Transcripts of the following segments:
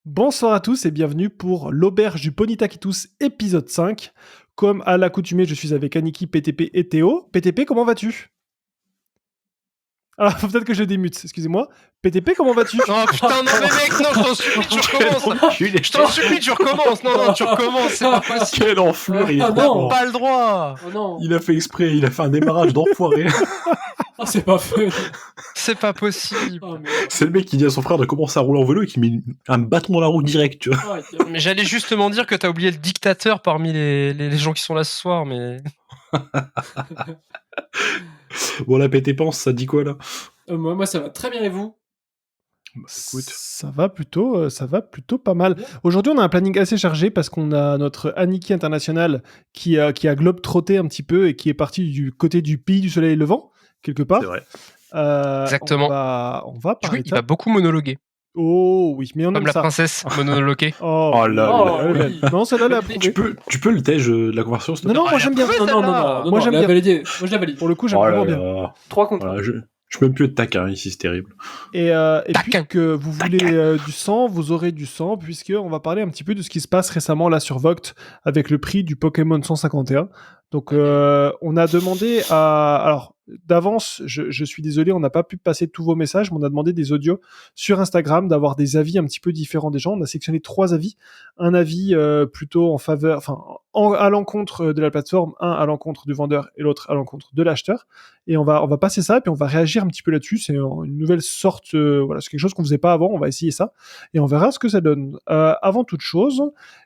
Bonsoir à tous et bienvenue pour l'Auberge du Ponitaquitus épisode 5. Comme à l'accoutumée, je suis avec Aniki, PTP et Théo. PTP, comment vas-tu? Alors, faut peut-être que je démute, excusez-moi. PTP, comment vas-tu? Non, putain, non, mais mec, non, je t'en supplie, tu recommences. Je t'en supplie, tu recommences. Non, tu recommences, c'est pas possible. Quelle enflure, il T'as a pas le droit. Oh non. Il a fait exprès, il a fait un démarrage d'enfoiré. Oh, c'est pas fun. C'est pas possible. Oh, mais... C'est le mec qui dit à son frère de commencer à rouler en vélo et qui met un bâton dans la roue direct, tu vois. Oh, Mais j'allais justement dire que t'as oublié le dictateur parmi les gens qui sont là ce soir, mais... Bon, la pété pense, ça dit quoi, là? moi, ça va très bien et vous? Écoute. Ça va plutôt pas mal. Aujourd'hui, on a un planning assez chargé parce qu'on a notre Aniki international qui a globe-trotté un petit peu et qui est parti du côté du pays du soleil levant, quelque part. C'est vrai. Exactement. On va Tu vois, parler de il ça. va beaucoup monologuer. Oh oui, mais on Comme aime la ça. princesse monologuée. Oh là Oh, là. oui. Non, celle-là, elle a approuvé. Tu peux le tège de la conversation, s'il te plaît? Non, moi j'aime bien. Ouais, Non, celle-là. moi j'aime je la bien. valide. Moi je la valide. Pour le coup, j'aime Oh là vraiment bien. là. 3 contre. Voilà, je peux même plus être taquin ici, c'est terrible. Et Taquin. puisque vous voulez du sang, vous aurez du sang, puisqu'on va parler un petit peu de ce qui se passe récemment là sur Vogt avec le prix du Pokémon 151. Donc on a demandé à... Alors d'avance, je suis désolé, on n'a pas pu passer tous vos messages, mais on a demandé des audios sur Instagram, d'avoir des avis un petit peu différents des gens. On a sélectionné 3 avis. Un avis plutôt en faveur, à l'encontre de la plateforme, un à l'encontre du vendeur et l'autre à l'encontre de l'acheteur. Et on va passer ça, puis on va réagir un petit peu là-dessus. C'est une nouvelle sorte, voilà, c'est quelque chose qu'on faisait pas avant. On va essayer ça et on verra ce que ça donne. Avant toute chose,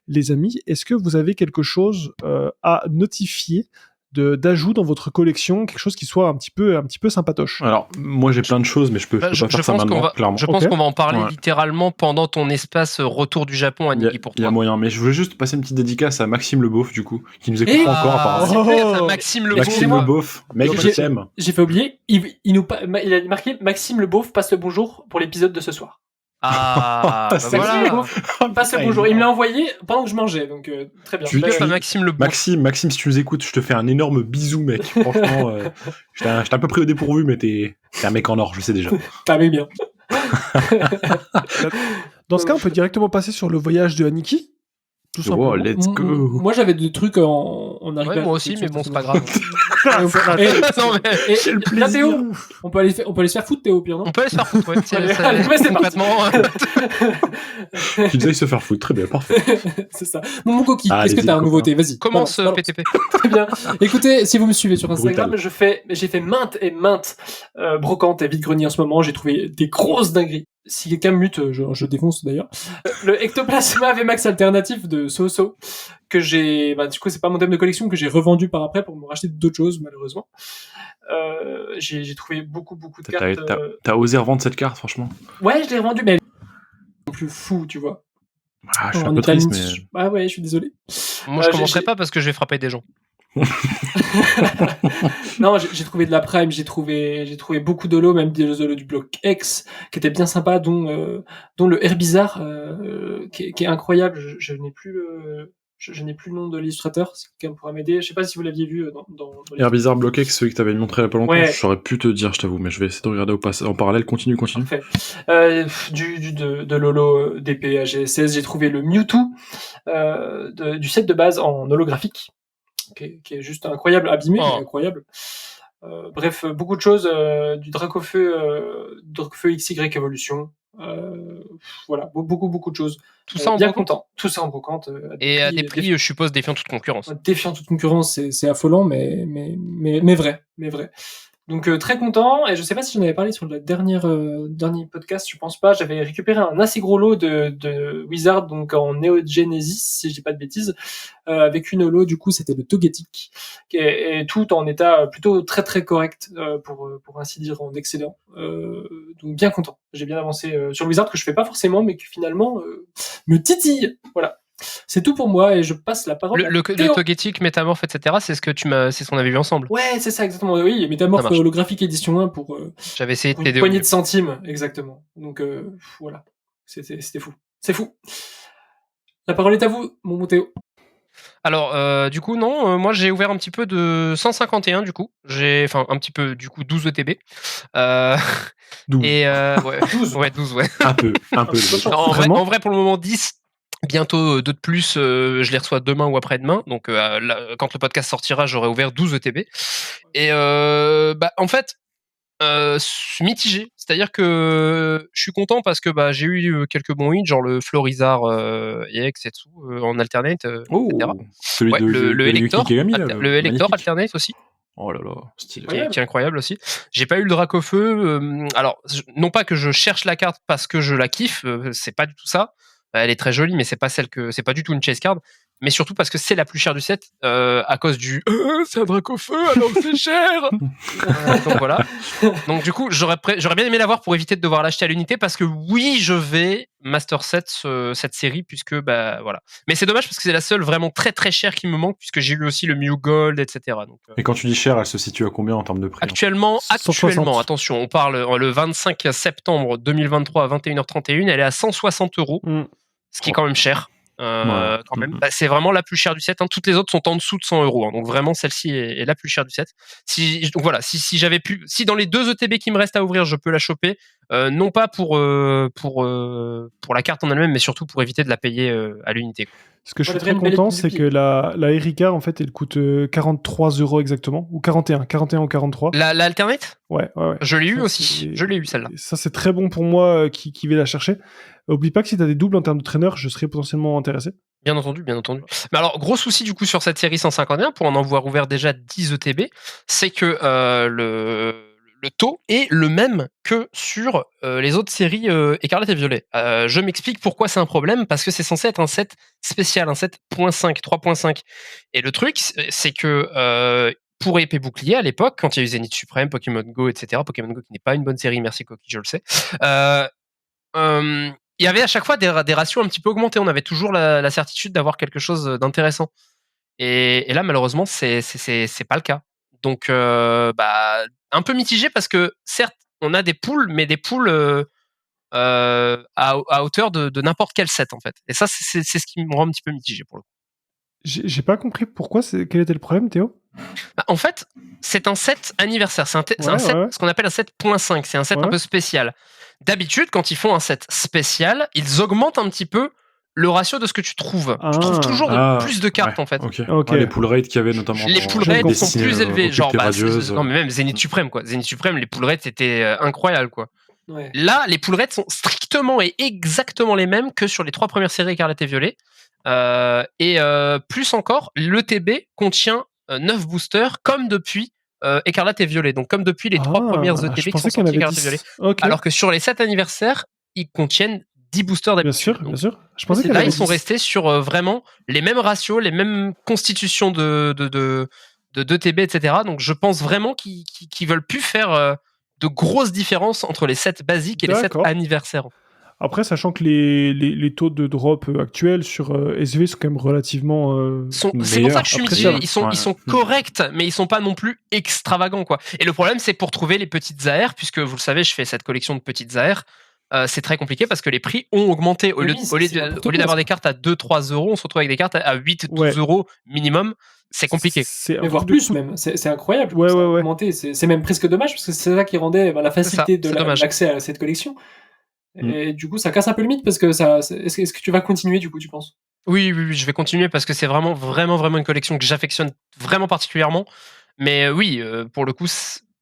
les amis, est-ce que vous avez quelque chose à notifier d'ajout dans votre collection, quelque chose qui soit un petit peu sympatoche? Alors, moi j'ai plein de choses, mais je peux pas faire ça maintenant, clairement. Je pense Ok. qu'on va en parler Ouais. littéralement pendant ton espace retour du Japon, Aniki, pour Il y a toi. moyen, mais je veux juste passer une petite dédicace à Maxime Le Beauf, du coup, qui nous écoute Et- pas encore, apparemment. s'il vous plaît, Oh. ça, Maxime Le Maxime Beauf. Le Beauf, mec, je J'ai- t'aime. J'ai fait oublier. Il a marqué Maxime Le Beauf passe le bonjour pour l'épisode de ce soir. Ah, bah C'est Maxime Le voilà. Beauf passe le bonjour. Il me l'a envoyé pendant que je mangeais, donc très bien. Tu- Big up tu- à Maxime Le Beauf. Maxime, si tu nous écoutes, je te fais un énorme bisou, mec. Franchement, j'étais un peu pris au dépourvu, mais t'es un mec en or, je sais déjà. Pas mais bien. Dans ce cas, on peut directement passer sur le voyage de Aniki, tout simplement. Oh, let's go. Moi j'avais des trucs on arrive Ouais, à- moi aussi, mais bon, c'est pas grave. Et- Non, mais et- Quel là, plaisir. Théo, on peut aller se faire foutre, Théo, pire, non? on peut aller se faire foutre, ouais. Allez, ouais, c'est concrètement. Tu disais se faire foutre, très bien, parfait. C'est ça. Mon coquille, Ah, est-ce que allez-y, t'as un les nouveauté? Vas-y. Commence, balance. PTP. Très bien. Écoutez, si vous me suivez sur Instagram, Brutal. j'ai fait maintes et maintes brocantes et vide-greniers en ce moment. J'ai trouvé des grosses dingueries. Si quelqu'un me mute, je défonce d'ailleurs. Le Ectoplasma VMAX alternatif de Soso, que j'ai, du coup, c'est pas mon thème de collection, que j'ai revendu par après pour me racheter d'autres choses, malheureusement. J'ai trouvé beaucoup de cartes. T'as osé revendre cette carte, franchement. Ouais, je l'ai revendu, mais elle est non plus fou, tu vois. Ah, je suis En un peu triste, Italie, mais... Ah ouais, je suis désolé. Moi, je j'ai- commencerai j'ai- pas parce que je vais frapper des gens. Non, j'ai trouvé de la Prime, j'ai trouvé beaucoup de lots, même des lots du bloc X, qui étaient bien sympas, dont le Herbizarre, qui est incroyable. Je n'ai plus le nom de l'illustrateur, si quelqu'un pourra m'aider. Je sais pas si vous l'aviez vu dans les... Herbizarre bloqué, que celui que t'avais montré il y a pas longtemps, Ouais. je saurais plus te dire, je t'avoue, mais je vais essayer de regarder en parallèle. Continue. Parfait. De Lolo DP AG16, j'ai trouvé le Mewtwo du set de base en holographique, qui est juste incroyable, abîmé, mais incroyable. Bref, beaucoup de choses, du Dracofeu XY Evolution, voilà, beaucoup de choses. Tout ça en bien brocante. content, tout ça en brocante. Et à des prix, je suppose, défiant toute concurrence. Défiant toute concurrence, c'est affolant, mais vrai. Donc très content, et je sais pas si j'en avais parlé sur le dernier podcast, je pense pas. J'avais récupéré un assez gros lot de Wizard, donc en Neo Genesis, si je dis pas de bêtises, avec une holo, du coup c'était le Togetic, et tout en état plutôt très correct, pour ainsi dire, en excellent. Donc bien content. J'ai bien avancé sur le Wizard, que je fais pas forcément, mais qui finalement me titille. Voilà. C'est tout pour moi, et je passe la parole à Le Théo. Togetic, Métamorphe, etc., c'est ce qu'on avait vu ensemble. Ouais, c'est ça, exactement. Oui, Métamorphe Ça marche. holographique édition 1 pour J'avais essayé de une t'aider. poignée de centimes, exactement. Donc voilà, c'était fou. C'est fou. La parole est à vous, mon bon Théo. Alors, du coup, non, moi j'ai ouvert un petit peu de 151 du coup. Enfin, un petit peu, du coup, 12 ETB. Euh, 12. et ouais, 12. ouais, 12, ouais. Un peu. Non, Vraiment en vrai, pour le moment, 10. Bientôt 2 de plus, je les reçois demain ou après-demain. Donc, quand le podcast sortira, j'aurai ouvert 12 ETB. Et en fait, mitigé. C'est-à-dire que je suis content parce que j'ai eu quelques bons hits, genre le Florizard EX et tout, en alternate, etc. Celui Ouais, de le Yuki Elector, Kagami, là, le Elector magnifique. alternate aussi, Oh là là, stylé. qui est incroyable aussi. J'ai pas eu le Dracofeu. Alors, non pas que je cherche la carte parce que je la kiffe, c'est pas du tout ça. Elle est très jolie, mais c'est pas du tout une chase card. Mais surtout parce que c'est la plus chère du set, à cause du c'est un Dracofeu alors que c'est cher. Donc voilà. Donc du coup, j'aurais bien aimé l'avoir pour éviter de devoir l'acheter à l'unité parce que oui, je vais master set cette série puisque voilà. Mais c'est dommage parce que c'est la seule vraiment très très chère qui me manque puisque j'ai eu aussi le Mew Gold, etc. Donc Et quand tu dis cher, elle se situe à combien en termes de prix? actuellement, 160. attention, on parle le 25 septembre 2023 à 21h31, elle est à 160 €, ce qui est quand même cher. Quand même. C'est vraiment la plus chère du set. Hein. Toutes les autres sont en dessous de 100 €. Hein. Donc vraiment, celle-ci est la plus chère du set. Donc voilà, si j'avais pu, si dans les 2 ETB qui me restent à ouvrir, je peux la choper, non pas pour la carte en elle-même, mais surtout pour éviter de la payer à l'unité. Ce que je suis Ouais, très une belle content, épine c'est du que la Erika, en fait, elle coûte 43 € exactement, ou 41 ou 43. La alternate, Ouais. je l'ai eu Ça, aussi. c'est- Je l'ai eu celle-là. Ça, c'est très bon pour moi qui vais la chercher. Oublie pas que si t'as des doubles en termes de traîneur, je serais potentiellement intéressé. Bien entendu, bien entendu. Mais alors, gros souci du coup sur cette série 151, pour en avoir ouvert déjà 10 ETB, c'est que le taux est le même que sur les autres séries Écarlate et Violet. Je m'explique pourquoi c'est un problème, parce que c'est censé être un set spécial, un set 0.5, 3.5. Et le truc, c'est que pour Épée Bouclier, à l'époque, quand il y a eu Zénith Suprême, Pokémon Go, etc., Pokémon Go qui n'est pas une bonne série, merci Coquille, je le sais, il y avait à chaque fois des ratios un petit peu augmentés. On avait toujours la certitude d'avoir quelque chose d'intéressant. Et là, malheureusement, c'est pas le cas. Donc, un peu mitigé parce que certes, on a des poules, mais des poules à hauteur de n'importe quel set en fait. Et ça, c'est ce qui me rend un petit peu mitigé pour le coup. J'ai pas compris pourquoi, quel était le problème, Théo? En fait, c'est un set anniversaire. C'est un set, Ouais. ce qu'on appelle un set .5. C'est un set un peu spécial. D'habitude, quand ils font un set spécial, ils augmentent un petit peu le ratio de ce que tu trouves. Tu trouves toujours plus de cartes en fait. Ok. Ok. Les pull rates qu'il y avait notamment. Les pull rates sont plus élevés. Genre, radieuse. non, mais même Zénith Suprême, quoi. Zénith Suprême, les pull rates étaient incroyables, quoi. Ouais. Là, les pull rates sont strictement et exactement les mêmes que sur les 3 premières séries Écarlate et Violet. Plus encore, l'ETB contient 9 boosters comme depuis Écarlate et Violet. Donc, comme depuis les 3 premières ETB qui sont sorties Écarlate et Violet. Okay. Alors que sur les 7 anniversaires, ils contiennent 10 boosters d'habitude. Bien sûr. Je pensais qu'elle là, avait ils sont 10. restés sur vraiment les mêmes ratios, les mêmes constitutions de 2TB, etc. Donc, je pense vraiment qu'ils veulent plus faire de grosses différences entre les sets basiques et les sets anniversaires. Après, sachant que les taux de drop actuels sur SV sont quand même relativement c'est pour ça que je suis mitigé. Ils sont corrects, mais ils sont pas non plus extravagants, quoi. Et le problème, c'est pour trouver les petites AR, puisque vous le savez, je fais cette collection de petites AR. C'est très compliqué parce que les prix ont augmenté. Au lieu d'avoir des cartes à 2-3 €, on se retrouve avec des cartes à 8-12 € minimum. C'est compliqué. Mais voire plus même. C'est incroyable. Ouais. Augmenté. C'est même presque dommage parce que c'est ça qui rendait la facilité de l'accès à cette collection. Et du coup, ça casse un peu le mythe parce que est-ce que tu vas continuer du coup, tu penses? Oui, je vais continuer parce que c'est vraiment une collection que j'affectionne vraiment particulièrement. Mais oui, pour le coup,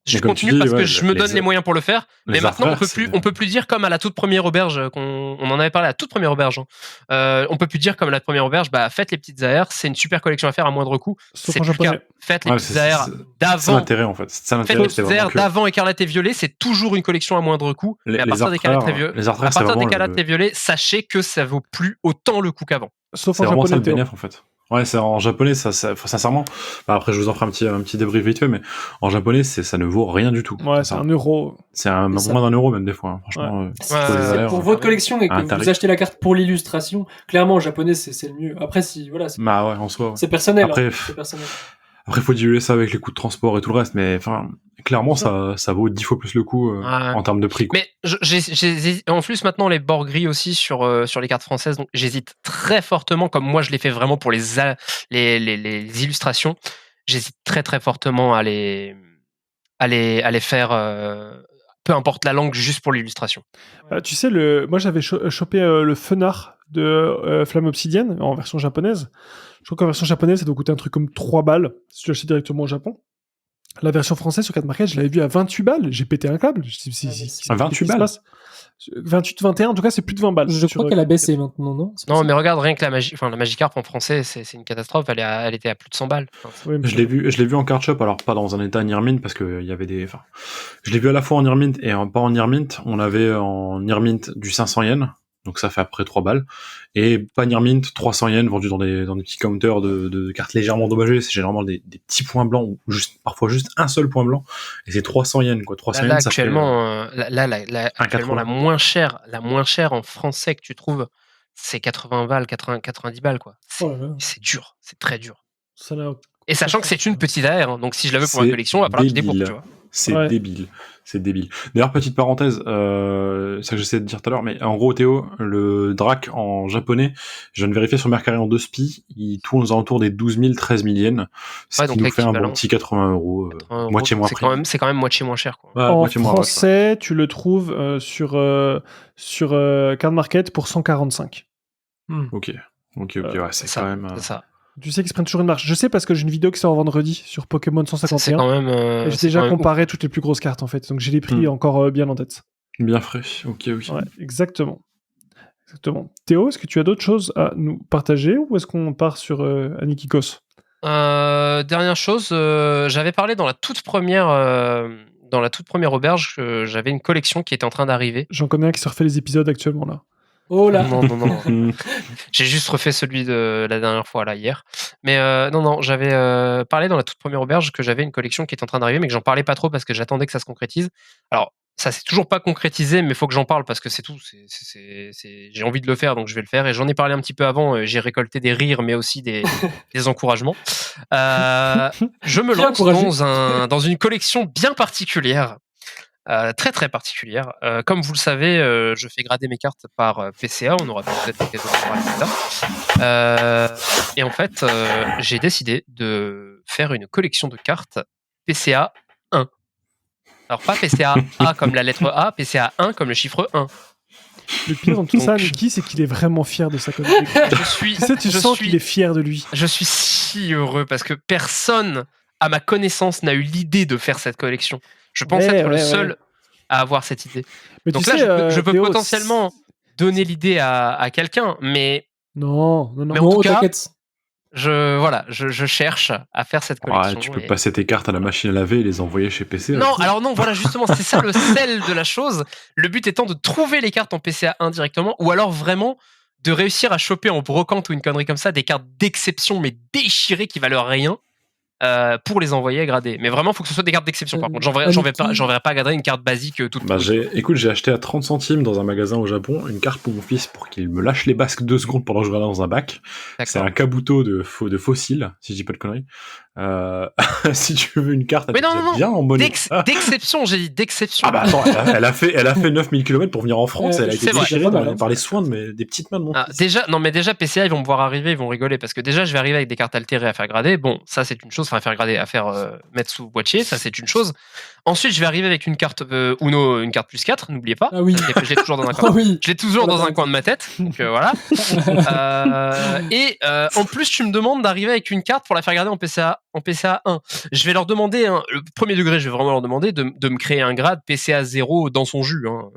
je continue parce que je me donne les moyens pour le faire. Mais maintenant, on peut plus dire comme à la toute première auberge, on en avait parlé à la toute première auberge. On peut plus dire comme à la première auberge, faites les petites AR, c'est une super collection à faire à moindre coût. C'est plus le cas. Faites les petites AR d'avant. C'est l'intérêt en fait. Faites les petites AR d'avant Écarlate et Violet, c'est toujours une collection à moindre coût. Mais à partir d'Écarlate et Violet, sachez que ça vaut plus autant le coup qu'avant. Sauf en japonais, ça le bénéfice en fait. Ouais, c'est en japonais, ça sincèrement. Après, je vous en ferai un petit débrief vite fait, mais en japonais, ça ne vaut rien du tout. Ouais, c'est 1 €. C'est moins d'1 € même des fois. Hein. Franchement, pour votre collection et que vous achetez la carte pour l'illustration, clairement en japonais c'est le mieux. Après, si voilà. Bah ouais, en soi. Ouais. C'est personnel. Après, c'est personnel. Après, faut diluer ça avec les coûts de transport et tout le reste, mais enfin, clairement, ça vaut 10 fois plus le coup en termes de prix, quoi. Mais j'hésite. En plus, maintenant, les bords gris aussi sur les cartes françaises, donc j'hésite très fortement, comme moi je l'ai fait vraiment pour les illustrations, j'hésite très très fortement à les faire, peu importe la langue, juste pour l'illustration. Tu sais, moi j'avais chopé le Fenard de Flamme Obsidienne en version japonaise. Je crois qu'en version japonaise, ça doit coûter un truc comme 3 balles si tu l'achètes directement au Japon. La version française sur 4 Market, je l'avais vu à 28 balles. J'ai pété un câble. À 28 balles 28, 21, en tout cas, c'est plus de 20 balles. Je crois qu'elle a baissé maintenant, non? Non, mais regarde, rien que la Magikarp en français, c'est une catastrophe. Elle était à plus de 100 balles. Oui, je l'ai vu en card shop, alors pas dans un état near mint, parce que il y avait je l'ai vu à la fois en near mint et pas en near mint. On avait en near mint du 500 yens, donc ça fait après 3 balles, et pas near mint, 300 yens vendus dans des petits counters de cartes légèrement endommagées. C'est généralement des petits points blancs, ou parfois juste un seul point blanc, et c'est 300 yens, quoi. 300 yens, ça actuellement, fait actuellement, la moins chère en français que tu trouves, c'est 80 balles, 90 balles, quoi. C'est dur, c'est très dur. Et sachant que c'est une petite AR, hein, donc si je la veux pour ma collection, il va falloir que je débourse, tu vois. C'est débile. D'ailleurs, petite parenthèse, ça que j'essayais de dire tout à l'heure, mais en gros, Théo, le Drac en japonais, je viens de vérifier sur Mercari en 2 spi, il tourne aux alentours des 12 000, 13 000 yens, ce qui nous fait un bon petit 80 €, moitié moins prix. C'est quand même moitié moins cher, quoi. En français, tu le trouves sur Card Market pour 145. Ok, ouais, c'est quand même... C'est ça. Tu sais qu'ils se prennent toujours une marche. Je sais parce que j'ai une vidéo qui sort vendredi sur Pokémon 151. C'est quand même. Et j'ai déjà comparé toutes les plus grosses cartes en fait, donc j'ai les prix encore bien en tête. Bien frais, ok. Ouais, exactement. Théo, est-ce que tu as d'autres choses à nous partager ou est-ce qu'on part sur Anikikos ? Dernière chose, j'avais parlé dans la toute première auberge que j'avais une collection qui était en train d'arriver. J'en connais un qui se refait les épisodes actuellement là. Oh là. Non. J'ai juste refait celui de la dernière fois, là, hier. Mais non, j'avais parlé dans la toute première auberge que j'avais une collection qui est en train d'arriver, mais que j'en parlais pas trop parce que j'attendais que ça se concrétise. Alors, ça s'est toujours pas concrétisé, mais il faut que j'en parle parce que c'est tout. J'ai envie de le faire, donc je vais le faire. Et j'en ai parlé un petit peu avant. J'ai récolté des rires, mais aussi des encouragements. Je me lance dans une collection bien particulière. Très très particulière. Comme vous le savez, je fais grader mes cartes par PCA. On aura peut-être l'occasion de parler de ça. Et en fait, j'ai décidé de faire une collection de cartes PCA 1. Alors pas PCA A comme la lettre A, PCA 1 comme le chiffre 1. Le pire dans tout ça, Niki, c'est qu'il est vraiment fier de sa collection. Tu sens qu'il est fier de lui. Je suis si heureux parce que personne, à ma connaissance, n'a eu l'idée de faire cette collection. Je pense être le seul à avoir cette idée. Mais donc tu là, sais, je peux Théo, potentiellement donner l'idée à quelqu'un, mais... Non. Mais en tout cas, je cherche à faire cette collection. Ouais, tu peux passer tes cartes à la machine à laver et les envoyer chez PCA. Non, alors non, voilà, justement, c'est ça le sel de la chose. Le but étant de trouver les cartes en PCA 1 directement, ou alors vraiment de réussir à choper en brocante ou une connerie comme ça des cartes d'exception, mais déchirées qui valent rien, pour les envoyer à grader. Mais vraiment, il faut que ce soit des cartes d'exception. Par contre, j'enverrai pas à grader une carte basique toute. Écoute, j'ai acheté à 30 centimes dans un magasin au Japon une carte pour mon fils pour qu'il me lâche les basques 2 secondes pendant que je regarde dans un bac. C'est un Kabuto de fossiles, si je dis pas de conneries. Si tu veux une carte, mais non, bien en monnaie. D'exception, j'ai dit d'exception. Ah bah attends, elle a fait 9000 km pour venir en France, elle a été déchirée par les soins des petites mains de mon fils. Déjà, PCA, ils vont me voir arriver, ils vont rigoler, parce que déjà, je vais arriver avec des cartes altérées à faire grader. Bon, ça, c'est une chose, enfin, à faire grader, à faire mettre sous boîtier, ça, c'est une chose. Ensuite, je vais arriver avec une carte Uno, une carte +4, n'oubliez pas. Ah oui. Je l'ai toujours dans un coin. Je l'ai toujours dans un coin de ma tête, donc voilà. Et en plus, tu me demandes d'arriver avec une carte pour la faire grader en PCA 1. Je vais leur demander, le premier degré, je vais vraiment leur demander de me créer un grade PCA 0 dans son jus. Dans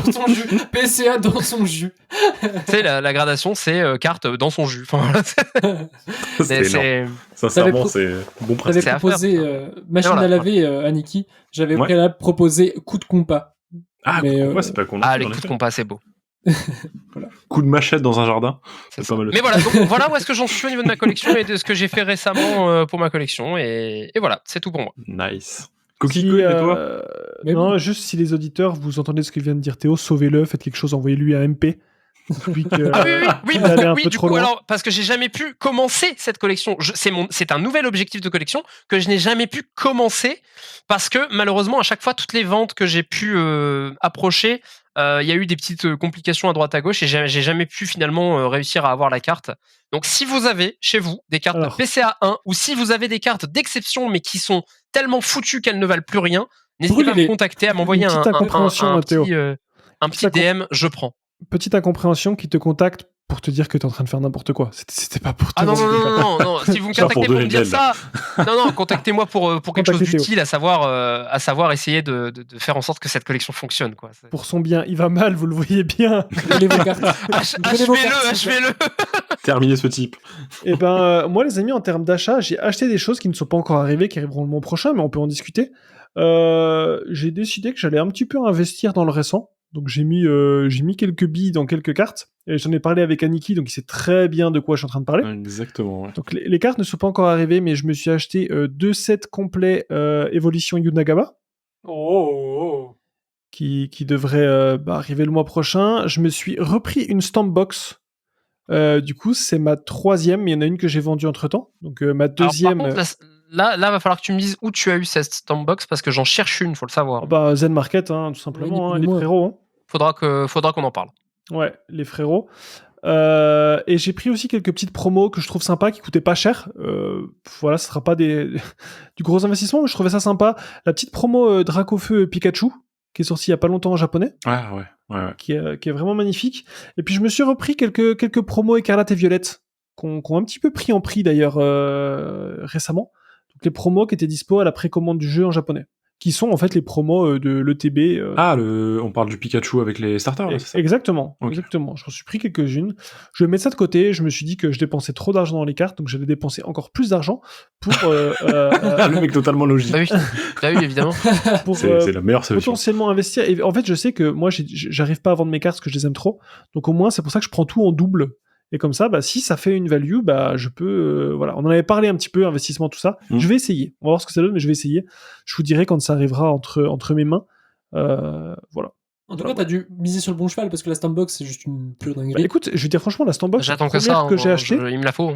son jus. PCA dans son jus. Tu sais, la gradation, c'est carte dans son jus. Enfin, c'est sincèrement, c'est bon principe. J'avais proposé machine à laver à Niki. J'avais proposé coup de compas. Ah, coup de compas, c'est pas con. Ah, les coups de compas, c'est beau. Voilà. Coup de machette dans un jardin, c'est pas mal. Mais voilà, donc voilà où est-ce que j'en suis au niveau de ma collection et de ce que j'ai fait récemment pour ma collection, et voilà, c'est tout pour moi. Nice. Cookie, et toi Non, juste si les auditeurs, vous entendez ce que vient de dire Théo, sauvez-le, faites quelque chose, envoyez-lui un MP. Depuis que Ah oui, il allait un peu du trop coup, loin. alors, parce que j'ai jamais pu commencer cette collection. C'est un nouvel objectif de collection que je n'ai jamais pu commencer parce que malheureusement, à chaque fois, toutes les ventes que j'ai pu approcher, il y a eu des petites complications à droite à gauche et j'ai jamais pu finalement réussir à avoir la carte. Donc, si vous avez chez vous des cartes Alors. PCA 1 ou si vous avez des cartes d'exception mais qui sont tellement foutues qu'elles ne valent plus rien, n'hésitez pas à me Brûlez-les. contacter, à m'envoyer Une petite incompréhension, Théo. un petit DM, je prends. Petite incompréhension qui te contacte pour te dire que t'es en train de faire n'importe quoi. C'était pas pour te Ah non, vendre non, des cartes. non, non, non, si vous me Pas pour contactez pour me donner dire de ça, non, contactez-moi pour quelque Contactez chose Théo. d'utile, à savoir essayer de faire en sorte que cette collection fonctionne, quoi. Pour son bien, il va mal, vous le voyez bien. Brûlez vos cartes. Brûlez vos cartes, s'il vous plaît. Achevez-le. Terminer ce type. Et moi, les amis, en termes d'achat, j'ai acheté des choses qui ne sont pas encore arrivées, qui arriveront le mois prochain, mais on peut en discuter. J'ai décidé que j'allais un petit peu investir dans le récent. Donc j'ai mis quelques billes dans quelques cartes. Et j'en ai parlé avec Aniki, donc il sait très bien de quoi je suis en train de parler. Exactement, ouais. Donc les cartes ne sont pas encore arrivées, mais je me suis acheté 2 sets complets Evolution Yunagaba, Oh. qui devraient arriver le mois prochain. Je me suis repris une stamp box. Du coup, c'est ma 3e, mais il y en a une que j'ai vendue entre-temps. Donc ma 2e... Alors, par contre, là, va falloir que tu me dises où tu as eu cette stamp box parce que j'en cherche une, faut le savoir. Zen Market, hein, tout simplement, Oui, les moi. frérots. Hein. Faudra qu'on en parle. Ouais, les frérots. Et j'ai pris aussi quelques petites promos que je trouve sympas, qui coûtaient pas cher. Voilà, ce sera pas du gros investissement, mais je trouvais ça sympa. La petite promo Dracofeu Pikachu, qui est sortie il y a pas longtemps en japonais, Ouais. qui est vraiment magnifique. Et puis je me suis repris quelques promos Écarlate et Violette, qu'on un petit peu pris en prix d'ailleurs récemment. Donc les promos qui étaient dispo à la précommande du jeu en japonais, qui sont en fait les promos de l'ETB. On parle du Pikachu avec les starters, là, c'est ça? Exactement, Ok. exactement. Je m'en suis pris quelques-unes. Je vais mettre ça de côté. Je me suis dit que je dépensais trop d'argent dans les cartes, donc j'allais dépenser encore plus d'argent pour Le mec totalement logique. Bah oui, évidemment. pour C'est la meilleure solution. potentiellement investir. Et en fait, je sais que moi, j'arrive pas à vendre mes cartes parce que je les aime trop. Donc au moins, c'est pour ça que je prends tout en double. Et comme ça, si ça fait une value, je peux. Voilà, on en avait parlé un petit peu, investissement, tout ça. Je vais essayer. On va voir ce que ça donne, mais je vais essayer. Je vous dirai quand ça arrivera entre mes mains. Voilà. En tout cas, t'as dû miser sur le bon cheval parce que la Stampbox, c'est juste une pure dinguerie. Écoute, je vais dire franchement, la Stampbox, J'attends que ça. que j'ai acheté, Il me la faut.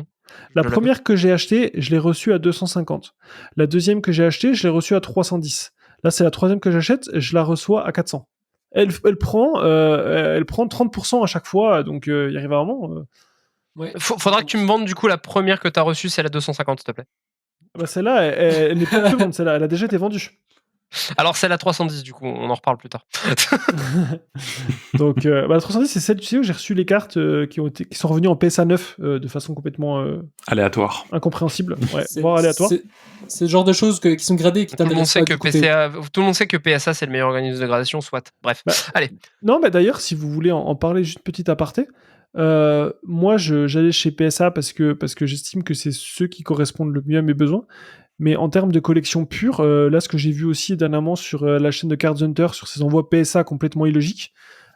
la première que j'ai achetée, je l'ai reçue à 250. La deuxième que j'ai achetée, je l'ai reçue à 310. Là, c'est la troisième que j'achète, je la reçois à 400. Elle prend 30% à chaque fois, donc il y arrive vraiment. Ouais. Faudra que tu me vendes du coup la première que t'as reçue, c'est la 250, s'il te plaît. Celle-là, elle n'est pas plus vendre, celle-là, elle a déjà été vendue. Alors c'est la 310 du coup, on en reparle plus tard. Donc la 310, c'est celle, tu sais, où j'ai reçu les cartes qui sont revenues en PSA 9 de façon complètement Aléatoire. incompréhensible, voire aléatoire. C'est le genre de choses qui sont gradées et qui Tout le monde t'intéressent sait pas. que tout le monde sait que PSA c'est le meilleur organisme de gradation, soit. Bref, allez. Non, d'ailleurs, si vous voulez en parler, juste petite aparté, moi j'allais chez PSA parce que j'estime que c'est ceux qui correspondent le mieux à mes besoins. Mais en termes de collection pure, là, ce que j'ai vu aussi dernièrement sur la chaîne de Cards Hunter, sur ces envois PSA complètement illogiques,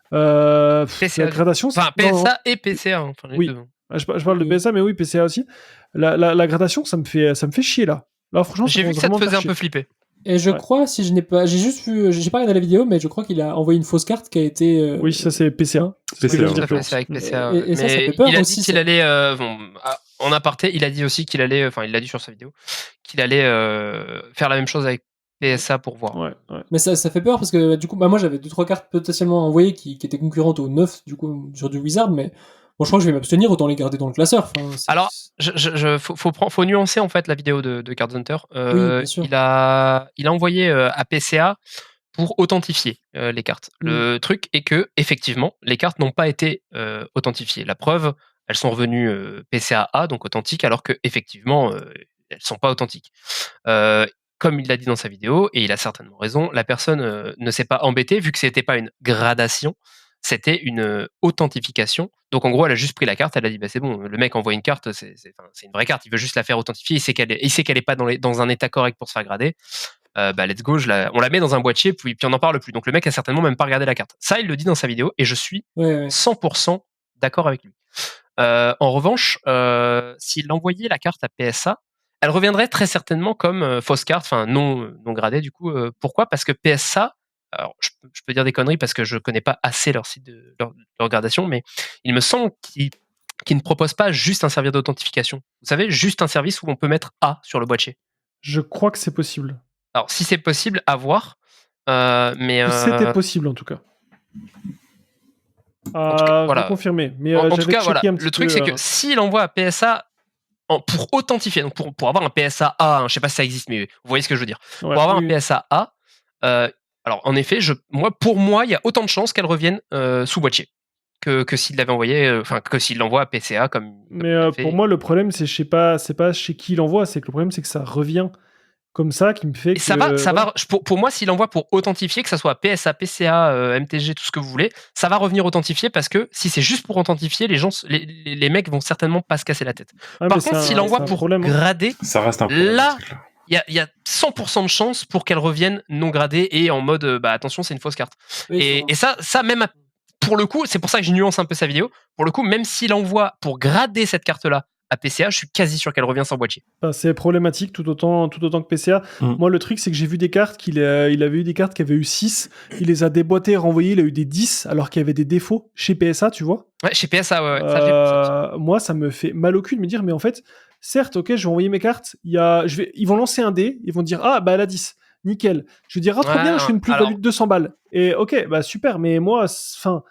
PCA, la gradation... Enfin, PSA et PCA. Enfin, les oui, deux. je parle de PSA, mais oui, PCA aussi. La gradation, ça me fait chier, là. Là, franchement, j'ai vu que ça te faisait un peu flipper. Et je crois, si je n'ai pas... J'ai juste vu... J'ai pas regardé la vidéo, mais je crois qu'il a envoyé une fausse carte qui a été... Oui, ça, c'est PCA. PCA, C'est avec PCA. Et ça mais fait peur il a aussi, dit qu'il ça. allait... en aparté, il a dit aussi qu'il allait... Enfin, il l'a dit sur sa vidéo, qu'il allait faire la même chose avec PSA pour voir. Ouais. Mais ça fait peur parce que du coup, moi j'avais 2-3 cartes potentiellement envoyées qui étaient concurrentes au 9 du coup sur du Wizard, mais bon, je crois que je vais m'abstenir, autant les garder dans le classeur. Enfin, alors, faut nuancer en fait la vidéo de Card Hunter. Oui, bien sûr. Il a envoyé à PCA pour authentifier les cartes. Le truc est que effectivement, les cartes n'ont pas été authentifiées. La preuve, elles sont revenues PCA-A, donc authentiques, alors que effectivement, elles sont pas authentiques. Comme il l'a dit dans sa vidéo, et il a certainement raison, la personne ne s'est pas embêtée, vu que c'était pas une gradation, c'était une authentification. Donc en gros, elle a juste pris la carte, elle a dit c'est bon, le mec envoie une carte, c'est une vraie carte, il veut juste la faire authentifier, il sait qu'elle est pas dans un état correct pour se faire grader. Let's go, on la met dans un boîtier, puis on n'en parle plus. Donc le mec a certainement même pas regardé la carte. Ça, il le dit dans sa vidéo, et je suis 100% d'accord avec lui. En revanche, s'il envoyait la carte à PSA, elle reviendrait très certainement comme fausse carte, enfin non gradée du coup. Pourquoi ? Parce que PSA alors je peux dire des conneries parce que je connais pas assez leur site de leur gradation, mais il me semble qu'ils ne proposent pas juste un service d'authentification. Vous savez, juste un service où on peut mettre A sur le boîtier. Je crois que c'est possible. Alors, si c'est possible, à voir. Mais C'était possible en tout cas. En tout cas, voilà. Confirmer. Mais en tout j'avais cas, checké voilà. un petit Le truc, peu, c'est que s'il envoie à PSA pour authentifier, donc pour avoir un PSA A, hein, je sais pas si ça existe, mais vous voyez ce que je veux dire. ouais, Pour avoir oui, un PSA A, alors en effet, pour moi, il y a autant de chances qu'elle revienne sous boîtier que s'il l'avait envoyé, enfin que s'il l'envoie à PCA comme. Mais pour moi, le problème, c'est c'est pas chez qui il envoie, c'est que le problème, c'est que ça revient comme ça, qui me fait Et que ça va. Pour moi, s'il envoie pour authentifier, que ça soit PSA, PCA, MTG, tout ce que vous voulez, ça va revenir authentifié parce que si c'est juste pour authentifier, les mecs vont certainement pas se casser la tête. Ah, Par mais contre, s'il envoie pour problème, hein. grader, Ça reste un problème. là, c'est clair. il y a 100% de chance pour qu'elle revienne non gradée et en mode attention, c'est une fausse carte. Oui, Et ça même pour le coup, c'est pour ça que je nuance un peu sa vidéo. Pour le coup, même s'il envoie pour grader cette carte-là à PCA, je suis quasi sûr qu'elle revient sans boîtier. C'est problématique tout autant que PCA. Moi, le truc, c'est que j'ai vu des cartes il avait eu des cartes qui avaient eu 6, il les a déboîtées et renvoyées, il a eu des 10 alors qu'il y avait des défauts chez PSA, tu vois. Ouais, chez PSA, ouais. Ça, moi, ça me fait mal au cul de me dire, mais en fait, certes, ok, je vais envoyer mes cartes, ils vont lancer un dé, ils vont dire, ah, bah elle a 10, nickel. Je vais dire, ah, trop bien, je fais une plus-value de 200 balles. Et ok, bah super, mais moi, enfin...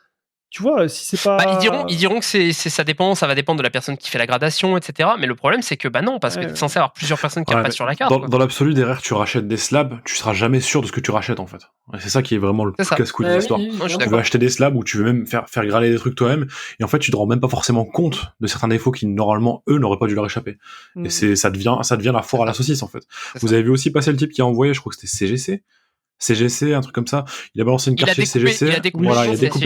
Tu vois, si c'est pas. Ils diront que ça dépend, ça va dépendre de la personne qui fait la gradation, etc. Mais le problème, c'est que non, parce que t'es censé avoir plusieurs personnes qui apparaissent sur la carte. Dans l'absolu, derrière, tu rachètes des slabs, tu seras jamais sûr de ce que tu rachètes en fait. Et c'est ça qui est vraiment le plus casse-couille de l'histoire. Tu veux acheter des slabs ou tu veux même faire graler des trucs toi-même, et en fait, tu te rends même pas forcément compte de certains défauts qui normalement eux n'auraient pas dû leur échapper. Et ça devient la foire à la saucisse en fait. Vous avez vu aussi passer le type qui a envoyé, je crois que c'était CGC, un truc comme ça. Il a balancé une carte chez CGC. Il a découpé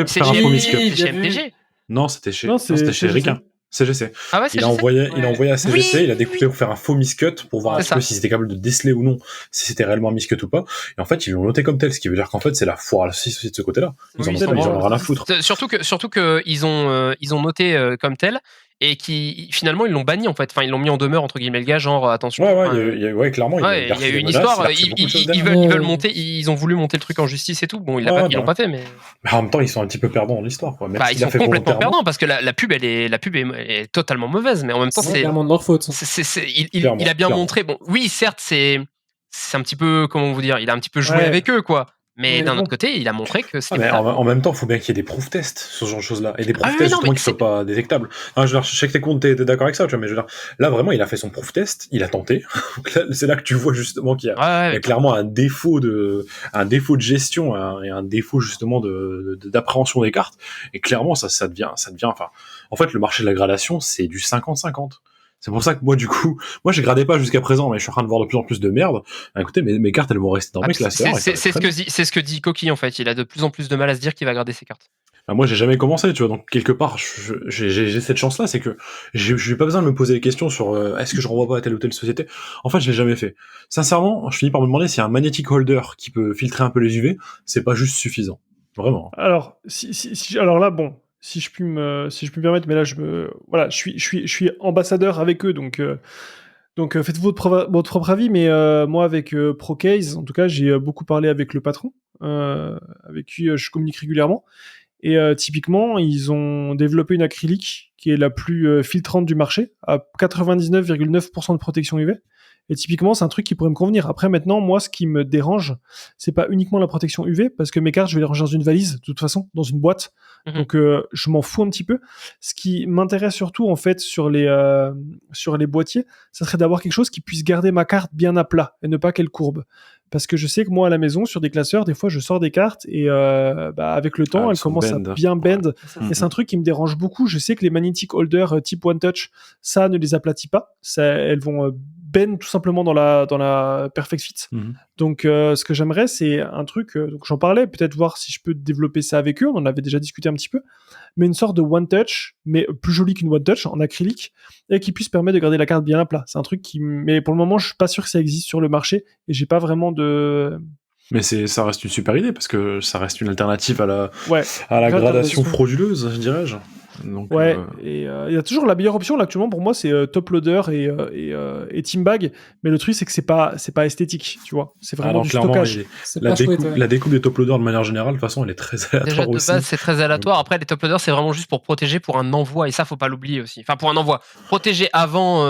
pour faire un faux miscut. C'est chez MTG. Non, c'était chez Ricain. CGC. Ah ouais, il a envoyé à CGC, il a découpé pour faire un faux miscut pour voir un petit peu si c'était capable de déceler ou non, si c'était réellement un miscut ou pas. Et en fait, ils l'ont noté comme tel, ce qui veut dire qu'en fait, c'est la foire à la saucisse aussi de ce côté-là. Ils en ont rien à foutre. Surtout que ils ont noté comme tel. Et qui finalement ils l'ont banni en fait, enfin ils l'ont mis en demeure entre guillemets le gars, genre attention. Ouais, clairement. Il y a eu une histoire. Ils veulent monter, ils ont voulu monter le truc en justice et tout. Bon, ils l'ont pas fait, mais en même temps ils sont un petit peu perdants dans l'histoire, quoi. Ils sont complètement perdants parce que la pub est totalement mauvaise, mais en même temps c'est clairement de leur faute. Il a bien montré. Bon, oui, certes c'est un petit peu, comment vous dire, il a un petit peu joué avec eux, quoi. Mais d'un autre côté, il a montré que c'était. En même temps, il faut bien qu'il y ait des proof tests sur ce genre de choses-là. Et des proof tests, justement, qui ne soient pas détectables. Je sais que t'es d'accord avec ça, tu vois, mais je veux dire, là, vraiment, il a fait son proof test, il a tenté. C'est là que tu vois, justement, qu'il y a clairement un défaut de gestion, et un défaut, justement, d'appréhension des cartes. Et clairement, ça devient, enfin, en fait, le marché de la gradation, c'est du 50-50. C'est pour ça que moi, du coup, je gradais pas jusqu'à présent, mais je suis en train de voir de plus en plus de merde. Écoutez, mes cartes, elles vont rester dans mes classeurs. C'est ce que dit Coquille, en fait. Il a de plus en plus de mal à se dire qu'il va grader ses cartes. Moi, j'ai jamais commencé, tu vois. Donc, quelque part, j'ai cette chance-là, c'est que j'ai pas besoin de me poser des questions sur est-ce que je renvoie pas à telle ou telle société. En fait, je l'ai jamais fait. Sincèrement, je finis par me demander si un magnetic holder qui peut filtrer un peu les UV, c'est pas juste suffisant. Vraiment. Alors, alors là, bon. Si je puis me permettre, mais là je suis ambassadeur avec eux, donc faites votre propre avis. Mais moi avec Procase, en tout cas, j'ai beaucoup parlé avec le patron, avec qui je communique régulièrement. Et typiquement, ils ont développé une acrylique qui est la plus filtrante du marché, à 99,9% de protection UV. Et typiquement, c'est un truc qui pourrait me convenir. Après, maintenant, moi, ce qui me dérange, c'est pas uniquement la protection UV, parce que mes cartes, je vais les ranger dans une valise, de toute façon, dans une boîte. Donc, je m'en fous un petit peu. Ce qui m'intéresse surtout, en fait, sur les boîtiers, ça serait d'avoir quelque chose qui puisse garder ma carte bien à plat et ne pas qu'elle courbe. Parce que je sais que moi, à la maison, sur des classeurs, des fois, je sors des cartes et avec le temps, elles commencent à bien bend. Et c'est un truc qui me dérange beaucoup. Je sais que les magnetic holders type One Touch, ça ne les aplatit pas. Elles vont bend tout simplement dans la Perfect Fit. Donc, ce que j'aimerais, c'est un truc, donc j'en parlais, peut-être voir si je peux développer ça avec eux. On en avait déjà discuté un petit peu. Mais une sorte de One Touch, mais plus jolie qu'une One Touch, en acrylique, et qui puisse permettre de garder la carte bien à plat. C'est un truc mais pour le moment, je suis pas sûr que ça existe sur le marché, et j'ai pas vraiment de... Mais ça reste une super idée, parce que ça reste une alternative à la gradation frauduleuse, dirais-je. Donc, Ouais, et il y a toujours la meilleure option là actuellement pour moi, c'est Top Loader et Team Bag. Mais le truc c'est que c'est pas esthétique, tu vois. C'est vraiment alors, du clairement, stockage. C'est la, pas chouette, ouais. la découpe des top loaders de manière générale, de toute façon, elle est très Déjà aléatoire de aussi. base, c'est très aléatoire. Après, les top loaders, c'est vraiment juste pour protéger pour un envoi, et ça, faut pas l'oublier aussi. Enfin, pour un envoi, protéger avant,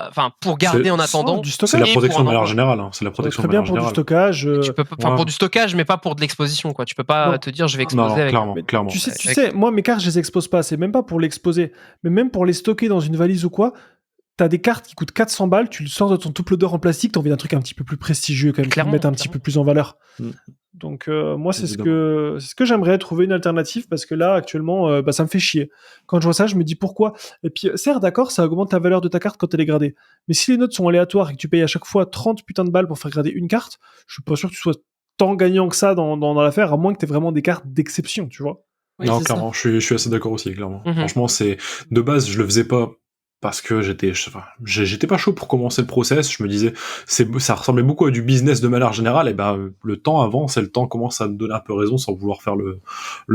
enfin, pour garder en attendant. Du C'est stockage. la Et protection pour de un manière envoi. générale. Hein. C'est la Ça va protection très de bien manière pour du générale. stockage. Tu peux, enfin, Ouais. pour du stockage, mais pas pour de l'exposition, quoi. Tu peux pas Non. te dire, je vais Non, exposer non, avec. clairement, Mais clairement. Tu Avec- sais, moi mes cartes je les expose pas, c'est même pas pour l'exposer, mais même pour les stocker dans une valise ou quoi. T'as des cartes qui coûtent 400 balles, tu le sors de ton top loader en plastique, t'as envie d'un truc un petit peu plus prestigieux quand même, qui le Clairement, mettre un petit peu plus en valeur. Mm. Donc moi c'est ce Évidemment. que j'aimerais, trouver une alternative, parce que là actuellement ça me fait chier. Quand je vois ça, je me dis pourquoi. Et puis certes, d'accord, ça augmente la valeur de ta carte quand elle est gradée, mais si les notes sont aléatoires et que tu payes à chaque fois 30 putains de balles pour faire grader une carte, je suis pas sûr que tu sois tant gagnant que ça dans l'affaire, à moins que t'aies vraiment des cartes d'exception, tu vois. Oui, Non, c'est ça. clairement, je suis assez d'accord aussi, clairement. Mhm. Franchement, c'est de base, je le faisais pas parce que j'étais pas chaud pour commencer le process. Je me disais, ça ressemblait beaucoup à du business de manière générale. Et ben, le temps avance et le temps commence à me donner un peu raison, sans vouloir faire le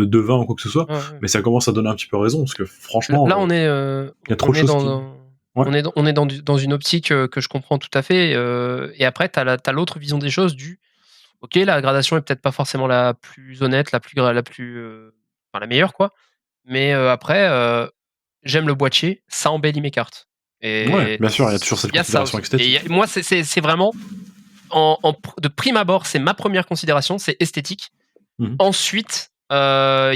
devin ou quoi que ce soit. Ouais, ouais. Mais ça commence à donner un petit peu raison, parce que franchement, Là, on est, il y a trop on de est choses dans, Ouais. on est dans une optique que je comprends tout à fait. Et après, t'as l'autre vision des choses ok, la gradation est peut-être pas forcément la plus honnête, enfin, la meilleure, quoi. Mais après, j'aime le boîtier, ça embellit mes cartes. Ouais, Et bien sûr, il y a toujours cette il y a ça considération aussi. esthétique. Et moi, c'est vraiment, de prime abord, c'est ma première considération, c'est esthétique. Mhm. Ensuite, il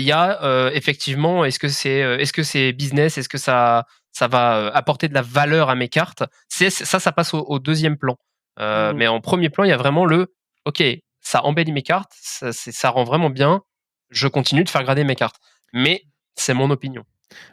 y a effectivement, est-ce que c'est business, est-ce que ça va apporter de la valeur à mes cartes. Ça passe au deuxième plan. Mhm. Mais en premier plan, il y a vraiment ok, ça embellit mes cartes, ça rend vraiment bien, je continue de faire grader mes cartes. Mais c'est mon opinion.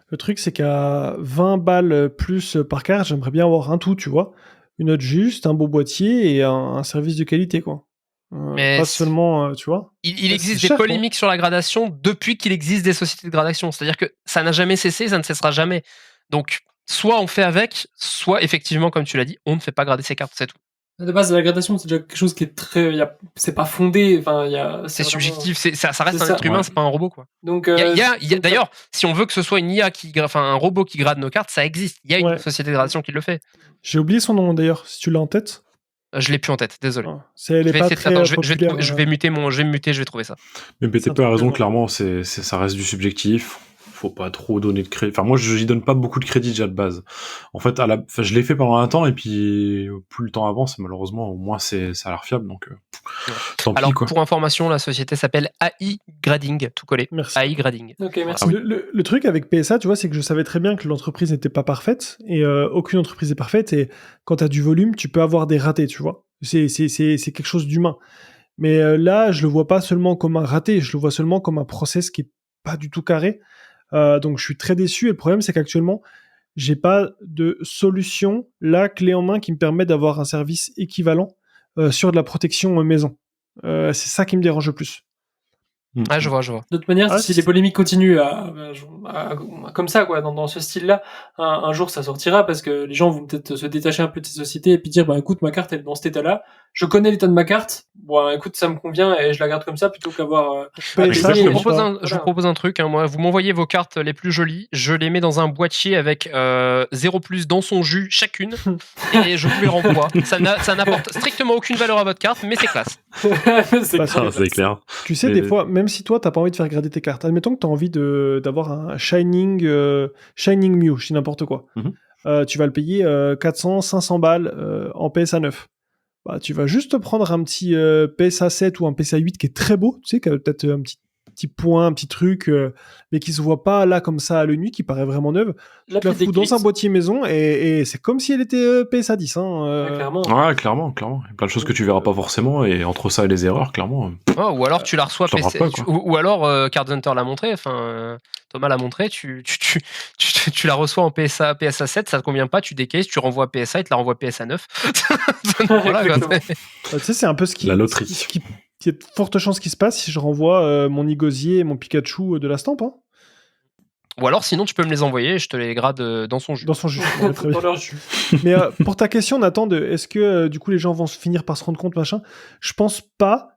Le truc, c'est qu'à 20 balles plus par carte, j'aimerais bien avoir un tout, tu vois. Une note juste, un beau boîtier et un service de qualité, quoi. Mais Pas seulement, tu vois. il C'est existe des cher, quoi. polémiques sur la gradation depuis qu'il existe des sociétés de gradation. C'est-à-dire que ça n'a jamais cessé, ça ne cessera jamais. Donc, soit on fait avec, soit effectivement, comme tu l'as dit, on ne fait pas grader ses cartes, c'est tout. De base, la gradation, c'est déjà quelque chose qui est très, c'est pas fondé, enfin, C'est vraiment- subjectif, ça reste c'est un ça. être humain, Ouais. c'est pas un robot, quoi. Donc, Il y a donc, d'ailleurs, si on veut que ce soit une IA un robot qui grade nos cartes, ça existe. Il y a une Ouais. société de gradation qui le fait. J'ai oublié son nom d'ailleurs, si tu l'as en tête. Je l'ai plus en tête, désolé. Ah, elle est pas très Attends, je populaire. vais muter je vais trouver ça. Mais C'est un BTP a truc raison, de- clairement, ça reste du subjectif. Faut pas trop donner de crédit. Enfin, moi, j'y donne pas beaucoup de crédit déjà de base. En fait, je l'ai fait pendant un temps, et puis plus le temps avance, malheureusement, au moins ça a l'air fiable, donc tant Alors, pis, quoi. pour information, la société s'appelle AI Grading, tout collé. Merci. AI Grading. Ok, merci. Ah oui. Le truc avec PSA, tu vois, c'est que je savais très bien que l'entreprise n'était pas parfaite, et aucune entreprise n'est parfaite, et quand tu as du volume, tu peux avoir des ratés, tu vois. C'est quelque chose d'humain. Mais là, je le vois pas seulement comme un raté, je le vois seulement comme un process qui est pas du tout carré. Donc je suis très déçu, et le problème, c'est qu'actuellement, j'ai pas de solution là, clé en main, qui me permet d'avoir un service équivalent sur de la protection maison. C'est ça qui me dérange le plus. Ah, je vois. De toute manière, Ah, si c'est- les polémiques continuent comme ça, quoi, dans ce style-là, un jour ça sortira parce que les gens vont peut-être se détacher un peu de ces sociétés et puis dire, bah écoute, ma carte elle est dans cet état-là, je connais l'état de ma carte, bon écoute, ça me convient et je la garde comme ça plutôt qu'avoir. Mais Je ça, vous je propose sais pas. un, je vous propose un truc. Hein, moi, vous m'envoyez vos cartes les plus jolies. Je les mets dans un boîtier avec 0 plus dans son jus chacune. Et je vous les renvoie. Ça n'apporte strictement aucune valeur à votre carte, mais c'est classe. c'est Bah, clair. Ah, c'est clair. Tu sais, Mais- des fois, même si toi, t'as pas envie de faire grader tes cartes, admettons que t'as envie d'avoir un Shining Mew, je dis n'importe quoi. Mhm. Tu vas le payer 400, 500 balles en PSA 9. Bah, tu vas juste prendre un petit PSA 7 ou un PSA 8 qui est très beau, tu sais, qui a peut-être un petit point, un petit truc, mais qui se voit pas là comme ça à l'œil nu, qui paraît vraiment neuve. Tu la fous dans un boîtier maison et c'est comme si elle était PSA 10. Hein, Clairement. Ouais, clairement. Il y a plein de choses que tu verras pas forcément, et entre ça et les erreurs, clairement. Oh, ou alors tu la reçois je t'en PC, parle pas, quoi. ou alors Card Hunter l'a montré, Thomas l'a montré, tu la reçois en PSA 7, ça te convient pas, tu décaisses, tu renvoies à PSA, il te la renvoie PSA 9. Voilà, quoi. Exactement. tu sais, c'est un peu ce qui... La loterie. Il y a de fortes chances qu'il se passe si je renvoie mon Igosier et mon Pikachu de la stampe. Hein, Ou alors sinon tu peux me les envoyer et je te les grade dans son jus. dans son jus. Ouais, très bien. Dans leur jus. Mais pour ta question, Nathan, est-ce que du coup les gens vont finir par se rendre compte, machin, je pense pas.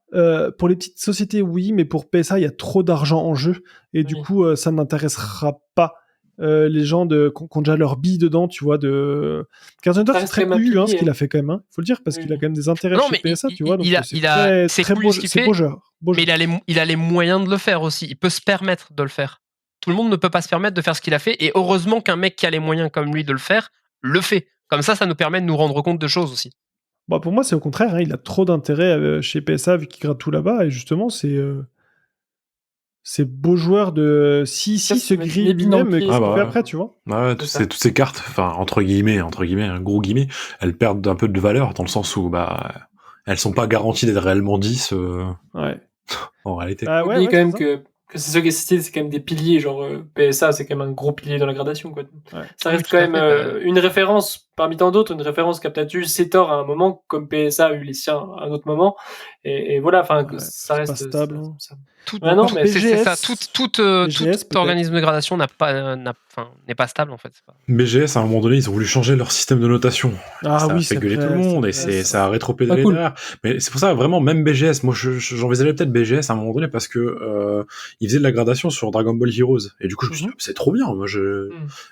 Pour les petites sociétés, oui, mais pour PSA, il y a trop d'argent en jeu et du Oui. coup, ça n'intéressera pas. les gens qui ont déjà leur bille dedans, tu vois. Carson Hunter, Ça c'est reste très quand même un couillu ce pilier, qu'il a fait quand même. Faut le dire parce Oui. qu'il a quand même des intérêts Non, chez mais PSA, tu vois. Donc c'est c'est très cool beau, ce qu'il c'est fait, beau joueur. mais il a les moyens de le faire aussi. Il peut se permettre de le faire. Tout le monde ne peut pas se permettre de faire ce qu'il a fait, et heureusement qu'un mec qui a les moyens comme lui de le faire, le fait. Comme ça nous permet de nous rendre compte de choses aussi. Bon, pour moi, c'est au contraire. Il a trop d'intérêt chez PSA vu qu'il gratte tout là-bas. Et justement, c'est beau joueur de... Si Ça, se c'est mettre grille l'épine dans le lui-même, pied, qu'est-ce qu'il ça. fait après, tu vois? Ouais, C'est ça. toutes ces cartes, enfin entre guillemets, un gros guillemets, elles perdent un peu de valeur dans le sens où elles sont pas garanties d'être réellement 10 Ouais. en réalité. Bah ouais, Oubliez quand c'est même ça. que c'est c'est quand même des piliers, genre PSA, c'est quand même un gros pilier dans la gradation, quoi. Ouais. Ça Oui, reste tout quand à même fait, une référence parmi tant d'autres, une référence qui a peut-être eu ses torts à un moment, comme PSA a eu les siens à un autre moment. Et voilà, enfin, Ouais, ça c'est reste pas stable. Hein. Ouais, non, Encore mais c'est ça. BGS, Tout BGS, peut-être. organisme de gradation n'est pas stable en fait. BGS, à un moment donné, ils ont voulu changer leur système de notation. Ah Ça a oui, fait c'est gueuler vrai, tout le monde, c'est et vrai, ça a rétropédalé Pas cool. derrière. Mais c'est pour ça, vraiment, même BGS, moi, j'envisageais peut-être BGS à un moment donné, parce que ils faisaient de la gradation sur Dragon Ball Heroes. Et du coup, je me suis dit, c'est trop bien. Moi,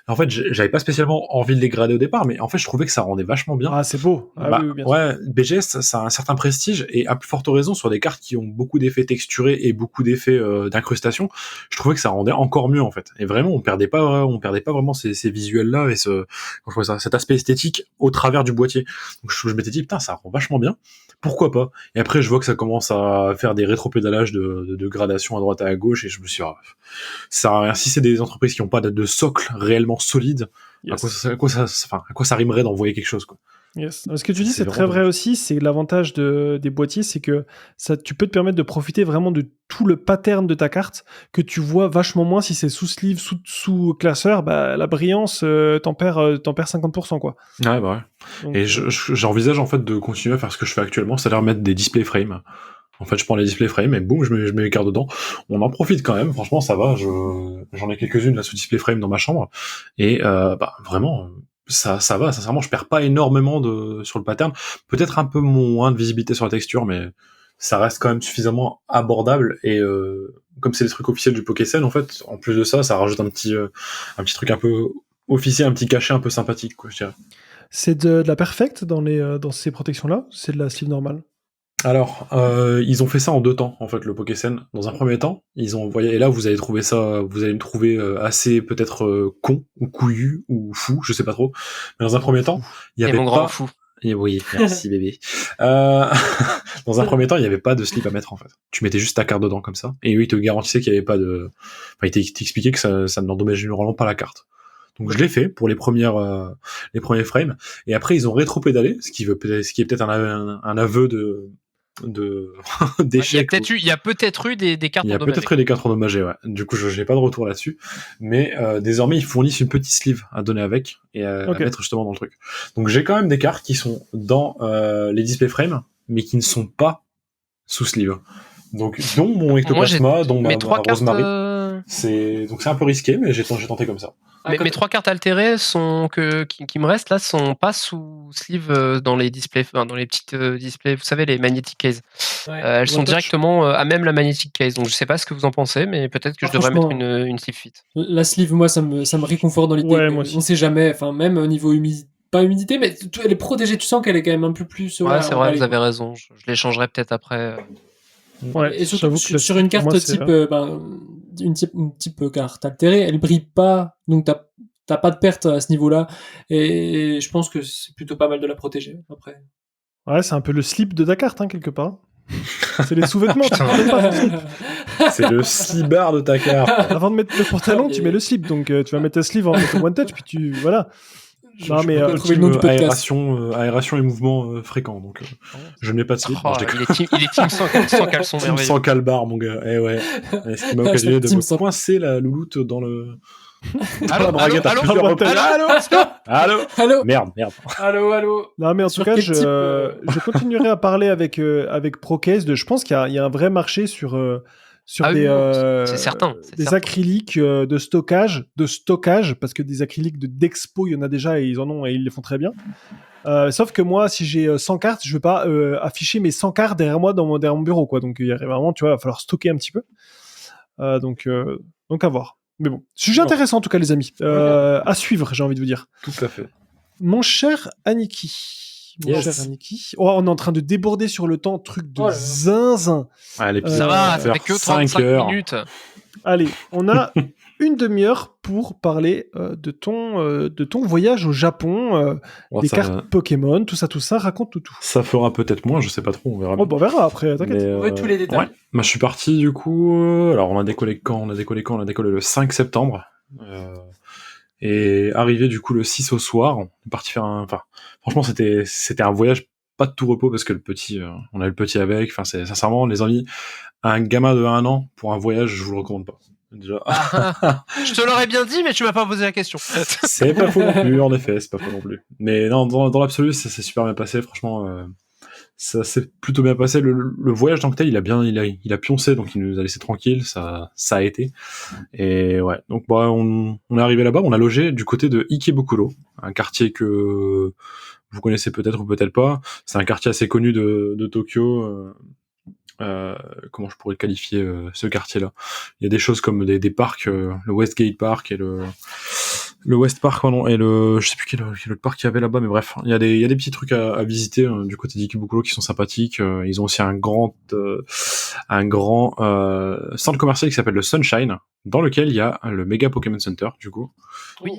en fait, j'avais pas spécialement envie de les grader au départ, mais en fait, je trouvais que ça rendait vachement bien. Ah, c'est beau. Ah Bah, oui, bien sûr. ouais, BGS, ça a un certain prestige, et à plus forte raison sur des cartes qui ont beaucoup d'effets texturés et beaucoup d'effets d'incrustation, je trouvais que ça rendait encore mieux en fait. Et vraiment, on perdait pas vraiment ces visuels-là et cet aspect esthétique au travers du boîtier. Donc je m'étais dit, putain, ça rend vachement bien. Pourquoi pas? Et après, je vois que ça commence à faire des rétropédalages de gradation à droite et à gauche, et je me suis dit, si c'est des entreprises qui n'ont pas de socle réellement solide, Yes. à quoi ça rimerait d'envoyer quelque chose, quoi. Yes. Ce que tu dis, C'est c'est très vraiment vrai dommage. aussi. C'est l'avantage des boîtiers, c'est que tu peux te permettre de profiter vraiment de tout le pattern de ta carte que tu vois vachement moins si c'est sous sleeve, sous classeur. Bah, la brillance, t'en perds 50%, quoi. Ouais, bah ouais. Donc, Et j'envisage en fait de continuer à faire ce que je fais actuellement, c'est-à-dire mettre des display frames. En fait, je prends les display frames et boum, je mets les cartes dedans. On en profite quand même, franchement, ça va. J'en ai quelques-unes là sous display frame dans ma chambre, et vraiment, ça va. Sincèrement, je perds pas énormément sur le pattern. Peut-être un peu moins de visibilité sur la texture, mais ça reste quand même suffisamment abordable. Et comme c'est les trucs officiels du PokéSen, en fait, en plus de ça, ça rajoute un petit truc un peu officiel, un petit cachet un peu sympathique, quoi, je dirais. c'est de la perfect dans ces protections-là. C'est de la sleeve normale. Alors, ils ont fait ça en 2 temps, en fait, le PokéSen. Dans un premier temps, ils ont envoyé, et là, vous allez me trouver assez peut-être con, ou couillu, ou fou, je sais pas trop. Mais dans un premier temps, il y Et avait mon grand pas... fou. Et oui, merci bébé. Dans un premier temps, il n'y avait pas de slip à mettre, en fait. Tu mettais juste ta carte dedans, comme ça. Et eux, ils te garantissaient qu'il n'y avait pas de... Enfin, ils t'expliquaient que ça n'endommageait généralement pas la carte. Donc je l'ai fait pour les premiers frames, et après ils ont rétro-pédalé, ce qui est peut-être un aveu d'échec. Il y a peut-être eu des cartes Il y a endommagées. peut-être eu des cartes endommagées, ouais. Du coup, je n'ai pas de retour là-dessus. Mais désormais, ils fournissent une petite sleeve à donner avec et à mettre justement dans le truc. Donc j'ai quand même des cartes qui sont dans les display frames, mais qui ne sont pas sous sleeve. Donc, dont mon Ectoplasma, dont ma Rosemary. Donc c'est un peu risqué, mais j'ai tenté comme ça. Mes 3 cartes altérées qui me restent là sont pas sous sleeve dans les displays, dans les petites displays, vous savez, les magnetic case. Ouais. Elles sont directement à même la magnetic case, donc je sais pas ce que vous en pensez, mais peut-être que je devrais mettre une sleeve fit. La sleeve, moi, ça me réconforte dans l'idée. Ouais, moi aussi. On sait jamais, enfin, même au niveau pas humidité, mais elle est protégée, tu sens qu'elle est quand même un peu plus... Ouais, c'est vrai, vous avez raison, je l'échangerai peut-être après. Ouais, et surtout sur une carte type, une type carte altérée, elle brille pas, donc t'as pas de perte à ce niveau-là, et je pense que c'est plutôt pas mal de la protéger après. Ouais, c'est un peu le slip de ta carte, hein, quelque part. C'est les sous-vêtements, tu ne pas ton slip. C'est le slibard de ta carte. Avant de mettre le pantalon, tu mets le slip, donc tu vas mettre ta sleeve en one touch, puis tu... Voilà. Non, mais trouver le nom du podcast. aération et mouvement fréquent, donc je n'ai pas de slip. Il est team sans caleçon team merveilleux. sans calbar, mon gars. Eh ouais. Ce qui m'a occasionné de me coincer la louloute dans le... Allô, allô. Merde. Allô. Non, mais en tout cas, je continuerai à parler avec Procase je pense qu'il y a un vrai marché sur c'est certain. Acryliques de stockage, parce que des acryliques d'expo, il y en a déjà et ils les font très bien. Sauf que moi, si j'ai 100 cartes, je vais pas afficher mes 100 cartes derrière moi derrière mon bureau, quoi. Donc il y a vraiment, tu vois, il va falloir stocker un petit peu. Donc à voir. Mais bon, sujet Bon. intéressant en tout cas, les amis. À suivre, j'ai envie de vous dire. Tout à fait. Mon cher Aniki. On est en train de déborder sur le temps, truc de zinzin. Ah, l'épisode Ça va, va ça faire fait que 5 35 heures. minutes. Allez, on a une demi-heure pour parler de ton voyage au Japon, Bon, des ça, cartes Pokémon, tout ça. Raconte tout. ça fera peut-être moins, je sais pas trop, on verra. Oh, bah, on verra après, t'inquiète. Mais, On veut tous les détails. Ouais. Bah, je suis parti du coup. Alors on a décollé quand On a décollé le 5 septembre. Et arrivé du coup le 6 au soir. On est parti faire franchement c'était un voyage pas de tout repos parce que le petit, on a le petit avec. Enfin c'est sincèrement les amis, un gamin de 1 an pour un voyage, je vous le recommande pas. Déjà. Je te l'aurais bien dit, mais tu m'as pas posé la question. C'est pas faux non plus, en effet, c'est pas faux non plus. Mais non, dans l'absolu, ça s'est super bien passé, franchement. Ça s'est plutôt bien passé. Le voyage tant que tel, il a pioncé, donc il nous a laissé tranquille. Ça a été. Et ouais, donc bah, on est arrivé là-bas, on a logé du côté de Ikebukuro, un quartier que vous connaissez peut-être ou peut-être pas. C'est un quartier assez connu de Tokyo. Comment je pourrais qualifier ce quartier-là? Il y a des choses comme des parcs, le Westgate Park et le West Park, pardon, et je sais plus quel autre parc qu'il y avait là-bas, mais bref, il y a des petits trucs à visiter du côté d'Ikebukuro qui sont sympathiques. Ils ont aussi un grand centre commercial qui s'appelle le Sunshine, dans lequel il y a le Mega Pokémon Center, du coup. Oui.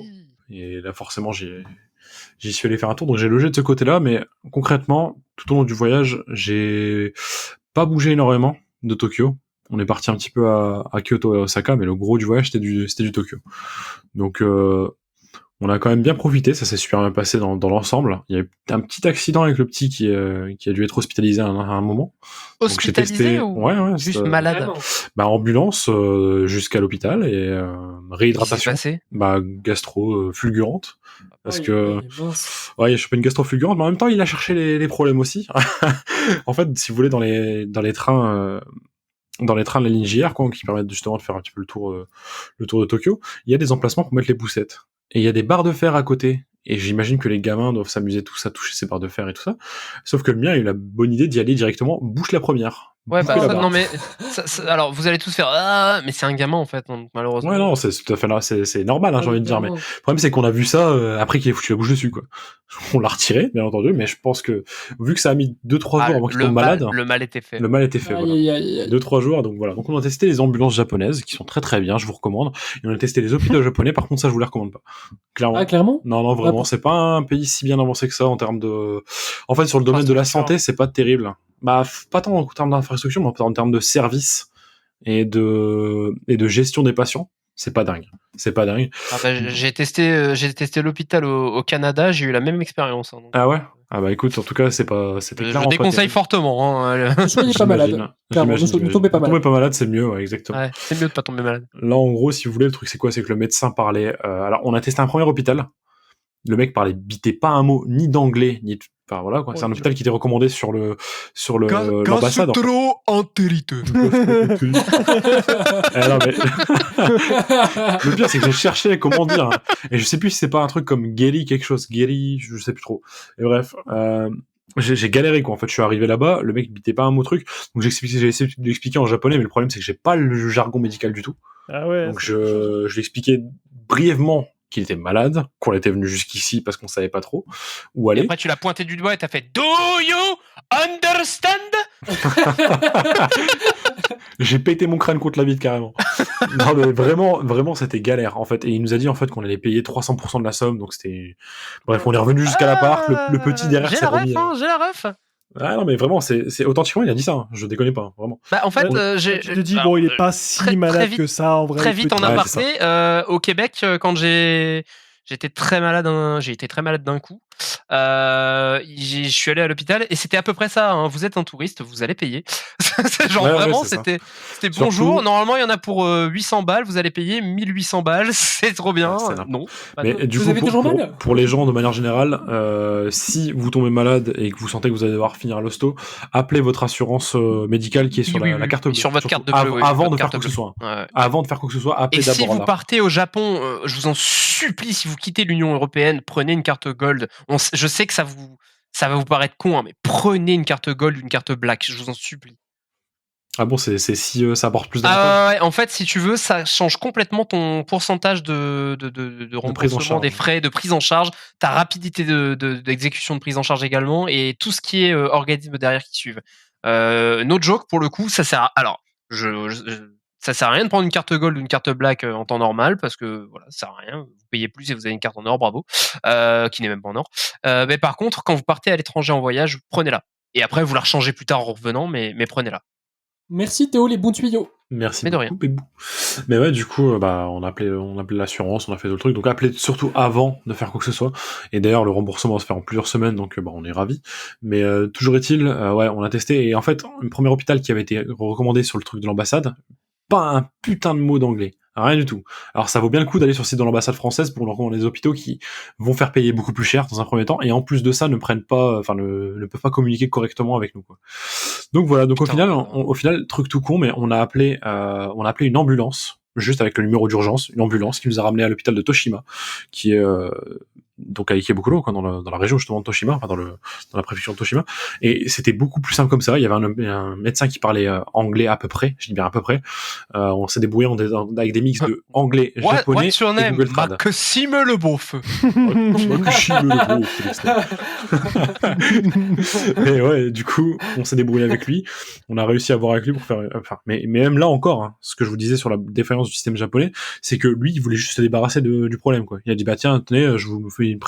Et là, forcément, j'y suis allé faire un tour, donc j'ai logé de ce côté-là, mais concrètement, tout au long du voyage, j'ai pas bougé énormément de Tokyo. On est parti un petit peu à Kyoto et Osaka, mais le gros du voyage, c'était du Tokyo. Donc, on a quand même bien profité, ça s'est super bien passé dans l'ensemble. Il y a eu un petit accident avec le petit qui a dû être hospitalisé à un moment. Hospitalisé ou ouais, juste malade? Vraiment. Bah, ambulance jusqu'à l'hôpital et réhydratation. Qu'est-ce qui s'est passé? Bah, gastro fulgurante. Parce que Mince. ouais, il a chopé une gastro fulgurante, mais en même temps, il a cherché les problèmes aussi. En fait, si vous voulez, dans les trains de la ligne JR, quoi, qui permettent justement de faire un petit peu le tour de Tokyo, il y a des emplacements pour mettre les poussettes. Et il y a des barres de fer à côté. Et j'imagine que les gamins doivent s'amuser tous à toucher ces barres de fer et tout ça. Sauf que le mien a eu la bonne idée d'y aller directement, bouche la première. Ouais, bah, Boucher la barre. non, mais alors vous allez tous faire mais c'est un gamin en fait, donc, malheureusement. Ouais, non, c'est tout à fait là, c'est normal, hein, j'ai envie de dire, mais le problème c'est qu'on a vu ça après qu'il ait foutu la bouche dessus, quoi. On l'a retiré, bien entendu, mais je pense que vu que ça a mis 2-3 jours avant qu'il tombe malade, le mal était fait. le mal était fait, voilà. Aïe, aïe, aïe. 2-3 jours, donc voilà. Donc on a testé les ambulances japonaises, qui sont très très bien, je vous recommande. Et on a testé les hôpitaux japonais, par contre ça je vous les recommande pas. Clairement. Ah, clairement? Non, vraiment, pour- c'est pas un pays si bien avancé que ça en termes de... En fait, sur le domaine de la santé, c'est pas terrible. Bah, pas tant en termes d'infrastructure, mais en termes de service et de gestion des patients. C'est pas dingue. Ah bah, j'ai testé l'hôpital au Canada, j'ai eu la même expérience. Hein, donc. Ah ouais? Ah bah écoute, en tout cas, c'était Je clairement pas déconseille terrible. fortement. Hein, Ne soyez pas malade. Clairement, ne tombez pas malade. Tomber pas malade, c'est mieux, ouais, exactement. ouais, c'est mieux de pas tomber malade. Là, en gros, si vous voulez, le truc, c'est quoi? C'est que le médecin parlait... alors, on a testé un premier hôpital. Le mec bitait pas un mot, ni d'anglais, ni... Enfin, voilà, quoi. C'est un hôpital qui était recommandé sur l'ambassade. entérite. Non, mais... Le pire, c'est que j'ai cherché comment dire. Hein. Et je sais plus si c'est pas un truc comme Gary quelque chose. Gary, je sais plus trop. Et bref, j'ai galéré, quoi. En fait, je suis arrivé là-bas, le mec bitait pas un mot truc. Donc j'ai essayé de l'expliquer en japonais, mais le problème, c'est que j'ai pas le jargon médical du tout. Ah ouais. Donc je l'expliquais brièvement qu'il était malade, qu'on était venu jusqu'ici parce qu'on savait pas trop où Et aller. après, tu l'as pointé du doigt et t'as fait Do you understand? J'ai pété mon crâne contre la vitre carrément. Non mais vraiment c'était galère en fait. Et il nous a dit en fait qu'on allait payer 300% de la somme, donc c'était... Bref, on est revenu jusqu'à l'appart, le petit derrière j'ai s'est la ref, remis... j'ai la ref. Ah non mais vraiment, c'est authentiquement il a dit ça, hein. Je déconne pas, vraiment. Bah, en fait, Tu te dis, bon, il est pas si très malade vite- que ça, en vrai. très vite en Ouais, aparté, au Québec, quand j'étais très malade, j'ai été très malade d'un coup. Je suis allé à l'hôpital et c'était à peu près ça. Hein. Vous êtes un touriste, vous allez payer. Genre Ouais, vraiment, c'est ça. c'était Surtout- bonjour. Normalement, il y en a pour 800 balles. Vous allez payer 1800 balles. C'est trop bien. Ouais, c'est n'importe Non. pas Mais de- du Vous coup, avez toujours mal pour les gens de manière générale, si vous tombez malade et que vous sentez que vous allez devoir finir à l'hosto, appelez votre assurance médicale qui est sur Oui, la oui, carte oui, bleue. sur votre Surtout carte bleue. oui, avant votre de faire carte quoi que ce bleue. soit. Ouais. Avant de faire quoi que ce soit, Et appelez si d'abord vous là. partez au Japon, je vous en supplie, si vous quittez l'Union européenne, prenez une carte Gold. Je sais que ça va vous paraître con, hein, mais prenez une carte Gold ou une carte Black, je vous en supplie. Ah bon, c'est si ça apporte plus d'avantages. Ah ouais, en fait, si tu veux, ça change complètement ton pourcentage de prise en remboursement charge. des frais, de prise en charge, ta rapidité d'exécution de prise en charge également, et tout ce qui est organisme derrière qui suivent. No joke, pour le coup, ça sert à... Alors, ça sert à rien de prendre une carte gold ou une carte black en temps normal, parce que voilà, ça sert à rien. Vous payez plus et vous avez une carte en or, bravo, qui n'est même pas en or. Mais par contre, quand vous partez à l'étranger en voyage, prenez-la. Et après, vous la rechangez plus tard en revenant, mais prenez-la. Merci Théo, les bons tuyaux. Merci Mais de beaucoup, Pébou. Mais ouais, du coup, on appelait l'assurance, on a fait tout le truc. Donc appelez surtout avant de faire quoi que ce soit. Et d'ailleurs, le remboursement va se faire en plusieurs semaines, donc on est ravis. Mais toujours est-il, ouais, on a testé. Et en fait, un premier hôpital qui avait été recommandé sur le truc de l'ambassade, pas un putain de mot d'anglais. Rien du tout. Alors ça vaut bien le coup d'aller sur le site de l'ambassade française pour leur recommander des hôpitaux qui vont faire payer beaucoup plus cher dans un premier temps, et en plus de ça ne peuvent pas communiquer correctement avec nous, quoi. Donc voilà, donc Putain, au final, truc tout con, mais on a appelé une ambulance, juste avec le numéro d'urgence, une ambulance qui nous a ramené à l'hôpital de Toshima, qui est donc à Ikebukuro, quoi, dans la région justement de Toshima, enfin dans la préfecture de Toshima. Et c'était beaucoup plus simple comme ça. Il y avait un médecin qui parlait anglais à peu près, je dis bien à peu près. On s'est débrouillé avec des mix de anglais, japonais What's your et name? Google Trad. Maxime le Beaufeu. Et ouais, du coup, on s'est débrouillé avec lui. On a réussi à voir avec lui pour faire. Mais même là encore, hein, ce que je vous disais sur la défaillance du système japonais, c'est que lui, il voulait juste se débarrasser du problème, quoi. Il a dit bah tiens, tenez, je vous fais une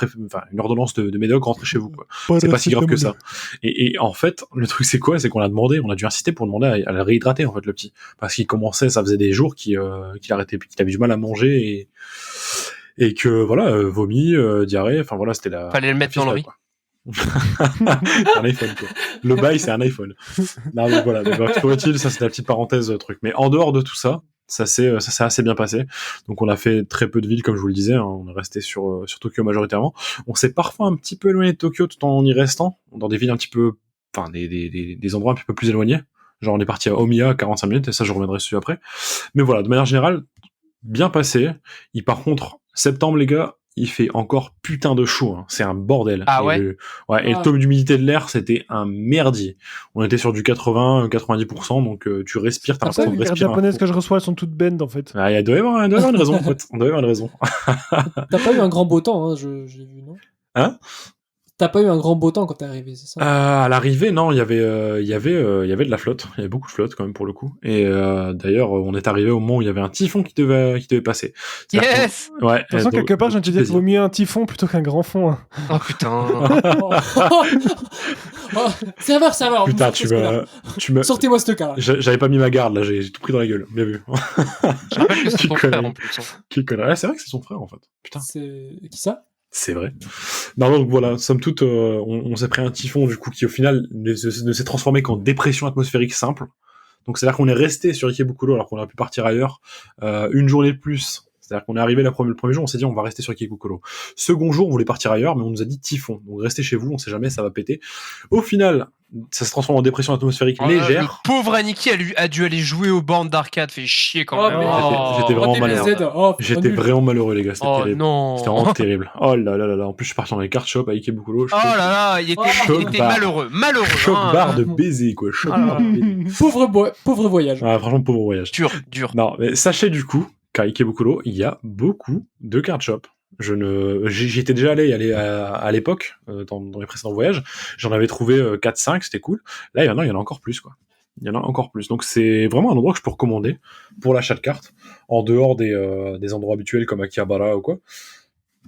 ordonnance de médoc, rentrez chez vous, quoi. C'est pas si grave que ça. Et en fait, le truc c'est quoi? C'est qu'on a dû insister pour demander à le réhydrater, en fait, le petit, parce qu'il commençait, ça faisait des jours qu'il arrêtait, qu'il avait du mal à manger et que voilà, vomi, diarrhée, enfin voilà, c'était la. Fallait le mettre dans le riz. Un iPhone, quoi. Le bail, c'est un iPhone. Non, donc voilà. Donc, toujours ça, c'est la petite parenthèse truc. Mais en dehors de tout ça, ça s'est assez bien passé. Donc on a fait très peu de villes, comme je vous le disais, hein. On est resté sur Tokyo majoritairement. On s'est parfois un petit peu éloigné de Tokyo tout en y restant, dans des villes un petit peu, enfin des endroits un petit peu plus éloignés. Genre on est parti à Omiya, 45 minutes, et ça je reviendrai dessus après. Mais voilà, de manière générale, bien passé. Et par contre, septembre, les gars, il fait encore putain de chaud, hein. C'est un bordel. Ah et ouais? Le taux d'humidité de l'air, c'était un merdier. On était sur du 80-90%, donc tu respires, t'as C'est ça, l'impression de les cartes respirer. japonaises que je reçois, elles sont toutes bend, en fait. Il doit y avoir une raison, en fait. On doit y avoir une raison. T'as pas eu un grand beau temps, hein, j'ai vu, non? Hein? T'as pas eu un grand beau temps quand t'es arrivé, c'est ça? À l'arrivée, non, il y avait de la flotte. Il y avait beaucoup de flotte, quand même, pour le coup. Et d'ailleurs, on est arrivé au moment où il y avait un typhon qui devait passer. Yes! Ouais. De toute façon, quelque part, je viens de te dire qu'il vaut mieux un typhon plutôt qu'un grand fond. Hein. Oh putain. Oh, serveur. Putain, tu me. Sortez-moi ce cas. J'avais pas mis ma garde, là, j'ai tout pris dans la gueule. Bien vu. Je rappelle que c'est ton frère en plus. Qui connaît. Ouais, c'est vrai que c'est son frère, en fait. Putain. C'est qui ça? C'est vrai. Non, donc voilà, somme toute, on s'est pris un typhon, du coup, qui au final ne s'est transformé qu'en dépression atmosphérique simple. Donc c'est-à-dire qu'on est resté sur Ikebukuro alors qu'on aurait pu partir ailleurs une journée de plus. C'est-à-dire qu'on est arrivé le premier jour, on s'est dit on va rester sur Ikebukuro. Second jour, on voulait partir ailleurs, mais on nous a dit typhon. Donc restez chez vous, on sait jamais, ça va péter. Au final, ça se transforme en dépression atmosphérique légère. Le pauvre Aniki a dû aller jouer aux bornes d'arcade, fait chier quand même. J'étais vraiment malheureux. J'étais vraiment malheureux, les gars. C'était terrible. Non. C'était vraiment terrible. Oh là là là là. En plus, je suis parti dans les card shops à Ikebukuro. Oh là là, il était malheureux. Choc barre de baiser, quoi. Choc barre de baiser. Pauvre voyage. Ah, franchement, pauvre voyage. Dur. Non, mais sachez du coup qu'à Ikebukuro, il y a beaucoup de card shops. J'y étais déjà allé à l'époque, dans les précédents voyages. J'en avais trouvé 4-5, c'était cool. Là, il y en a encore plus, quoi. Il y en a encore plus. Donc c'est vraiment un endroit que je peux recommander pour l'achat de cartes, en dehors des endroits habituels comme Akihabara ou quoi.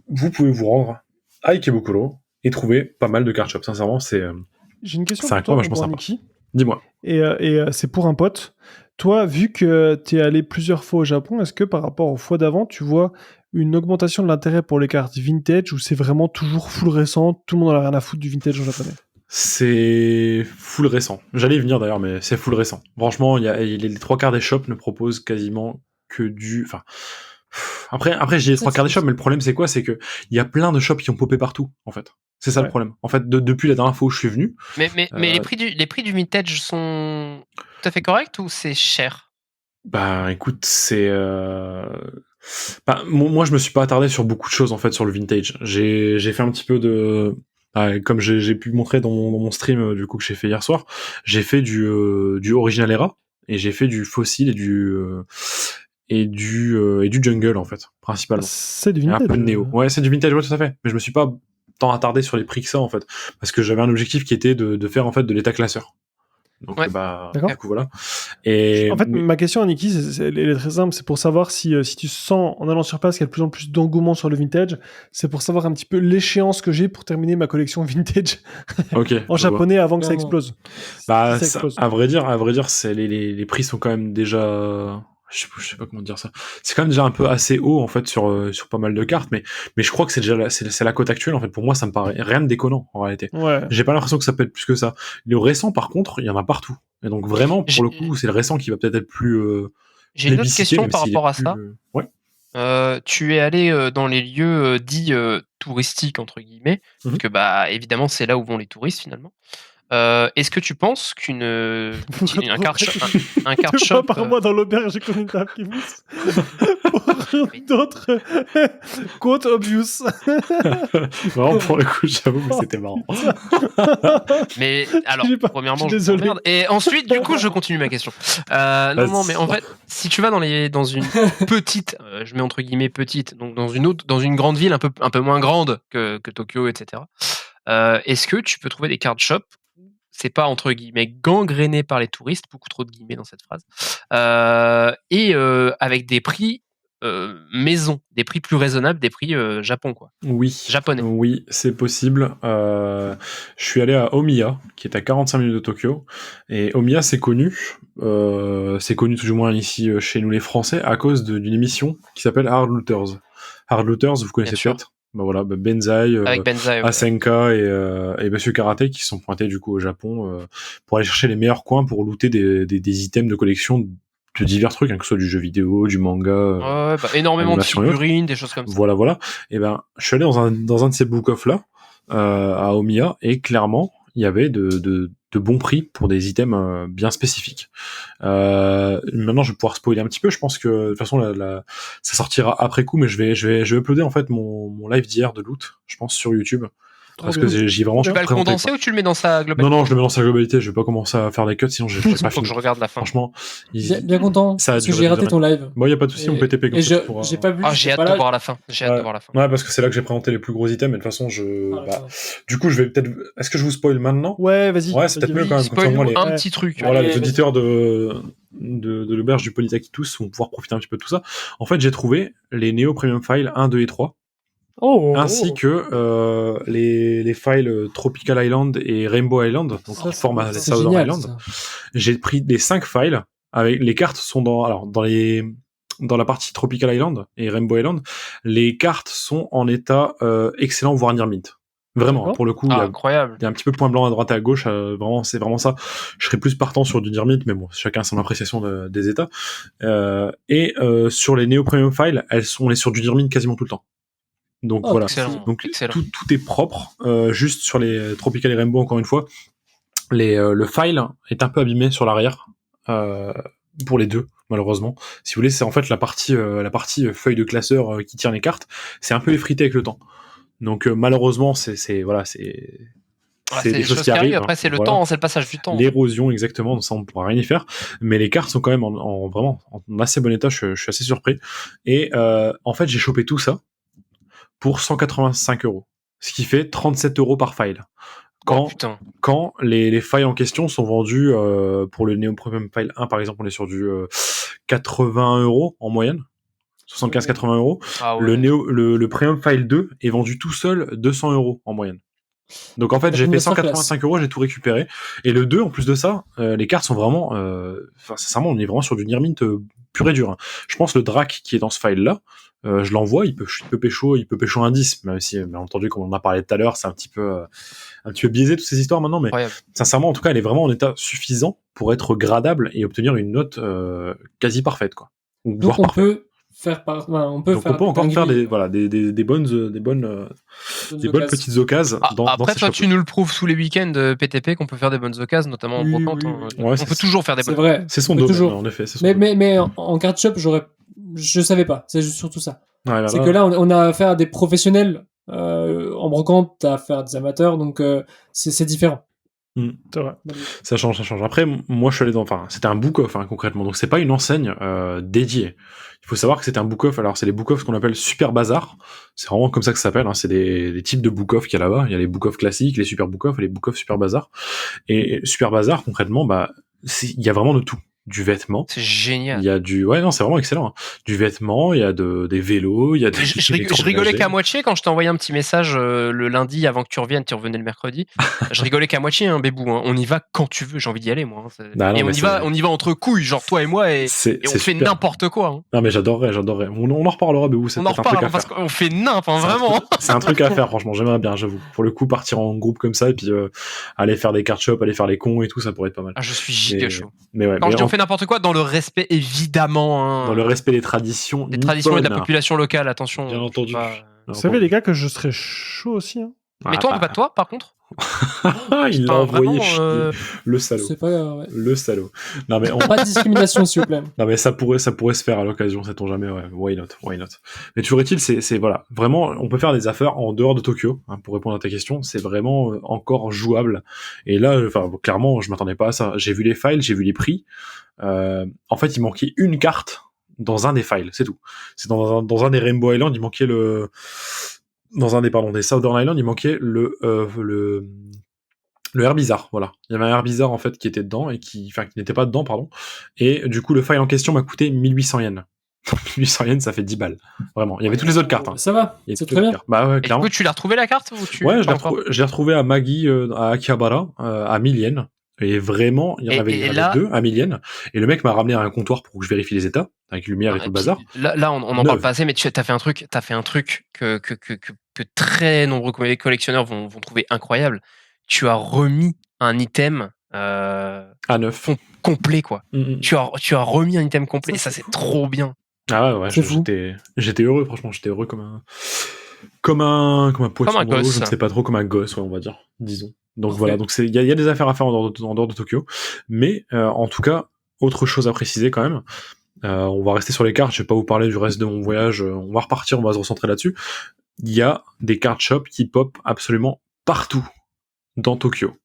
Vous pouvez vous rendre à Ikebukuro et trouver pas mal de card shops. Sincèrement, J'ai une question c'est un coin vachement sympa. Aniki. Dis-moi. Et c'est pour un pote. Toi, vu que tu es allé plusieurs fois au Japon, est-ce que par rapport aux fois d'avant, tu vois une augmentation de l'intérêt pour les cartes vintage ou c'est vraiment toujours full récent, tout le monde en a rien à foutre du vintage en japonais? C'est full récent. J'allais y venir d'ailleurs, mais c'est full récent. Franchement, les trois quarts des shops ne proposent quasiment que du... Enfin, après je dis les trois quarts des shops, mais le problème c'est quoi? C'est que il y a plein de shops qui ont popé partout, en fait. C'est ça le problème. En fait, depuis la dernière fois où je suis venu... Mais les prix du vintage sont tout à fait corrects ou c'est cher? Bah écoute, c'est... moi je me suis pas attardé sur beaucoup de choses en fait sur le vintage. J'ai fait un petit peu de... comme j'ai pu montrer dans mon stream du coup que j'ai fait hier soir, j'ai fait du Original Era et j'ai fait du fossile et du jungle en fait, principalement. C'est du Et un vintage. peu de néo. Ouais, c'est du vintage, ouais, tout à fait. Mais je me suis pas tant attardé sur les prix que ça en fait, parce que j'avais un objectif qui était de faire en fait de l'état classeur. Donc Ouais. D'accord. du coup voilà. Et En fait, ma question, Niki, elle est très simple. C'est pour savoir si tu sens, en allant sur place, qu'il y a de plus en plus d'engouement sur le vintage. C'est pour savoir un petit peu l'échéance que j'ai pour terminer ma collection vintage ok. en je vois. japonais avant que ça Clairement. explose. Bah, Si ça ça- explose. à vrai dire, c'est les prix sont quand même déjà, je sais pas comment dire ça. C'est quand même déjà un peu assez haut en fait sur pas mal de cartes, mais je crois que c'est déjà c'est la cote actuelle en fait. Pour moi, ça me paraît rien de déconnant en réalité. Ouais. J'ai pas l'impression que ça peut être plus que ça. Les récents, par contre, il y en a partout. Et donc vraiment, J'ai- pour le coup, c'est le récent qui va peut-être être plus J'ai une autre plébiscité, question même par s'il est rapport à plus, ça. Ouais. Tu es allé dans les lieux dits touristiques entre guillemets, Mhm. parce que bah évidemment c'est là où vont les touristes finalement. Est-ce que tu penses un card Deux shop fois par mois dans l'auberge, j'ai connu une table qui mousse. Pour d'autres quote obvious. Vraiment pour le coup, j'avoue que c'était marrant. mais alors J'ai pas- premièrement je suis je désolé. t'emmerde et ensuite du coup je continue ma question. Non mais en fait si tu vas dans une petite, je mets entre guillemets petite, donc dans une grande ville un peu moins grande que Tokyo etc. Est-ce que tu peux trouver des card shops? C'est pas entre guillemets gangréné par les touristes, beaucoup trop de guillemets dans cette phrase, et avec des prix maison, des prix plus raisonnables, des prix Japon quoi, japonais. Oui, c'est possible. Je suis allé à Omiya, qui est à 45 minutes de Tokyo. Et Omiya, c'est connu. C'est connu tout du moins ici chez nous les Français à cause d'une émission qui s'appelle Hard Looters. Hard Looters, vous connaissez Bien sûr. peut-être. Bah voilà, Benzaï, Avec Benzaï. Ouais. Asenka et Monsieur Karate qui sont pointés du coup au Japon pour aller chercher les meilleurs coins pour looter des items de collection de divers trucs, hein, que ce soit du jeu vidéo, du manga. Ouais, bah, énormément de animation et autres. figurines, des choses comme ça. Voilà. Et ben, je suis allé dans un de ces book-off là, à Omiya, et clairement, il y avait de bons prix pour des items bien spécifiques. Maintenant, je vais pouvoir spoiler un petit peu. Je pense que de toute façon, ça sortira après coup, mais je vais uploader en fait mon live d'hier de loot, je pense, sur YouTube. Parce que j'y ai vraiment Tu vas le présenté, condenser quoi. ou tu le mets dans sa globalité? Non, je le mets dans sa globalité. Je vais pas commencer à faire des cuts, sinon je vais pas Faut que je regarde la fin. Franchement, Bien content, ça a parce que duré j'ai raté une ton live. bon, y a pas de souci, mon PTP comme Et ça, tu pourras- j'ai pas vu. Ah, j'ai hâte de voir la fin. J'ai hâte de voir la fin. Ouais, parce que c'est là que j'ai présenté les plus gros items, et de toute façon, du coup, je vais peut-être. Est-ce que je vous spoil maintenant? Ouais, vas-y. Ouais, c'est peut-être mieux quand même. Comme ça, au moins, Spoil-nous un petit truc. voilà, Allez, les vas-y. auditeurs de l'auberge du Ponitaki tous vont pouvoir profiter un petit peu de tout ça. En fait, j'ai trouvé les Neo Premium Files 1, 2 et 3, ainsi que les files Tropical Island et Rainbow Island, donc Ça, qui forment c'est Southern génial, Island. ça. J'ai pris les 5 files avec les cartes sont dans la partie Tropical Island et Rainbow Island, les cartes sont en état excellent, voire near mint. Vraiment, D'accord. pour le coup, il y a Incroyable. un petit peu point blanc à droite et à gauche, vraiment, c'est vraiment ça. Je serais plus partant sur du near mint, mais bon, chacun a son appréciation des états. Sur les Neo Premium Files, on est sur du near mint quasiment tout le temps. Donc Oh, voilà. Excellent. Donc Excellent. tout est propre. Juste sur les Tropical et Rainbow, encore une fois, le file est un peu abîmé sur l'arrière pour les deux, malheureusement. Si vous voulez, c'est en fait la partie feuille de classeur qui tient les cartes, c'est un peu effrité avec le temps. Donc malheureusement, c'est des choses qui arrivent. Après, c'est le voilà. temps, c'est le passage du temps. L'érosion, exactement, donc ça on pourra rien y faire. Mais les cartes sont quand même vraiment en assez bon état, je suis assez surpris. Et en fait, j'ai chopé tout ça pour 185 €, ce qui fait 37 € par file. Quand les files en question sont vendus pour le Neo Premium File 1, par exemple, on est sur du 80 € en moyenne. 75-80 €. Ah ouais. Le Premium File 2 est vendu tout seul 200 € en moyenne. Donc en fait, j'ai fait 185 €, j'ai tout récupéré. Et le 2, en plus de ça, les cartes sont vraiment... sincèrement, on est vraiment sur du near mint pur et dur. Hein. Je pense le Drac qui est dans ce file-là, je l'envoie, il peut pécho un 10, même si, bien entendu, comme on en a parlé tout à l'heure, c'est un petit peu biaisé toutes ces histoires maintenant, mais sincèrement, en tout cas, elle est vraiment en état suffisant pour être gradable et obtenir une note quasi parfaite, quoi. Donc on peut faire on peut encore faire des bonnes petites occasions dans après ces toi shops. tu nous le prouves tous les week-ends PTP qu'on peut faire des bonnes occasions, notamment en brocante. Ouais, on peut toujours faire des bonnes. C'est vrai. C'est son domaine, en effet. Mais en card shop, je savais pas. C'est surtout ça. Ouais, c'est que là, on a affaire à des professionnels. En brocante, t'as affaire à des amateurs, donc c'est différent. C'est vrai. Ça change. Après, moi, je suis allé c'était un book-off, concrètement. Donc, c'est pas une enseigne dédiée. Il faut savoir que c'est un book-off. Alors, c'est les book-off qu'on appelle Super Bazar. C'est vraiment comme ça que ça s'appelle. C'est des types de book-off qu'il y a là-bas. Il y a les book-off classiques, les Super book-off et les book-off Super Bazar. Et Super Bazar, concrètement, il y a vraiment de tout. Du vêtement. C'est génial. Il y a c'est vraiment excellent. Du vêtement, il y a des vélos, il y a des... Je rigolais qu'à moitié quand je t'ai envoyé un petit message le lundi avant que tu reviennes, tu revenais le mercredi. Je rigolais qu'à moitié, Bébou. On y va quand tu veux, j'ai envie d'y aller, moi. Et on y va entre couilles, genre toi et moi, et on fait n'importe quoi. Non, mais j'adorerais. On en reparlera, Bébou. On en reparle parce qu'on fait n'importe, vraiment. C'est un truc à faire, franchement. J'aimerais bien, j'avoue. Pour le coup, partir en groupe comme ça et puis aller faire des card shops, aller faire les cons et tout, ça pourrait être pas mal. Ah, je suis giga chaud. Mais ouais. Quand je dis on fait n'importe quoi, dans le respect évidemment. Dans le respect des traditions. Des traditions et de la population locale, attention. Bien entendu. Vous savez, les gars, que je serais chaud aussi. Mais toi, on peut pas de toi, par contre. Il l'a envoyé chier. Le salaud. C'est pas Le salaud. Non, mais pas de discrimination, s'il vous plaît. Non, mais ça pourrait se faire à l'occasion, sait-on jamais, ouais. Why not. Mais toujours est-il, c'est voilà. Vraiment, on peut faire des affaires en dehors de Tokyo, pour répondre à ta question. C'est vraiment encore jouable. Et là, clairement, je m'attendais pas à ça. J'ai vu les files, j'ai vu les prix. En fait, il manquait une carte dans un des files, c'est tout. C'est dans un des Rainbow Island, il manquait dans un des Southern Island, il manquait le Air Bizarre, voilà. Il y avait un Air Bizarre, en fait, qui était dedans, et qui n'était pas dedans, pardon. Et du coup, le file en question m'a coûté 1800 yens. 1800 yens, ça fait 10 balles. Vraiment. Il y avait toutes les autres cartes. Ça va, c'est très bien. Ouais, clairement. Et du coup, tu l'as retrouvé la carte Ouais, je l'ai retrouvé à Maggie, à Akihabara, à 1000 yens. Et vraiment, il y en avait deux à 1000 yens. Et le mec m'a ramené à un comptoir pour que je vérifie les états, avec lumière et tout le bazar. Là, on en parle pas assez, mais tu as fait un truc que très nombreux collectionneurs vont trouver incroyable. Tu as remis un item à neuf. Complet, quoi. Tu as remis un item complet, et ça c'est trop bien. Ah ouais, j'étais heureux, franchement, j'étais heureux comme un poisson dans l'eau, je ne sais pas trop, comme un gosse, ouais, on va dire, disons. Donc voilà, donc il y a des affaires à faire en dehors de Tokyo, mais en tout cas, autre chose à préciser quand même. On va rester sur les cartes, je vais pas vous parler du reste de mon voyage, on va repartir, on va se recentrer là-dessus. Il y a des card shops qui pop absolument partout dans Tokyo.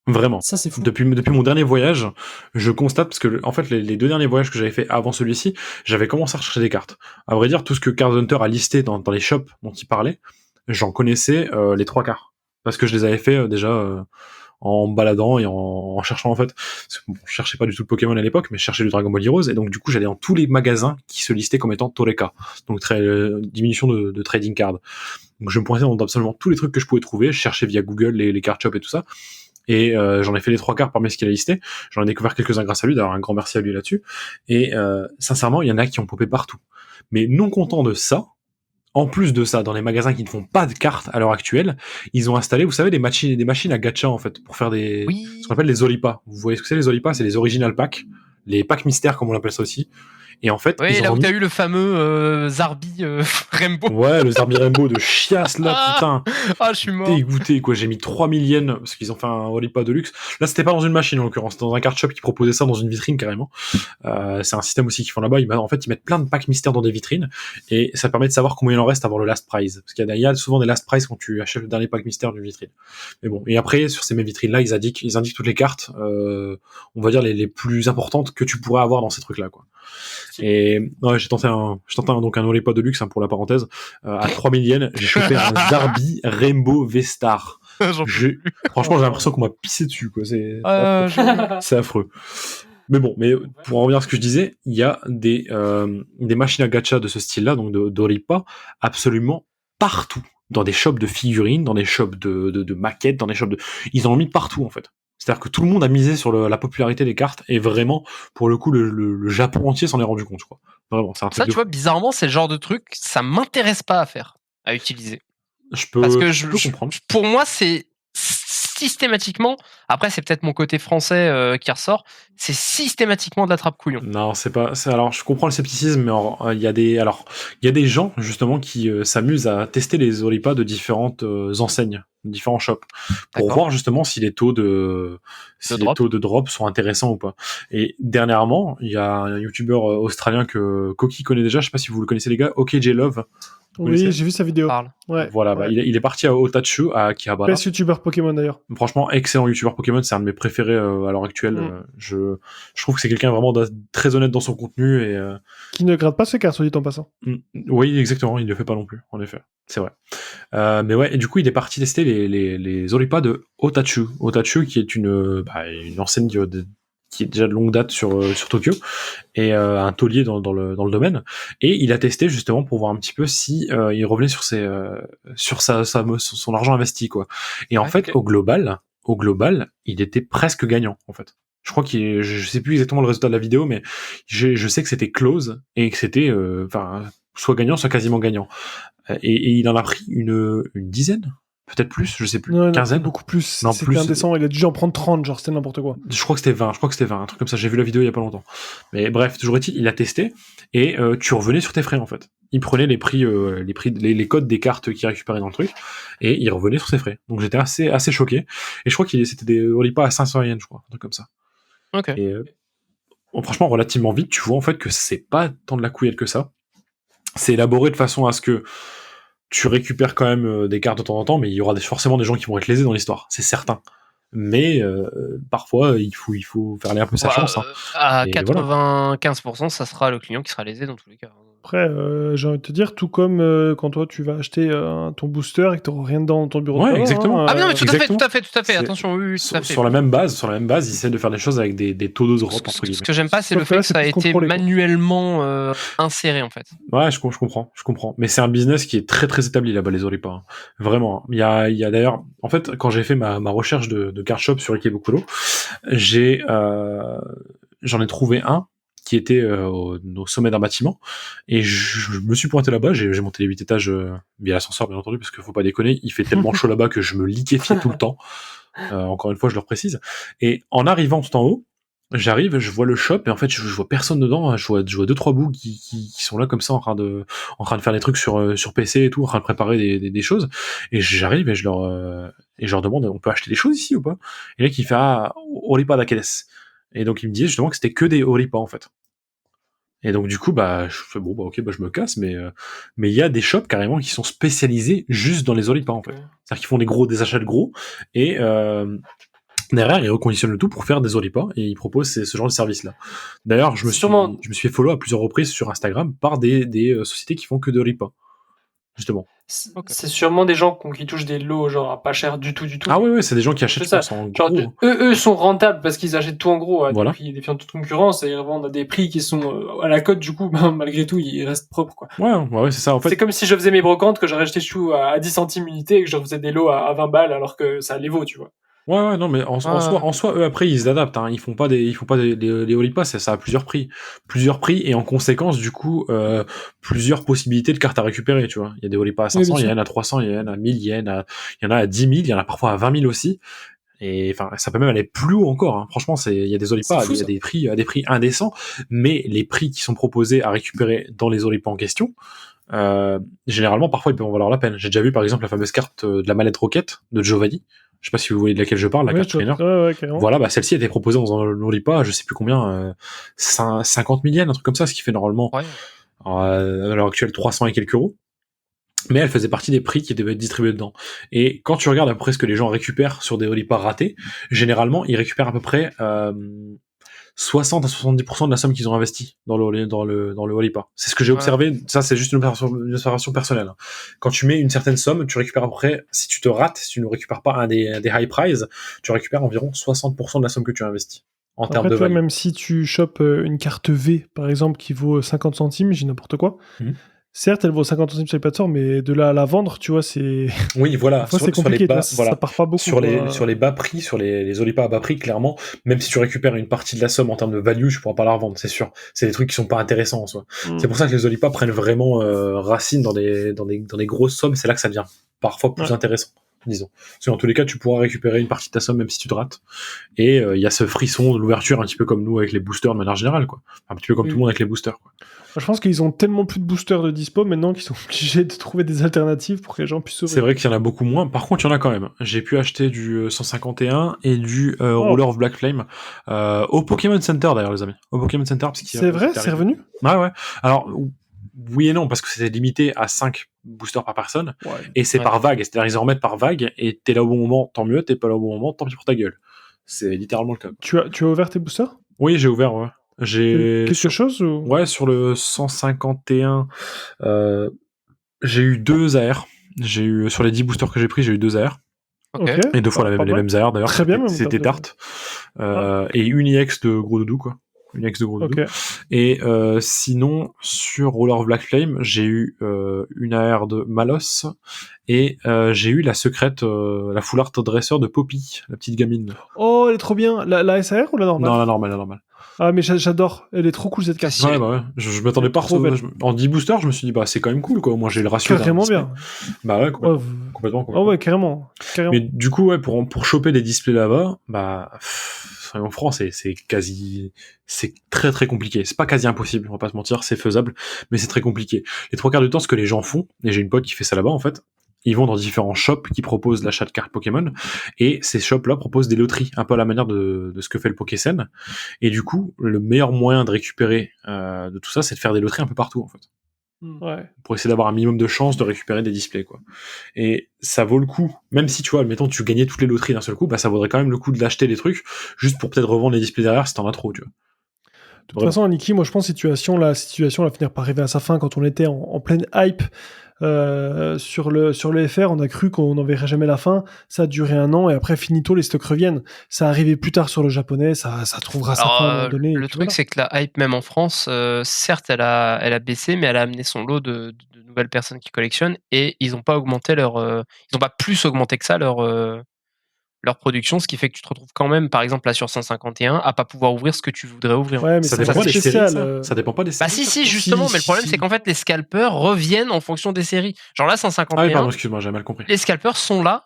Vraiment. Ça, c'est fou. Depuis mon dernier voyage, je constate, parce que en fait les deux derniers voyages que j'avais fait avant celui-ci, j'avais commencé à rechercher des cartes. À vrai dire, tout ce que Card Hunter a listé dans les shops dont il parlait, j'en connaissais les 3/4. Parce que je les avais fait déjà en baladant et en cherchant, en fait. Je cherchais pas du tout le Pokémon à l'époque, mais je cherchais du Dragon Ball Heroes, et donc du coup j'allais dans tous les magasins qui se listaient comme étant Toreka, donc diminution de trading card. Donc je me pointais dans absolument tous les trucs que je pouvais trouver, je cherchais via Google les card shops et tout ça, et j'en ai fait les 3/4 parmi ce qu'il a listé. J'en ai découvert quelques-uns grâce à lui, d'ailleurs un grand merci à lui là-dessus. Et sincèrement, il y en a qui ont popé partout. Mais non content de ça, en plus de ça, dans les magasins qui ne font pas de cartes à l'heure actuelle, ils ont installé, vous savez, des machines à gacha, en fait, pour faire ce qu'on appelle les Olipas. Vous voyez ce que c'est, les Olipas? C'est les original packs, les packs mystères, comme on l'appelle ça aussi. Et en fait, là où t'as eu le fameux Zarbi Rainbow. Ouais, le Zarbi Rainbow de chiasse, là, putain. Ah, je suis mort. Dégoûté, quoi. J'ai mis 3000 yens parce qu'ils ont fait un Olipa de luxe. Là, c'était pas dans une machine, en l'occurrence. C'était dans un card shop qui proposait ça dans une vitrine, carrément. C'est un système aussi qu'ils font là-bas. En fait, ils mettent plein de packs mystères dans des vitrines, et ça permet de savoir combien il en reste avant le last prize. Parce qu'il y a souvent des last prize quand tu achètes le dernier pack mystère d'une vitrine. Mais bon. Et après, sur ces mêmes vitrines-là, ils indiquent toutes les cartes, on va dire les plus importantes que tu pourrais avoir dans ces trucs-là, quoi. Et ouais, j'ai tenté donc un Olipa de luxe, pour la parenthèse, à 3000 yens. J'ai chopé un Zarbi Rainbow V-Star. Franchement, j'ai l'impression qu'on m'a pissé dessus, quoi. C'est affreux. Mais bon, pour en revenir à ce que je disais, il y a des machines à gacha de ce style-là, donc d'Olipa, absolument partout. Dans des shops de figurines, dans des shops de maquettes, dans des shops ils en ont mis partout, en fait. C'est-à-dire que tout le monde a misé sur la popularité des cartes, et vraiment, pour le coup, le Japon entier s'en est rendu compte, quoi. Vraiment, c'est un truc. Ça, tu vois, bizarrement, c'est le genre de truc, ça m'intéresse pas à faire, à utiliser. Je peux comprendre. Pour moi, c'est systématiquement, après c'est peut-être mon côté français qui ressort, c'est systématiquement de la trappe couillon. Non, alors je comprends le scepticisme, mais il y a des gens justement qui s'amusent à tester les Olipa de différentes enseignes, différents shops, pour voir justement si les taux de drop sont intéressants ou pas. Et dernièrement, il y a un youtubeur australien que Koki connaît déjà, je sais pas si vous le connaissez les gars, OKJ Love. Oui, j'ai vu sa vidéo. Parle. Ouais. Voilà, bah, Ouais. il est parti à Otachu, à Akihabara. Best youtubeur Pokémon d'ailleurs. Franchement, excellent youtubeur Pokémon, c'est un de mes préférés à l'heure actuelle. Je trouve que c'est quelqu'un vraiment très honnête dans son contenu et Qui ne gratte pas ses cartes, soit dit en passant. oui, exactement, il le fait pas non plus, en effet, c'est vrai. Mais ouais, et du coup, il est parti tester les Oripas de Otachu. Otachu, qui est une enseigne qui est déjà de longue date sur Tokyo, et un taulier dans le domaine. Et il a testé justement pour voir un petit peu si il revenait sur son argent investi, quoi. Et en fait, au global, il était presque gagnant, en fait. Je crois je sais plus exactement le résultat de la vidéo, mais je sais que c'était close et que c'était, soit gagnant, soit quasiment gagnant. Et il en a pris une dizaine, peut-être plus, je sais plus, Non, quinzaine. beaucoup plus. Non, C'était plus. indécent. Il a dû en prendre 30, genre c'était n'importe quoi. Je crois que c'était 20, un truc comme ça. J'ai vu la vidéo il y a pas longtemps. Mais bref, toujours est-il, il a testé et tu revenais sur tes frais en fait. Il prenait les prix, les codes des cartes qu'il récupérait dans le truc et il revenait sur ses frais. Donc j'étais assez choqué. Et je crois c'était des Oripas à 500 yens, je crois, un truc comme ça. Ok. Et franchement, relativement vite, tu vois en fait que c'est pas tant de la couillette que ça. C'est élaboré de façon à ce que tu récupères quand même des cartes de temps en temps, mais il y aura forcément des gens qui vont être lésés dans l'histoire, c'est certain. Mais parfois, il faut faire aller un peu sa chance. Hein. À Et 95%, ça sera le client qui sera lésé dans tous les cas. Après, j'ai envie de te dire, tout comme quand toi tu vas acheter ton booster et que tu n'auras rien dedans dans ton bureau. Ouais, de tabac, exactement. Ah mais non, mais tout exactement. à fait. Attention, oui, tout à fait. Sur la même base, ils essaient de faire des choses avec des taux d'Europe, entre Ce guillemets. que j'aime pas, c'est Sauf le que fait là, que ça a c'est plus été contrôlé, quoi. manuellement inséré en fait. Ouais, je comprends. Mais c'est un business qui est très très établi là-bas, les Oripas. Hein. Vraiment. Il y a d'ailleurs, en fait, quand j'ai fait ma recherche de card shop sur Ikebukuro, j'en ai trouvé un qui était au sommet d'un bâtiment, et je me suis pointé là-bas, j'ai monté les 8 étages via l'ascenseur, bien entendu, parce qu'il faut pas déconner, il fait tellement chaud là-bas que je me liquéfiais tout le temps. Encore une fois, je le précise. Et en arrivant tout en haut, j'arrive, je vois le shop, et en fait, je vois personne dedans. Je vois 2-3 bouts qui sont là comme ça, en train de faire des trucs sur PC et tout, en train de préparer des choses. Et j'arrive et je leur demande, on peut acheter des choses ici ou pas? Et là, qui fait, Oripa d'Akedes. Et donc, il me disait justement que c'était que des Oripa, en fait. Et donc, du coup, je fais, bon, ok, je me casse, mais il y a des shops carrément qui sont spécialisés juste dans les Oripa, en fait. C'est-à-dire qu'ils font des achats de gros, et derrière, ils reconditionnent le tout pour faire des Oripa, et ils proposent ce genre de service-là. D'ailleurs, je me suis fait follow à plusieurs reprises sur Instagram par des sociétés qui font que de Oripa, justement. C'est sûrement des gens qui touchent des lots genre à pas cher du tout. Ah ouais, c'est des gens qui achètent, je pense, en genre, gros. Eux sont rentables parce qu'ils achètent tout en gros à Voilà. des prix défiant toute concurrence, et ils revendent à des prix qui sont à la cote, du coup, malgré tout, ils restent propres, quoi. Ouais, c'est ça, en fait. C'est comme si je faisais mes brocantes, que j'aurais acheté chou à 10 centimes unité et que je faisais des lots à 20 balles alors que ça les vaut, tu vois. Ouais, non, mais en soi, eux, après, ils s'adaptent, hein. Ils font pas les Oripas, ça a plusieurs prix, et en conséquence, du coup, plusieurs possibilités de cartes à récupérer, tu vois. Il y a des Oripas à 500 yens, à 300 yens, à 1000 yens, il y en a à 10 000, il y en a parfois à 20 000 aussi. Et enfin, ça peut même aller plus haut encore, hein. Franchement, il y a des Oripas, il y a des prix indécents, mais les prix qui sont proposés à récupérer dans les Oripas en question, généralement, parfois, ils peuvent en valoir la peine. J'ai déjà vu, par exemple, la fameuse carte de la mallette Rocket de Giovanni. Je sais pas si vous voyez de laquelle je parle, la carte trainer. Ouais, voilà, celle-ci était proposée dans un Oripa, je sais plus combien, 50 000 yens, un truc comme ça, ce qui fait normalement, à l'heure actuelle, 300 et quelques euros. Mais elle faisait partie des prix qui devaient être distribués dedans. Et quand tu regardes après ce que les gens récupèrent sur des Oripa ratés, généralement, ils récupèrent à peu près 60 à 70% de la somme qu'ils ont investie dans le Oripa. C'est ce que j'ai observé. Ça, c'est juste une observation personnelle. Quand tu mets une certaine somme, tu récupères à peu près, si tu te rates, si tu ne récupères pas un des high prize, tu récupères environ 60% de la somme que tu as investie. En termes de value. Même si tu chopes une carte V, par exemple, qui vaut 50 centimes, j'ai n'importe quoi. Certes, elle vaut 50 centimes sur les plateformes, mais de là à la vendre, tu vois, c'est... Oui, voilà. C'est compliqué, ça part pas beaucoup. Sur les bas prix, sur les Oripa à bas prix, clairement, même si tu récupères une partie de la somme en termes de value, tu pourras pas la revendre, c'est sûr. C'est des trucs qui sont pas intéressants en soi. C'est pour ça que les Oripa prennent vraiment racine dans des grosses sommes, c'est là que ça devient parfois plus intéressant, disons. Parce que dans tous les cas, tu pourras récupérer une partie de ta somme même si tu te rates. Et il y a ce frisson de l'ouverture, un petit peu comme nous avec les boosters de manière générale, quoi. Un petit peu comme tout le monde avec les boosters, quoi. Je pense qu'ils ont tellement plus de boosters de dispo maintenant qu'ils sont obligés de trouver des alternatives pour que les gens puissent s'ouvrir. C'est vrai qu'il y en a beaucoup moins. Par contre, il y en a quand même. J'ai pu acheter du 151 et du Ruler of Black Flame au Pokémon Center, d'ailleurs, les amis. Au Pokémon Center. C'est vrai, c'est revenu ? Ouais. Alors, oui et non, parce que c'était limité à 5 boosters par personne, Ouais. et c'est Ouais. par vague, c'est-à-dire ils en remettent par vague, et t'es là au bon moment, tant mieux, t'es pas là au bon moment, tant pis pour ta gueule. C'est littéralement le cas. Tu as ouvert tes boosters? Oui, j'ai ouvert, ouais. Quelque Sur, chose ou... ouais, sur le 151, j'ai eu 2 AR. Sur les 10 boosters que j'ai pris, j'ai eu 2 AR. Ok. Et 2 fois Pas les mal. mêmes AR d'ailleurs. Très bien, même, C'était en termes de- tarte. Et une IX de gros doudou, quoi. Une IX de gros doudou. Ok. Et sinon, sur Roller of Black Flame, j'ai eu une AR de Malos, et j'ai eu la secrète, la full art dresser de Poppy, la petite gamine. Oh, elle est trop bien. La SAR ou la normale? Non, la normale. Ah, mais j'adore. Elle est trop cool, cette carte. Si. Ouais, bah ouais. Je m'attendais pas à Trop belle. En 10 boosters, je me suis dit, bah, c'est quand même cool, quoi. Au moins, j'ai le ratio. d'un Carrément display. bien. Bah ouais, complètement. Ouais, complètement. oh, ouais, carrément. Mais du coup, ouais, pour choper des displays là-bas, bah, soyons francs, c'est très très compliqué. C'est pas quasi impossible, on va pas se mentir, c'est faisable, mais c'est très compliqué. Les 3 quarts du temps, ce que les gens font, et j'ai une pote qui fait ça là-bas, en fait, ils vont dans différents shops qui proposent l'achat de cartes Pokémon, et ces shops-là proposent des loteries, un peu à la manière de ce que fait le Pokécen. Et du coup, le meilleur moyen de récupérer de tout ça, c'est de faire des loteries un peu partout, en fait, Ouais. pour essayer d'avoir un minimum de chances de récupérer des displays, quoi. Et ça vaut le coup, même si tu vois, admettons, tu gagnais toutes les loteries d'un seul coup, bah ça vaudrait quand même le coup de l'acheter des trucs, juste pour peut-être revendre les displays derrière si t'en as trop, tu vois. De toute façon, Aniki, moi je pense que la situation va finir par arriver à sa fin quand on était en pleine hype sur le FR. On a cru qu'on n'en verrait jamais la fin. Ça a duré 1 an et après, finito, les stocks reviennent. Ça arrivait plus tard sur le japonais. Ça trouvera sa fin à un moment donné. Le truc, c'est que la hype, même en France, certes, elle a baissé, mais elle a amené son lot de nouvelles personnes qui collectionnent et ils n'ont pas augmenté ils n'ont pas plus augmenté que ça leur production, ce qui fait que tu te retrouves quand même, par exemple, là sur 151, à pas pouvoir ouvrir ce que tu voudrais ouvrir. Ouais, mais Ça c'est dépend pas des spécial. séries, ça dépend pas des séries. Bah si, ça. justement, Si, mais le problème, si. c'est qu'en fait, les scalpers reviennent en fonction des séries. Genre là, Ah oui, 151, pardon, excuse-moi, j'ai mal compris. les scalpers sont là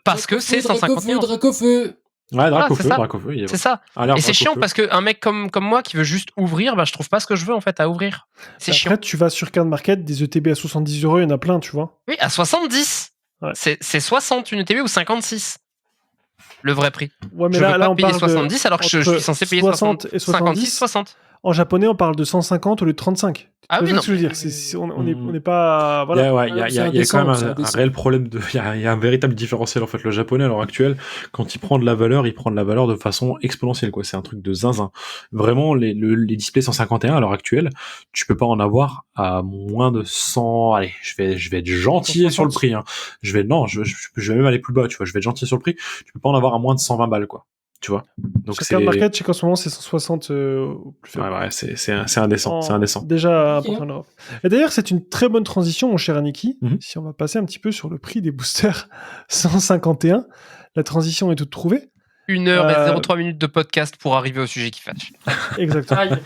parce que c'est 151. Dracofeu. Ouais, c'est ça. Dracofeu, il y a C'est ça. alerte Et c'est chiant Dracofeu. parce qu'un mec comme moi qui veut juste ouvrir, bah je trouve pas ce que je veux en fait à ouvrir. C'est chiant. Après, tu vas sur Card Market, des ETB à 70 €, il y en a plein, tu vois. Oui, à 70. Ouais. C'est 60 une ETB ou 56 le vrai prix. Ouais, mais Je veux là, pas on payer parle 70 alors que je suis censé payer 60 et 56, 70. 60. En japonais, on parle de 150 au lieu de 35. Ah oui, C'est non. ce que je veux dire. On n'est pas. Voilà. Il y a quand même un réel problème il y a un véritable différentiel, en fait. Le japonais, à l'heure actuelle, quand il prend de la valeur de façon exponentielle, quoi. C'est un truc de zinzin. Vraiment, les displays 151, à l'heure actuelle, tu peux pas en avoir à moins de 100, allez, je vais être gentil 150. sur le prix, hein. Je vais même aller plus bas, tu vois. Je vais être gentil sur le prix. Tu peux pas en avoir à moins de 120 balles, quoi. Tu vois. Donc Sur Card Market, je sais qu'en ce moment, c'est 160 au plus faible. Ouais, c'est indécent. C'est indécent. Déjà important en Europe. Et d'ailleurs, c'est une très bonne transition, mon cher Aniki. Mhm. Si on va passer un petit peu sur le prix des boosters 151, la transition est toute trouvée. 1 heure et 03 minutes de podcast pour arriver au sujet qui fâche. Exactement. Aïe.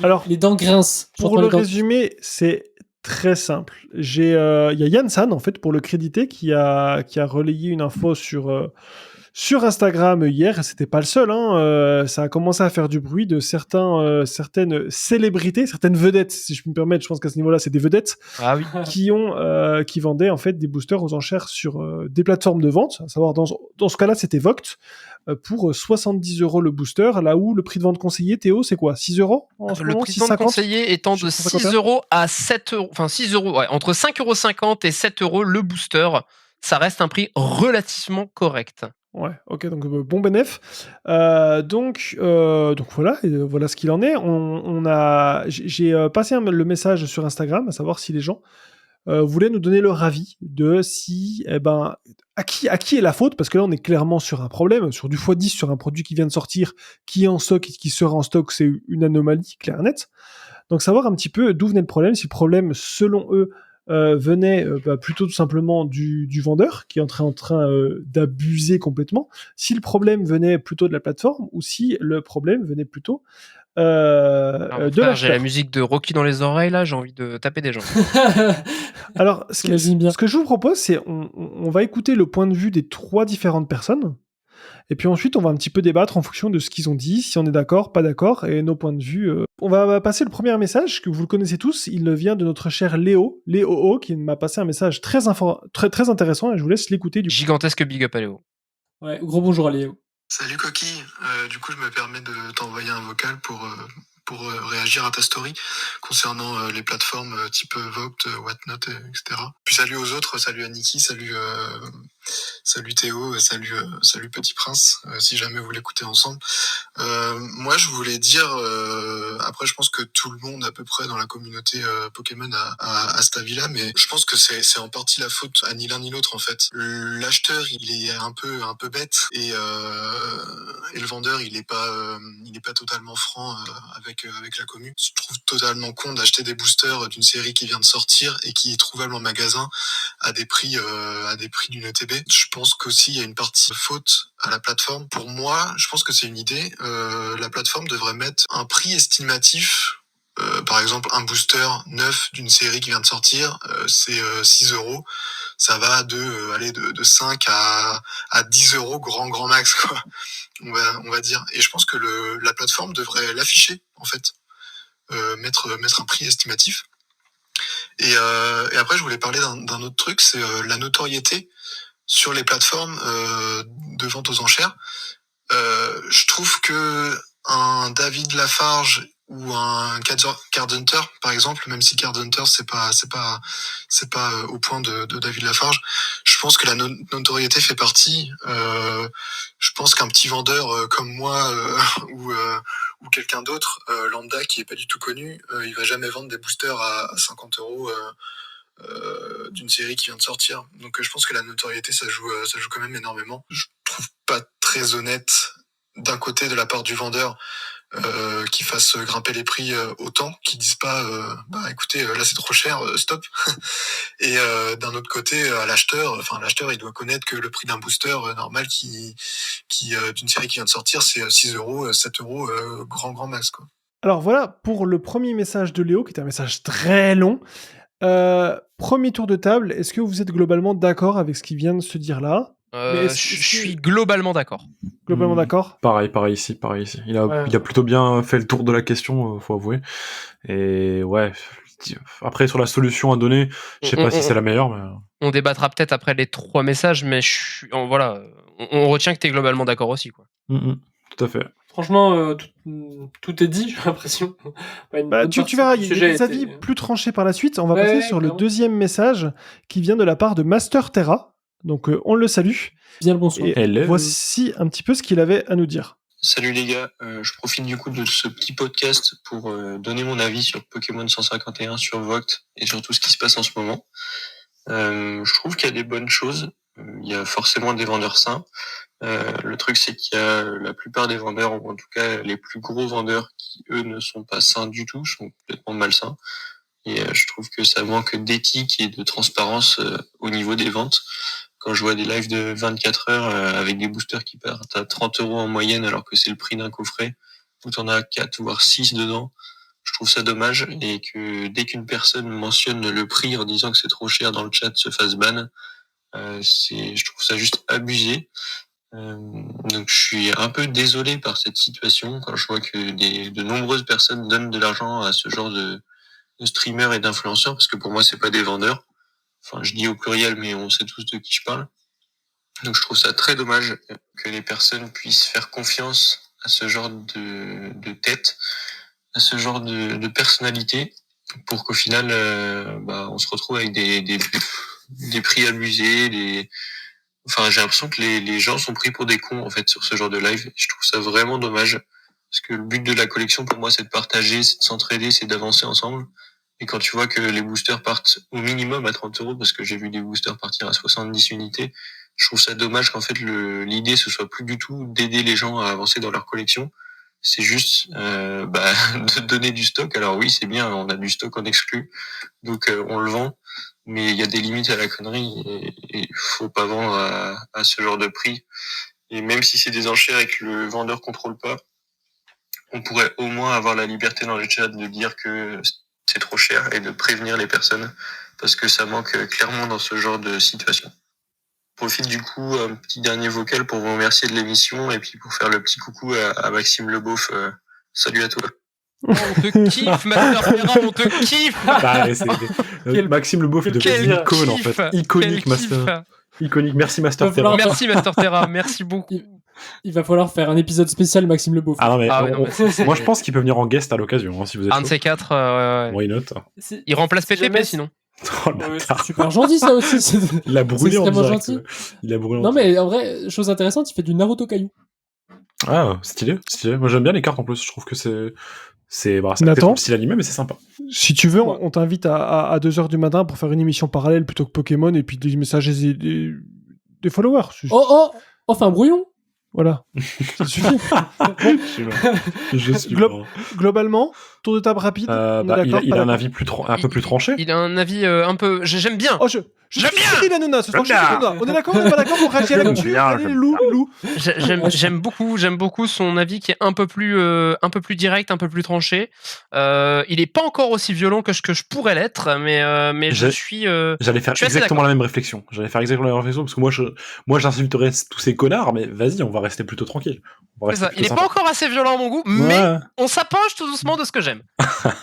Alors, les dents grincent. Pour le résumer, c'est très simple. Il y a Yann San, en fait, pour le créditer, qui a relayé une info sur Instagram hier, et c'était pas le seul, hein, ça a commencé à faire du bruit de certaines célébrités, certaines vedettes, si je peux me permettre, je pense qu'à ce niveau-là, c'est des vedettes, Ah oui. qui vendaient en fait des boosters aux enchères sur des plateformes de vente, à savoir dans ce cas-là, c'était Vogt, pour 70 € le booster, là où le prix de vente conseillé, Théo, c'est quoi, 6 € en ce Le moment, prix de vente 6,50 conseillé étant de 6 € à 7 €, enfin 6 €, ouais, entre 5,50 € et 7 € le booster, ça reste un prix relativement correct. Ouais, ok, donc bon bénéf. Donc voilà, voilà ce qu'il en est. J'ai passé le message sur Instagram, à savoir si les gens voulaient nous donner leur avis de si, à qui est la faute, parce que là on est clairement sur un problème, sur du x10 sur un produit qui vient de sortir, qui est en stock et qui sera en stock, c'est une anomalie, clair et net. Donc savoir un petit peu d'où venait le problème, si le problème, selon eux, venait plutôt tout simplement du vendeur qui est en train d'abuser complètement, si le problème venait plutôt de la plateforme ou si le problème venait plutôt de l'acheteur. J'ai la musique de Rocky dans les oreilles là, j'ai envie de taper des gens. Alors ce que je vous propose, c'est on va écouter le point de vue des 3 différentes personnes. Et puis ensuite, on va un petit peu débattre en fonction de ce qu'ils ont dit, si on est d'accord, pas d'accord, et nos points de vue. On va passer le premier message, que vous le connaissez tous. Il vient de notre cher Léo, qui m'a passé un message très intéressant, et je vous laisse l'écouter. Gigantesque big up à Léo. Ouais, gros bonjour à Léo. Salut Coquille, du coup je me permets de t'envoyer un vocal pour réagir à ta story concernant les plateformes type Vogt, Whatnot, etc. Puis salut aux autres, salut à Niki, salut Théo, salut Petit Prince, si jamais vous l'écoutez ensemble. Moi, je voulais dire, après, je pense que tout le monde à peu près dans la communauté Pokémon a cet avis-là, mais je pense que c'est en partie la faute à ni l'un ni l'autre en fait. L'acheteur, il est un peu bête et le vendeur, il est pas totalement franc avec la commu. Je trouve totalement con d'acheter des boosters d'une série qui vient de sortir et qui est trouvable en magasin à des prix d'une ETB. Je pense qu'aussi il y a une partie faute à la plateforme. Pour moi, je pense que c'est une idée. La plateforme devrait mettre un prix estimatif. Par exemple, un booster neuf d'une série qui vient de sortir, c'est 6€. Ça va de 5 à 10€ grand max, quoi. On va dire. Et je pense que la plateforme devrait l'afficher, en fait. Mettre un prix estimatif. Et après, je voulais parler d'un autre truc, c'est la notoriété sur les plateformes de vente aux enchères. Je trouve que un David Lafarge ou un Card Hunter, par exemple, même si Card Hunter c'est pas au point de David Lafarge, je pense que la notoriété fait partie. Je pense qu'un petit vendeur comme moi ou quelqu'un d'autre lambda qui est pas du tout connu, il va jamais vendre des boosters à 50€. D'une série qui vient de sortir. Donc je pense que la notoriété ça joue quand même énormément. Je trouve pas très honnête d'un côté de la part du vendeur qui fasse grimper les prix autant, qui disent pas écoutez là c'est trop cher, stop. Et d'un autre côté à l'acheteur il doit connaître que le prix d'un booster normal qui d'une série qui vient de sortir c'est 6€, 7€, grand max quoi. Alors voilà pour le premier message de Léo qui est un message très long. Premier tour de table, est-ce que vous êtes globalement d'accord avec ce qui vient de se dire là? Je suis globalement d'accord. Globalement d'accord? Pareil ici. Il a plutôt bien fait le tour de la question, faut avouer. Et ouais, après sur la solution à donner, je sais pas si c'est la meilleure. Mais... On débattra peut-être après les 3 messages, mais on retient que tu es globalement d'accord aussi, quoi. Tout à fait. Franchement, tout est dit, j'ai l'impression. Tu verras, il y a des avis plus tranchés par la suite. On va passer sur le deuxième message qui vient de la part de Master Terra. Donc on le salue. Bien le bonsoir. Et voici un petit peu ce qu'il avait à nous dire. Salut les gars, je profite du coup de ce petit podcast pour donner mon avis sur Pokémon 151, sur Vogt et sur tout ce qui se passe en ce moment. Je trouve qu'il y a des bonnes choses. Il y a forcément des vendeurs sains. Le truc c'est qu'il y a la plupart des vendeurs, ou en tout cas les plus gros vendeurs, qui eux ne sont pas sains du tout, sont complètement malsains. Et je trouve que ça manque d'éthique et de transparence au niveau des ventes. Quand je vois des lives de 24 heures avec des boosters qui partent à 30€ en moyenne alors que c'est le prix d'un coffret, où t'en as 4 voire 6 dedans, je trouve ça dommage. Et que dès qu'une personne mentionne le prix en disant que c'est trop cher dans le chat, se fasse ban, je trouve ça juste abusé. Donc je suis un peu désolé par cette situation quand je vois que de nombreuses personnes donnent de l'argent à ce genre de streamers et d'influenceurs, parce que pour moi c'est pas des vendeurs. Enfin, je dis au pluriel, mais on sait tous de qui je parle. Donc je trouve ça très dommage que les personnes puissent faire confiance à ce genre de tête, à ce genre de personnalité, pour qu'au final on se retrouve avec des prix abusés, Enfin, j'ai l'impression que les gens sont pris pour des cons, en fait, sur ce genre de live. Je trouve ça vraiment dommage. Parce que le but de la collection, pour moi, c'est de partager, c'est de s'entraider, c'est d'avancer ensemble. Et quand tu vois que les boosters partent au minimum à 30€, parce que j'ai vu des boosters partir à 70 unités, je trouve ça dommage qu'en fait, l'idée, ce soit plus du tout d'aider les gens à avancer dans leur collection. C'est juste, de donner du stock. Alors oui, c'est bien, on a du stock en exclu. Donc, on le vend. Mais il y a des limites à la connerie et il faut pas vendre à ce genre de prix. Et même si c'est des enchères et que le vendeur contrôle pas, on pourrait au moins avoir la liberté dans le chat de dire que c'est trop cher et de prévenir les personnes, parce que ça manque clairement dans ce genre de situation. Je profite du coup un petit dernier vocal pour vous remercier de l'émission et puis pour faire le petit coucou à Maxime Leboeuf. Salut à toi. On te kiffe, Master Terra, on te kiffe. Maxime Leboeuf devient une icône en fait. Iconique, Master. Iconique. Merci Master Terra. Merci Master Terra, merci beaucoup. Il va falloir faire un épisode spécial Maxime Leboeuf. Ah non, mais, Ah ouais, non, mais moi je pense qu'il peut venir en guest à l'occasion, hein, si vous êtes Un de chaud. ces quatre, ouais. Why not? Il remplace Si PTP jamais- sinon. Oh, le Ouais, bâtard. c'est super gentil ça aussi. Il a brûlé c'est en extrêmement direct. gentil. Il a brûlé en Non mais en vrai, chose intéressante, il fait du Naruto Caillou. Ah, stylé. Moi j'aime bien les cartes en plus. Je trouve que c'est Nathan son style animé, mais c'est sympa. Si tu veux, Ouais. on t'invite à 2h du matin pour faire une émission parallèle plutôt que Pokémon et puis des messages des followers. Oh, fait un brouillon. Voilà. Ça suffit. Je suis Glo- mort. Globalement, tour de table rapide. on est Bah, d'accord, il pas a un d'accord avis un peu plus tranché. Il a un avis un peu. J'aime bien. Oh, je J'aime bien. suis la nonna, ce soir, je suis J'aime bien. la nonna. On est d'accord, on est pas d'accord, on réagit J'aime là-dessus. bien, Allez, j'aime Lou, bien. Lou. J'aime beaucoup son avis qui est un peu plus direct, un peu plus tranché. Il est pas encore aussi violent que ce que je pourrais l'être, mais je suis. J'allais faire Je suis assez exactement la même réflexion. Parce que moi j'insulterais tous ces connards, mais vas-y, on va rester plutôt tranquille. On va C'est rester ça. Il est plutôt pas sympa. encore assez violent à mon goût, mais Ouais. on s'approche tout doucement de ce que j'aime.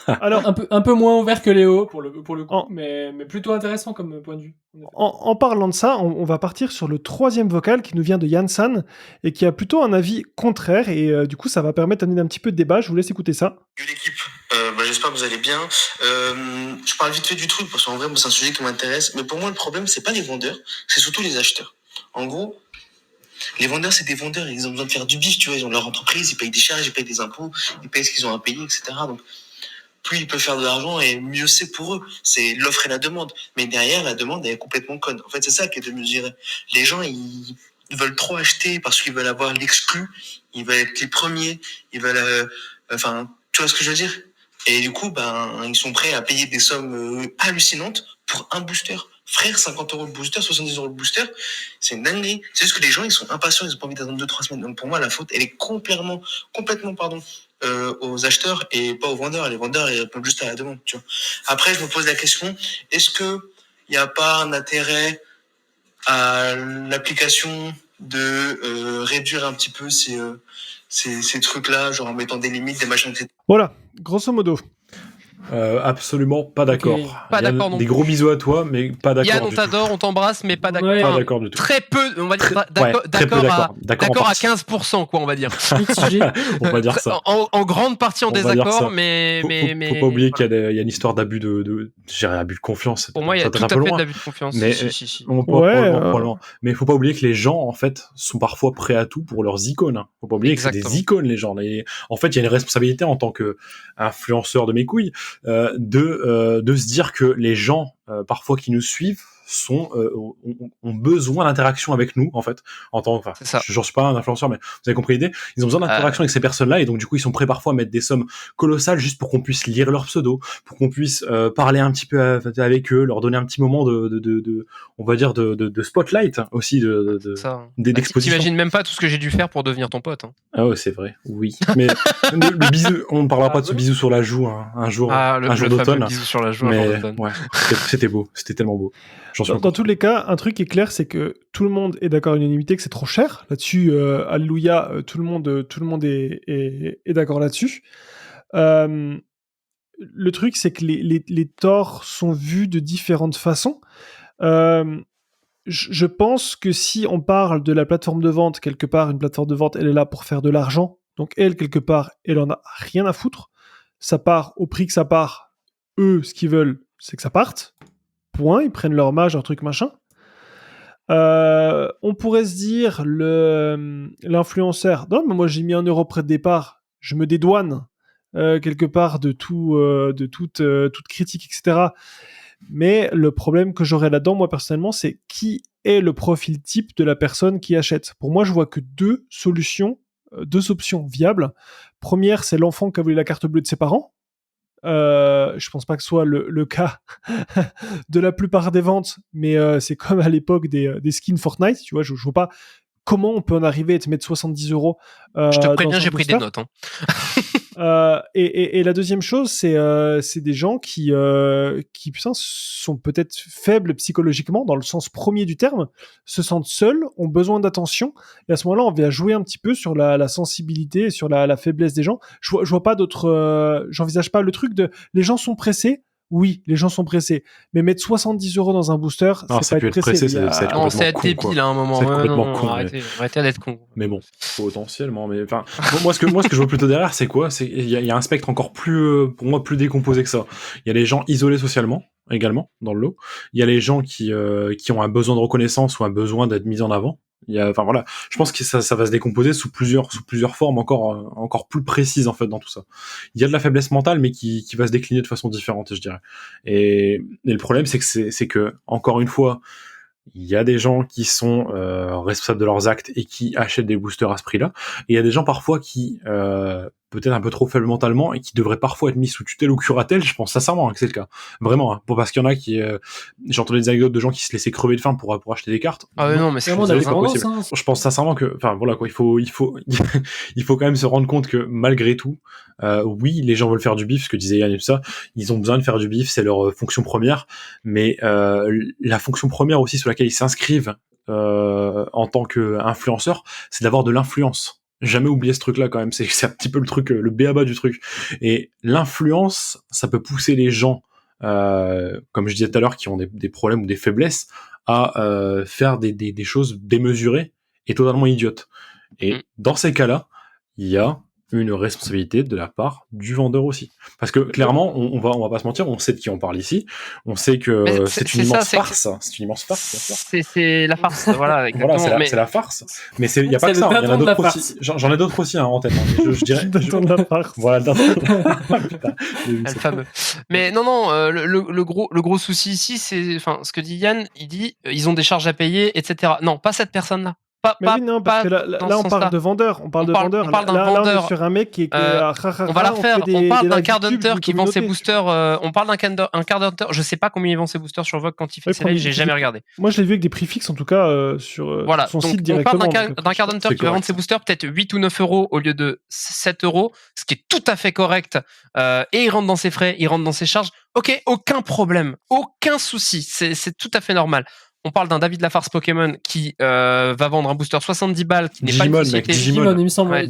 Alors, Un peu moins ouvert que Léo pour le coup, Oh. mais plutôt intéressant comme point de vue. en parlant de ça, on va partir sur le troisième vocal qui nous vient de Yann San et qui a plutôt un avis contraire. Et du coup, ça va permettre d'amener un petit peu de débat. Je vous laisse écouter ça. Salut l'équipe, j'espère que vous allez bien. Je parle vite fait du truc parce qu'en vrai, moi, c'est un sujet qui m'intéresse. Mais pour moi, le problème, c'est pas les vendeurs, c'est surtout les acheteurs. En gros, les vendeurs, c'est des vendeurs. Ils ont besoin de faire du bif, tu vois. Ils ont leur entreprise, ils payent des charges, ils payent des impôts, ils payent ce qu'ils ont à payer, etc. Donc, plus ils peuvent faire de l'argent et mieux c'est pour eux. C'est l'offre et la demande. Mais derrière, la demande elle est complètement conne. En fait, c'est ça qui est de mesurer. Les gens, ils veulent trop acheter parce qu'ils veulent avoir l'exclu. Ils veulent être les premiers. Ils veulent, tu vois ce que je veux dire? Et du coup, ils sont prêts à payer des sommes hallucinantes pour un booster. Frère, 50 € le booster, 70 € le booster, c'est une dinguerie. C'est juste que les gens, ils sont impatients, ils ont pas envie d'attendre 2-3 semaines. Donc pour moi, la faute, elle est complètement, aux acheteurs et pas aux vendeurs. Les vendeurs, ils répondent juste à la demande, tu vois. Après, je me pose la question, est-ce que il n'y a pas un intérêt à l'application de réduire un petit peu ces trucs-là, genre en mettant des limites, des machins, etc. Voilà, grosso modo. Absolument pas d'accord. Ok. Pas Yann, d'accord non des plus. gros bisous à toi, mais pas d'accord. Yann, on du t'adore, on t'embrasse, mais pas d'accord. Ouais. tout. Pas Enfin, d'accord du tout. très peu, on va dire d'accord, très peu d'accord d'accord en à partie. 15%, quoi, on va dire. XG. On va dire ça. En grande partie en On va dire ça. désaccord, mais Faut pas oublier qu'il y a une histoire d'abus de abus de confiance. pour moi, il y a Ça tout peut à être un peu fait loin. d'abus de confiance. Mais- Si. Non, probablement. Mais il faut pas oublier que les gens, en fait, sont parfois prêts à tout pour leurs icônes. Hein. Faut pas oublier que c'est Exactement. des icônes, les gens. En fait, il y a une responsabilité en tant que influenceur de mes couilles de se dire que les gens, parfois, qui nous suivent, ont besoin d'interaction avec nous, en fait. C'est ça. Je suis pas un influenceur, mais vous avez compris l'idée. Ils ont besoin d'interaction avec ces personnes-là, et donc du coup, ils sont prêts parfois à mettre des sommes colossales juste pour qu'on puisse lire leur pseudo, pour qu'on puisse parler un petit peu avec eux, leur donner un petit moment on va dire de spotlight aussi, Ça. d'exposition. T'imagines même pas tout ce que j'ai dû faire pour devenir ton pote. Hein. Ah ouais, c'est vrai. Oui. Mais le bisou, on ne parlera pas de ce bisou sur la joue un jour Le jour fameux d'automne. bisou sur la joue un jour Mais d'automne. ouais, c'était beau, c'était tellement beau. J'en suis Dans tous les cas, un truc qui est clair, c'est que tout le monde est d'accord à l'unanimité que c'est trop cher. Là-dessus, alléluia, tout le monde est d'accord là-dessus. Le truc, c'est que les torts sont vus de différentes façons. Je pense que si on parle de la plateforme de vente, quelque part, une plateforme de vente, elle est là pour faire de l'argent. Donc elle, quelque part, elle en a rien à foutre. Ça part au prix que ça part. Eux, ce qu'ils veulent, c'est que ça parte. Point. Ils prennent leur marge, leur truc, machin. On pourrait se dire, l'influenceur, non, mais moi j'ai mis 1 € près de départ, je me dédouane quelque part de toute critique, etc. Mais le problème que j'aurais là-dedans, moi personnellement, c'est qui est le profil type de la personne qui achète. Pour moi, je vois que deux options viables. Première, c'est l'enfant qui a volé la carte bleue de ses parents. Je pense pas que ce soit le cas de la plupart des ventes, mais c'est comme à l'époque des skins Fortnite, tu vois, je vois pas comment on peut en arriver à te mettre 70 €. Je te dans préviens, un j'ai pris des booster. notes. Hein. Et la deuxième chose, c'est des gens qui putain, sont peut-être faibles psychologiquement, dans le sens premier du terme, se sentent seuls, ont besoin d'attention, et à ce moment-là, on va jouer un petit peu sur la sensibilité, et sur la faiblesse des gens. Je vois pas d'autres... j'envisage pas le truc de... Les gens sont pressés, Oui, les gens sont pressés. Mais mettre 70 € dans un booster, Non, c'est pas être pressé. ça va être Non, c'est être complètement con, débile à un moment. C'est être Ouais, complètement non, con, mais- arrêtez d'être con. Mais bon, potentiellement. Mais enfin, moi, ce que je vois plutôt derrière, c'est quoi? C'est il y a un spectre encore plus, pour moi, plus décomposé que ça. Il y a les gens isolés socialement également dans le lot. Il y a les gens qui ont un besoin de reconnaissance ou un besoin d'être mis en avant. Enfin voilà, je pense que ça va se décomposer sous plusieurs formes encore plus précises en fait dans tout ça. Il y a de la faiblesse mentale, mais qui va se décliner de façon différente, je dirais. Et le problème, c'est que encore une fois, il y a des gens qui sont responsables de leurs actes et qui achètent des boosters à ce prix-là. Et il y a des gens parfois qui, peut-être un peu trop faibles mentalement, et qui devraient parfois être mis sous tutelle ou curatelle. Je pense sincèrement que c'est le cas. Vraiment. Parce qu'il y en a qui... j'ai entendu des anecdotes de gens qui se laissaient crever de faim pour acheter des cartes. Ah ouais, non, mais c'est Vraiment, c'est la pas dépendance, possible. Je pense sincèrement que... Enfin, voilà quoi. Il faut il faut quand même se rendre compte que malgré tout, oui, les gens veulent faire du bif, ce que disait Yann et tout ça. Ils ont besoin de faire du bif, c'est leur fonction première. Mais la fonction première aussi sur laquelle ils s'inscrivent en tant qu'influenceur, c'est d'avoir de l'influence. Jamais oublier ce truc-là quand même, c'est un petit peu le truc, le b.a.-ba du truc. Et l'influence, ça peut pousser les gens, comme je disais tout à l'heure, qui ont des problèmes ou des faiblesses, à faire des choses démesurées et totalement idiotes. Et dans ces cas-là, il y a une responsabilité de la part du vendeur aussi. Parce que clairement, on va pas se mentir, on sait de qui on parle ici, on sait que c'est une immense farce. C'est une immense farce, bien sûr. C'est la farce, voilà. Voilà, c'est la farce. Mais il y a pas que ça, il y en a d'autres aussi. J'en ai d'autres aussi en tête. Je dirais. De la farce. Voilà. Le fameux. Mais non, le gros souci ici, c'est, enfin, ce que dit Yann, il dit, ils ont des charges à payer, etc. Non, pas cette personne-là. Mais oui, non, parce que là on parle de vendeur. On parle d'un vendeur. Là, on est sur un mec qui est. On va la refaire. On parle d'un card hunter qui vend ses boosters. On parle d'un card hunter. Je sais pas combien il vend ses boosters sur Vogue quand il fait ses lives. J'ai jamais regardé. Moi, je l'ai vu avec des prix fixes, en tout cas, sur son site directement. On parle d'un card hunter qui va vendre ses boosters peut-être 8 ou 9 € au lieu de 7 €, ce qui est tout à fait correct. Et il rentre dans ses frais, il rentre dans ses charges. Ok, aucun problème, aucun souci. C'est tout à fait normal. On parle d'un David Lafarce Pokémon qui va vendre un booster 70 balles, qui n'est pas une société. Digimon, il me semble. Ouais,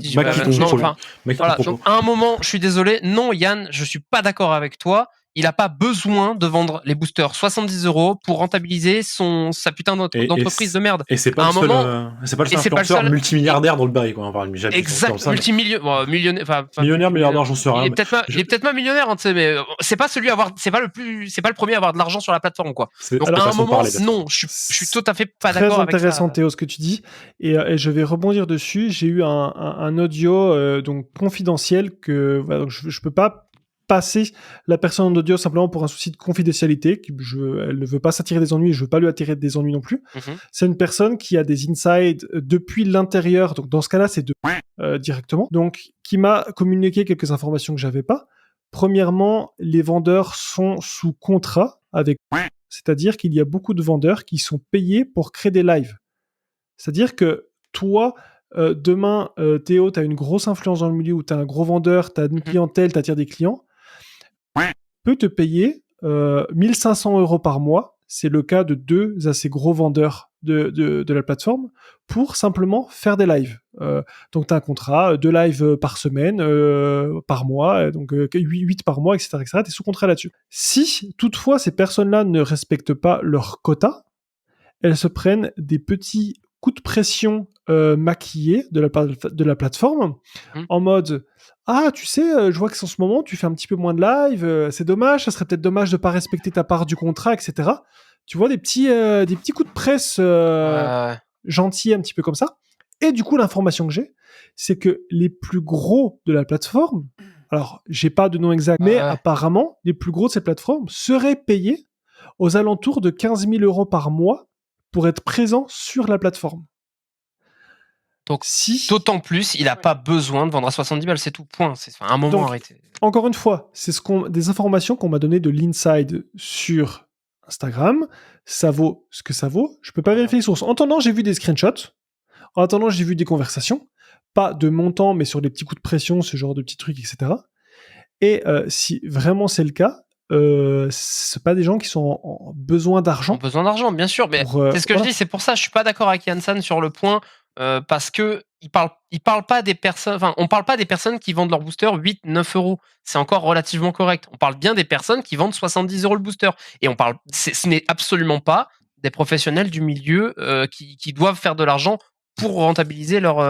voilà. Donc, à un moment, je suis désolé. Non, Yann, je suis pas d'accord avec toi. Il a pas besoin de vendre les boosters 70 € pour rentabiliser sa putain d'entreprise de merde. Et c'est pas le seul influenceur multimilliardaire dans le bail, quoi. On parle exact, millionnaire, milliardaire, j'en sais rien. Il est peut-être pas millionnaire, hein, tu sais, mais c'est pas le premier à avoir de l'argent sur la plateforme, quoi. Donc, à un moment, non, je suis tout à fait pas d'accord avec ça. Très intéressant, Théo, ce que tu dis. Et je vais rebondir dessus. J'ai eu un audio, donc confidentiel que, voilà, donc je peux pas passer la personne en audio simplement pour un souci de confidentialité. Elle ne veut pas s'attirer des ennuis, je veux pas lui attirer des ennuis non plus. C'est une personne qui a des insides depuis l'intérieur, donc dans ce cas-là, c'est directement, donc qui m'a communiqué quelques informations que j'avais pas. Premièrement, les vendeurs sont sous contrat avec, c'est-à-dire qu'il y a beaucoup de vendeurs qui sont payés pour créer des lives. C'est-à-dire que toi, demain, Théo, tu as une grosse influence dans le milieu où tu as un gros vendeur, tu as une clientèle, tu attires des clients, peut te payer 1500 € par mois. C'est le cas de 2 assez gros vendeurs de la plateforme pour simplement faire des lives. Donc, tu as un contrat, 2 lives par semaine, par mois, donc 8 par mois, etc. Tu es sous contrat là-dessus. Si, toutefois, ces personnes-là ne respectent pas leur quota, elles se prennent des petits coups de pression maquillés de la plateforme en mode « Ah, tu sais, je vois qu'en ce moment, tu fais un petit peu moins de live, c'est dommage, ça serait peut-être dommage de pas respecter ta part du contrat, etc. » Tu vois, des petits coups de presse gentils, un petit peu comme ça. Et du coup, l'information que j'ai, c'est que les plus gros de la plateforme, alors, j'ai pas de nom exact, mais apparemment, les plus gros de cette plateforme seraient payés aux alentours de 15 000 € par mois pour être présent sur la plateforme. Donc, d'autant plus, il n'a pas besoin de vendre à 70 balles, c'est tout, point. C'est un moment, donc, arrêté. Encore une fois, c'est des informations qu'on m'a données de l'inside sur Instagram. Ça vaut ce que ça vaut. Je peux pas vérifier les sources. En attendant, j'ai vu des screenshots. En attendant, j'ai vu des conversations. Pas de montant, mais sur des petits coups de pression, ce genre de petits trucs, etc. Et si vraiment c'est le cas, c'est pas des gens qui sont en besoin d'argent. Besoin d'argent, bien sûr. Mais c'est ce que je dis, c'est pour ça, je suis pas d'accord avec Yann San sur le point parce que ils parlent pas des personnes, enfin, on parle pas des personnes qui vendent leur booster 8, 9 euros. C'est encore relativement correct. On parle bien des personnes qui vendent 70 euros le booster. Et ce n'est absolument pas des professionnels du milieu qui doivent faire de l'argent pour rentabiliser leur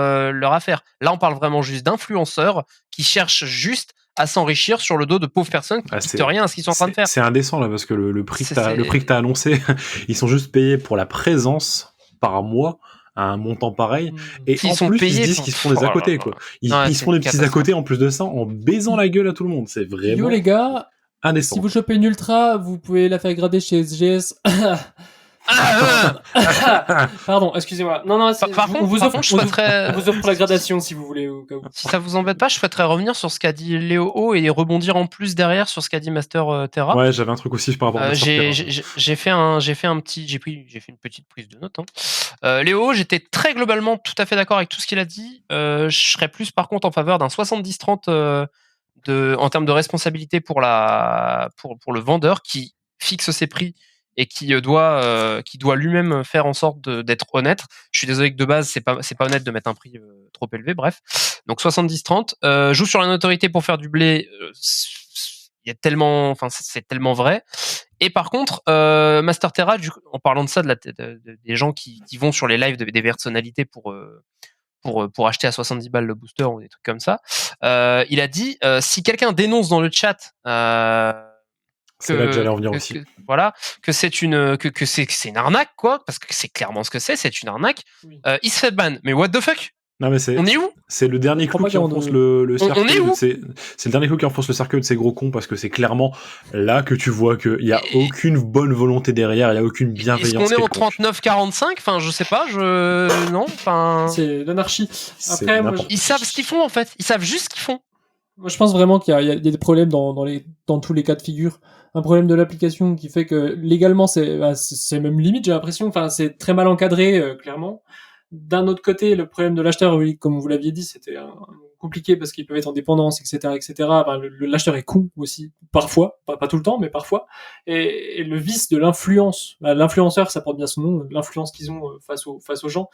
affaire. Là, on parle vraiment juste d'influenceurs qui cherchent juste à s'enrichir sur le dos de pauvres personnes qui ne rien à ce qu'ils sont en train de faire. C'est indécent là, parce que le prix que t'as annoncé, ils sont juste payés pour la présence par mois à un montant pareil, et en plus ils se disent qu'ils se font des à côté, quoi. Ils se font des petits à côté en plus de ça, en baisant la gueule à tout le monde. C'est vraiment Yo les gars, indécent. si vous chopez une ultra, vous pouvez la faire grader chez SGS. Pardon, excusez-moi. Non, on vous offre la gradation si vous voulez. Au cas où. Si ça vous embête pas, je souhaiterais revenir sur ce qu'a dit Léo O et rebondir en plus derrière sur ce qu'a dit Master Terra. Ouais, j'avais un truc aussi par rapport à Master Terra. J'ai fait une petite prise de notes. Léo, j'étais très globalement tout à fait d'accord avec tout ce qu'il a dit. Je serais plus par contre en faveur d'un 70-30 en termes de responsabilité pour le vendeur qui fixe ses prix et qui doit lui-même faire en sorte d'être honnête. Je suis désolé que de base c'est pas honnête de mettre un prix trop élevé. Bref, donc 70-30. Joue sur la notoriété pour faire du blé. Il y a tellement, enfin c'est tellement vrai. Et par contre, Master Terra, en parlant de ça, des gens qui vont sur les lives des personnalités pour acheter à 70 balles le booster ou des trucs comme ça, il a dit si quelqu'un dénonce dans le chat. C'est là que j'allais en venir aussi. Que c'est une arnaque, quoi, parce que c'est clairement ce que c'est une arnaque. Oui. Il se fait ban, mais what the fuck? Non mais on est où? C'est le dernier clou qui enfonce le cercueil. On est où? C'est le dernier clou qui enfonce le cercueil de ces gros cons, parce que c'est clairement là que tu vois qu'il y a aucune bonne volonté derrière, il y a aucune bienveillance. Est-ce qu'on est en 39-45? Enfin, je sais pas, non, enfin. C'est l'anarchie. Après, ils savent ce qu'ils font en fait. Ils savent juste ce qu'ils font. Moi, je pense vraiment qu'il y a des problèmes dans tous les cas de figure. Un problème de l'application qui fait que légalement c'est même limite, j'ai l'impression. Enfin, c'est très mal encadré, clairement. D'un autre côté, le problème de l'acheteur, oui, comme vous l'aviez dit, c'était compliqué parce qu'ils peuvent être en dépendance, etc., etc. Enfin, l'acheteur est con aussi, parfois, pas tout le temps, mais parfois. Et le vice de l'influence, l'influenceur, ça porte bien son nom, l'influence qu'ils ont face aux gens,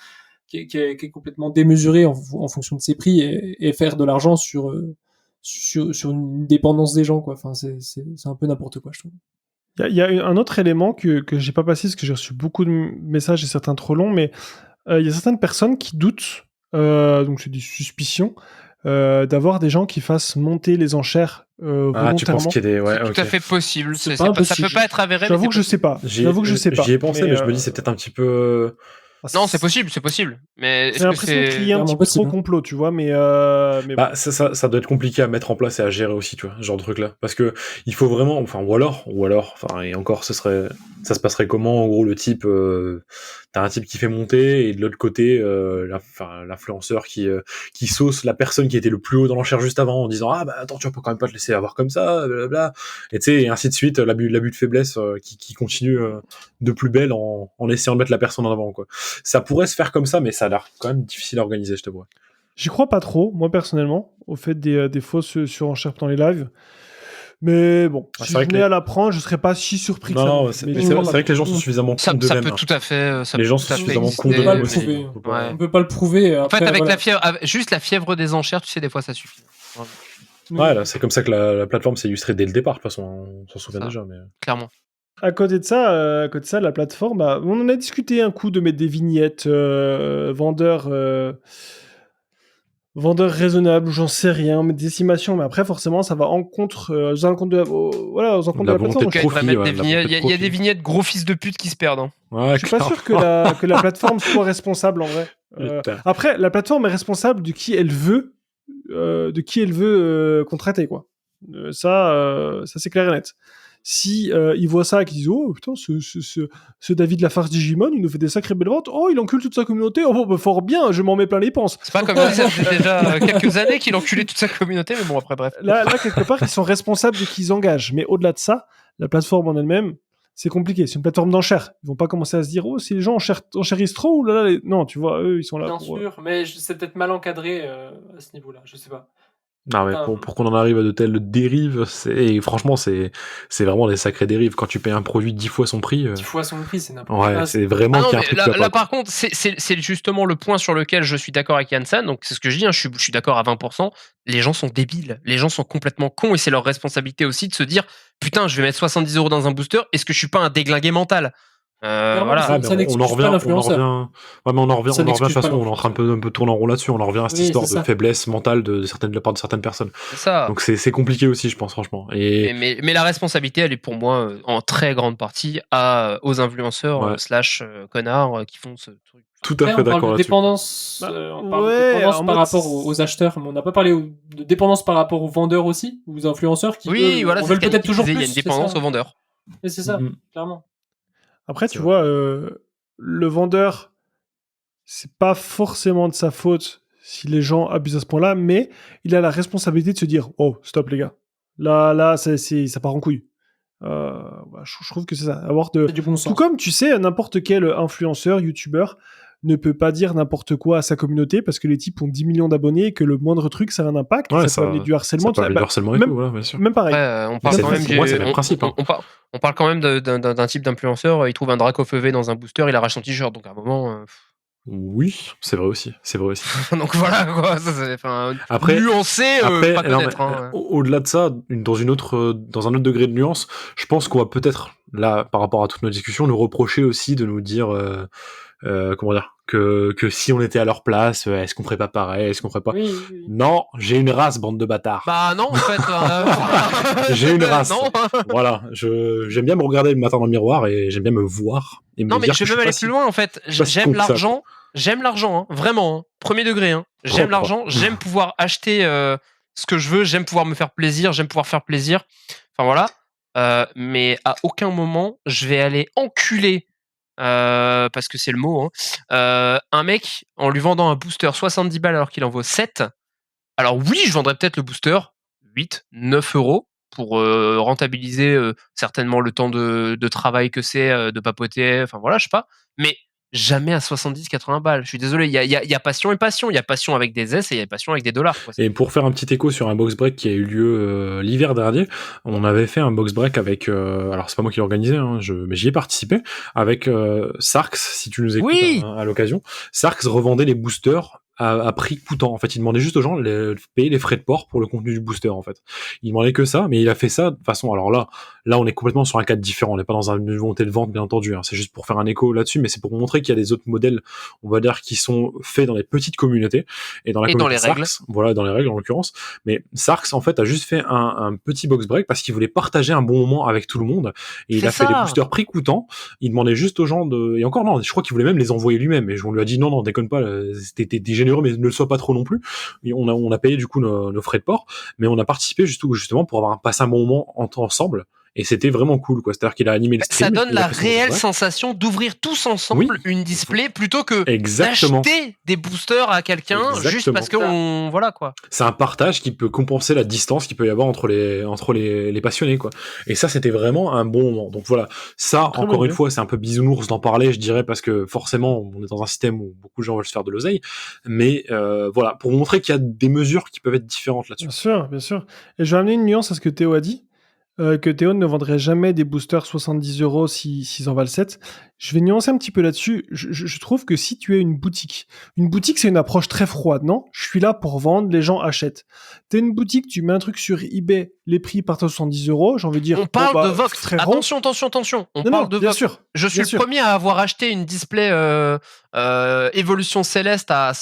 qui est complètement démesurée en fonction de ses prix et faire de l'argent sur une dépendance des gens, quoi. Enfin, c'est un peu n'importe quoi, je trouve. Il y a un autre élément que j'ai pas passé, parce que j'ai reçu beaucoup de messages et certains trop longs, mais il y a certaines personnes qui doutent, donc c'est des suspicions, d'avoir des gens qui fassent monter les enchères volontairement. Tu penses qu'il y a des... Ouais, c'est tout à fait possible. Ça peut pas être avéré. J'avoue que je sais pas. J'y ai pensé, mais je me dis c'est peut-être un petit peu... Non, c'est possible. Mais j'ai l'impression qu'il y a un petit peu trop complot, tu vois, mais bah, ça doit être compliqué à mettre en place et à gérer aussi, tu vois, ce genre de truc-là. Parce que il faut vraiment, enfin, ou alors, enfin, et encore, ça se passerait comment, en gros, le type, t'as un type qui fait monter, et de l'autre côté, l'influenceur qui sauce la personne qui était le plus haut dans l'enchère juste avant, en disant, ah, bah, attends, tu vas quand même pas te laisser avoir comme ça, blablabla. Et tu sais, et ainsi de suite, l'abus de faiblesse, qui continue, de plus belle en essayant de mettre la personne en avant, quoi. Ça pourrait se faire comme ça, mais ça a l'air quand même difficile à organiser, je te vois. J'y crois pas trop, moi personnellement, au fait des fausses surenchères dans les lives. Mais bon, si je venais à l'apprendre, je serais pas si surpris que ça. Non, c'est vrai que les gens sont suffisamment cons d'eux-mêmes. Ça peut tout à fait. Les gens sont suffisamment cons d'eux-mêmes aussi. On peut pas le prouver. En fait, avec la fièvre, juste la fièvre des enchères, tu sais, des fois, ça suffit. Ouais, là, c'est comme ça que la plateforme s'est illustrée dès le départ. De toute façon, on s'en souvient déjà. Mais... Clairement. À côté de ça, la plateforme, on en a discuté un coup de mettre des vignettes vendeurs raisonnables, j'en sais rien, mais des estimations. Mais après, forcément, ça va aux encontres de la plateforme. Il y a des vignettes gros fils de pute qui se perdent. Hein. Ouais, je suis pas sûr que la plateforme soit responsable en vrai. Après, la plateforme est responsable de qui elle veut, contracter, quoi. Ça c'est clair et net. Si ils voient ça et qu'ils disent oh putain ce David Lafarge Digimon il nous fait des sacrées belles ventes, oh il encule toute sa communauté, oh bah, fort bien, je m'en mets plein les penses. C'est pas comme ça, ça fait déjà quelques années qu'il enculait toute sa communauté, mais bon après bref. Là quelque part ils sont responsables de qui ils engagent, mais au-delà de ça, la plateforme en elle-même c'est compliqué, c'est une plateforme d'enchères. Ils vont pas commencer à se dire oh si les gens enchérissent trop ou là non tu vois eux ils sont là. Bien sûr, mais c'est peut-être mal encadré à ce niveau-là, je sais pas. Non, mais pour qu'on en arrive à de telles dérives, et franchement, c'est vraiment des sacrées dérives. Quand tu payes un produit 10 fois son prix. 10 fois son prix, c'est n'importe quoi. Ouais, c'est vraiment qu'il y a un truc qui va là pas. par contre, c'est justement le point sur lequel je suis d'accord avec Yann-san. Donc, c'est ce que je dis, hein, je suis d'accord à 20%. Les gens sont débiles. Les gens sont complètement cons et c'est leur responsabilité aussi de se dire putain, je vais mettre 70 € dans un booster. Est-ce que je suis pas un déglingué mental? Voilà. Ah, mais Ça n'excuse on en revient, pas l'influenceur. Ouais, mais on en revient, Ça de toute n'excuse façon, pas on est en train un peu tourner en rond là-dessus. On en revient à cette Oui, histoire c'est de ça. faiblesse mentale de la part de certaines personnes. C'est ça. Donc c'est compliqué aussi, je pense, franchement. Et Mais la responsabilité, elle est pour moi en très grande partie aux influenceurs Ouais. connards qui font ce truc. tout à Après, fait on parle d'accord de là-dessus. dépendance, on parle de dépendance en par mode rapport aux acheteurs, mais on n'a pas parlé de dépendance par rapport aux vendeurs aussi, aux influenceurs qui Oui, eux, voilà, en c'est veulent ce qu'Annie peut-être toujours disait, plus. il y a une c'est dépendance ça. aux vendeurs. Et c'est ça, Mhm. clairement. Après, C'est tu vrai. vois, le vendeur, c'est pas forcément de sa faute si les gens abusent à ce point-là, mais il a la responsabilité de se dire oh, stop les gars. Là, ça part en couille. Je trouve que c'est ça. C'est du bon Tout sens. comme, tu sais, n'importe quel influenceur, youtubeur ne peut pas dire n'importe quoi à sa communauté parce que les types ont 10 millions d'abonnés et que le moindre truc, ça a un impact. Ouais, ça peut amener du harcèlement. ça peut amener du harcèlement et même, tout, voilà, bien sûr. même pareil. Après, on Mais parle c'est quand le- même pour moi, c'est le même principe, hein. on parle quand même d'un type d'influenceur. Il trouve un Draco FEV dans un booster, il arrache son t-shirt. Donc à un moment, Oui, c'est vrai aussi. donc voilà quoi. Ça, Après, nuancé, pas non, connaître. mais, Hein. au-delà de ça, dans un autre degré de nuance, je pense qu'on va peut-être, là, par rapport à toute notre discussion, nous reprocher aussi de nous dire, comment dire, que si on était à leur place, est-ce qu'on ferait pas pareil, est-ce qu'on ferait pas... Oui. Non, j'ai une race, bande de bâtards. Bah non, en fait. J'ai une race. Non. Voilà, j'aime bien me regarder le matin dans le miroir et j'aime bien me voir et me Non, mais dire je vais que même aller suis plus pas loin en fait. je suis pas si J'aime con que ça, l'argent. J'aime l'argent, hein, vraiment. Hein, premier degré. Hein. J'aime Propre. l'argent. J'aime pouvoir acheter ce que je veux. J'aime pouvoir me faire plaisir. J'aime pouvoir faire plaisir. Enfin voilà. Mais à aucun moment je vais aller enculer. Parce que c'est le mot. Hein, un mec en lui vendant un booster 70 balles alors qu'il en vaut 7. Alors oui, je vendrais peut-être le booster 8, 9 € pour rentabiliser certainement le temps de travail que c'est, de papoter, enfin voilà, je sais pas. Mais jamais à 70-80 balles. Je suis désolé, il y a passion et passion. Il y a passion avec des S et il y a passion avec des dollars. Quoi. Et pour faire un petit écho sur un box break qui a eu lieu l'hiver dernier, on avait fait un box break avec, alors c'est pas moi qui l'ai organisé, hein, mais j'y ai participé, avec Sarks, si tu nous écoutes Oui. à l'occasion. Sarks revendait les boosters à prix coûtant. En fait, il demandait juste aux gens de payer les frais de port pour le contenu du booster, en fait. Il demandait que ça, mais il a fait ça de façon, alors là, on est complètement sur un cadre différent. On n'est pas dans une volonté de vente, bien entendu, hein. C'est juste pour faire un écho là-dessus, mais c'est pour montrer qu'il y a des autres modèles, on va dire, qui sont faits dans les petites communautés et dans la communauté dans les Sarks, règles. voilà, dans les règles en l'occurrence. Mais Sarks, en fait, a juste fait un petit box break parce qu'il voulait partager un bon moment avec tout le monde. Et il a fait des boosters prix coûtants. Il demandait juste aux gens et encore non, je crois qu'il voulait même les envoyer lui-même. Et on lui a dit non, déconne pas, t'es généreux, mais ne le sois pas trop non plus. Et on a payé du coup nos frais de port, mais on a participé justement pour avoir passé un bon moment ensemble. Et c'était vraiment cool, quoi. C'est-à-dire qu'il a animé le stream. Ça donne la réelle sensation sensation d'ouvrir tous ensemble une display plutôt que d'acheter des boosters à quelqu'un juste parce que voilà quoi. C'est un partage qui peut compenser la distance qu'il peut y avoir entre les passionnés, quoi. Et ça, c'était vraiment un bon moment. Donc voilà, ça, encore une fois, c'est un peu bisounours d'en parler, je dirais, parce que forcément, on est dans un système où beaucoup de gens veulent se faire de l'oseille. Mais voilà, pour montrer qu'il y a des mesures qui peuvent être différentes là-dessus. Bien sûr. Et je vais amener une nuance à ce que Théo a dit. Que Théo ne vendrait jamais des boosters 70 € s'ils en valent 7. Je vais nuancer un petit peu là-dessus. Je trouve que si tu es une boutique c'est une approche très froide, non? Je suis là pour vendre, les gens achètent. T'es une boutique, tu mets un truc sur eBay, les prix partent à 70 €, j'ai envie de dire... On parle de Vogt. Attention. On parle de Vogt. Sûr, je suis le premier à avoir acheté une display Évolution Céleste à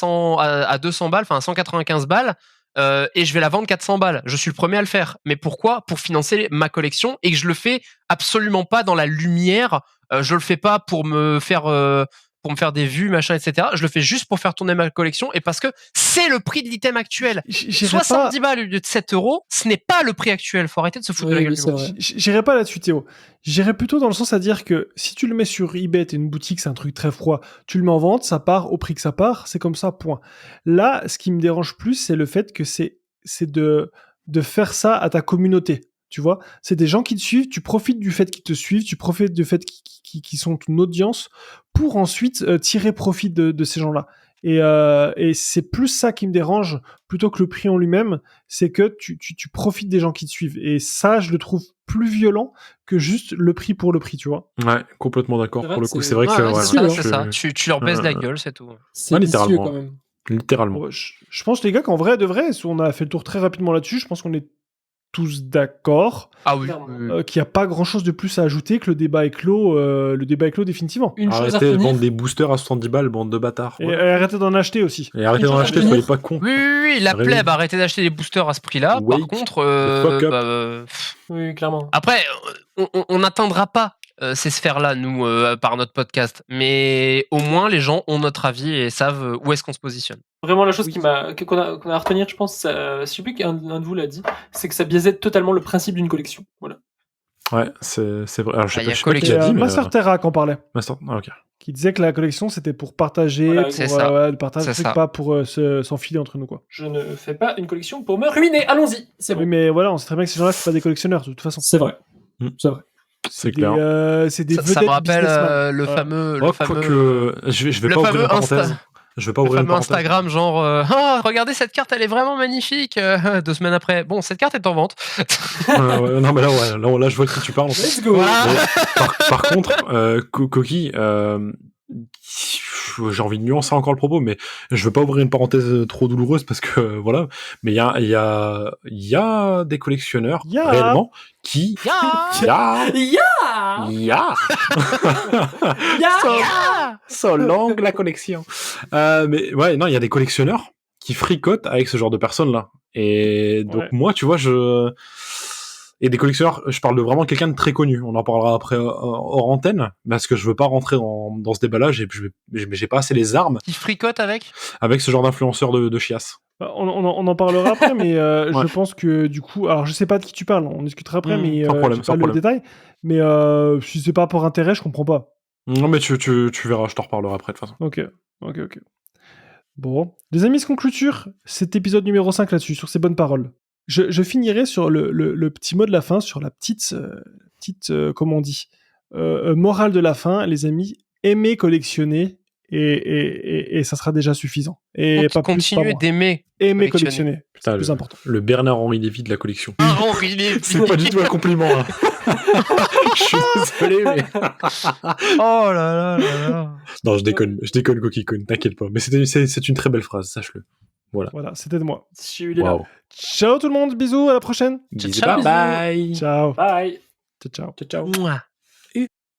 200 balles, enfin à 195 balles. Et je vais la vendre 400 balles. Je suis le premier à le faire. Mais pourquoi? Pour financer ma collection et que je le fais absolument pas dans la lumière. Je le fais pas pour me faire des vues, machin, etc. Je le fais juste pour faire tourner ma collection et parce que c'est le prix de l'item actuel. 70 balles au lieu de 7 €, ce n'est pas le prix actuel. Faut arrêter de se foutre de la gueule du monde. J'irai pas là-dessus, Théo. J'irai plutôt dans le sens à dire que si tu le mets sur eBay, t'es une boutique, c'est un truc très froid, tu le mets en vente, ça part au prix que ça part, c'est comme ça, point. Là, ce qui me dérange plus, c'est le fait que c'est de faire ça à ta communauté. Tu vois, c'est des gens qui te suivent, tu profites du fait qu'ils te suivent, tu profites du fait qu'ils sont ton audience pour ensuite tirer profit de ces gens-là. Et c'est plus ça qui me dérange plutôt que le prix en lui-même, c'est que tu profites des gens qui te suivent. Et ça, je le trouve plus violent que juste le prix pour le prix, tu vois. Ouais, complètement d'accord. C'est vrai Pour le que coup, c'est- c'est vrai que Ouais, ouais, c'est ouais, ça, c'est ça. Tu leur baisses la Euh, gueule, c'est tout. C'est Ouais, vicieux littéralement. quand même. littéralement. Bon, je pense, les gars, qu'en vrai, de vrai, on a fait le tour très rapidement là-dessus. Je pense qu'on est tous d'accord Ah oui. Clairement. qu'il n'y a pas grand-chose de plus à ajouter, que le débat est clos, définitivement. Une chose à Arrêtez de retenir. vendre des boosters à 70 balles, bande de bâtards. Et Voilà. arrêtez d'en acheter aussi. Et arrêtez une d'en chose à acheter, retenir. soyez pas cons. Oui, la Réveillez- plèbe, arrêtez d'acheter des boosters à ce prix-là. Par Wake contre, the fuck up. Oui, clairement. après, on n'atteindra pas ces sphères-là, nous, par notre podcast. Mais au moins, les gens ont notre avis et savent où est-ce qu'on se positionne. Vraiment, la chose Oui. qu'on a à retenir, je pense, je sais plus qu'un de vous l'a dit, c'est que ça biaisait totalement le principe d'une collection. Voilà. Ouais, c'est vrai. Alors, je sais Ah, pas, y a je sais pas qui collection. a dit, mais... Master Terra qui en parlait, Master... Ah, ok. qui disait que la collection c'était pour partager, Voilà, pour c'est ça. partager C'est le truc, ça. pas pour s'enfiler entre nous, quoi. Je ne fais pas une collection pour me ruiner. Allons-y, c'est Oui, bon. mais voilà, on sait très bien que ces gens-là, c'est pas des collectionneurs, de toute façon. C'est vrai. Hmm. C'est vrai. C'est Des, clair. c'est des Ça vedettes me rappelle businessmen. le Voilà. fameux. Oh, le fameux quoique... Je vais le pas ouvrir fameux une parenthèse. Insta. Je vais pas Le ouvrir une fameux parenthèse. Instagram, genre, ah, regardez cette carte, elle est vraiment magnifique. 2 semaines après, bon, cette carte est en vente. Ouais, non, mais là, ouais, là, je vois de qui tu parles. En fait. Let's go. Voilà. Mais par contre, Coquille, j'ai envie de nuancer encore le propos, mais je veux pas ouvrir une parenthèse trop douloureuse parce que voilà. Mais il y a des collectionneurs Y a. réellement qui so long la collection. Mais ouais, non, il y a des collectionneurs qui fricotent avec ce genre de personnes-là. Et donc Ouais. moi, tu vois, et des collectionneurs, je parle de vraiment quelqu'un de très connu. On en parlera après hors antenne, parce que je veux pas rentrer dans ce débat-là. J'ai pas assez les armes Qui fricote avec. avec ce genre d'influenceur de chiasse. On en parlera après, mais Ouais. je pense que du coup, alors je sais pas de qui tu parles, on discutera après, mais sans problème, j'ai sans pas le problème. détail. Mais si c'est pas pour intérêt, je comprends pas. Non, mais tu verras, je t'en reparlerai après de toute façon. Ok. Bon. Les amis, ce qu'on clôture cet épisode numéro 5 là-dessus, sur ces bonnes paroles. Je finirai sur le petit mot de la fin, sur la petite comment on dit, morale de la fin. Les amis, aimez collectionner et ça sera déjà suffisant. Et pas plus, pas Continuez moins. d'aimer. Aimer collectionner. collectionner. C'est Putain, le plus important. Le Bernard-Henri Lévy de la collection. Henri Lévy. C'est pas du tout un compliment, là. Je suis désolé, mais... Oh là là là là. Non, je déconne, Coquille Coon, t'inquiète pas. Mais c'est une très belle phrase, sache-le. Voilà, c'était de moi. J'ai eu les larmes. Waouh. Ciao tout le monde, bisous, à la prochaine. Bisous, ciao, bye bye. Ciao. Bye. Ciao. Ciao, ciao. Mouah.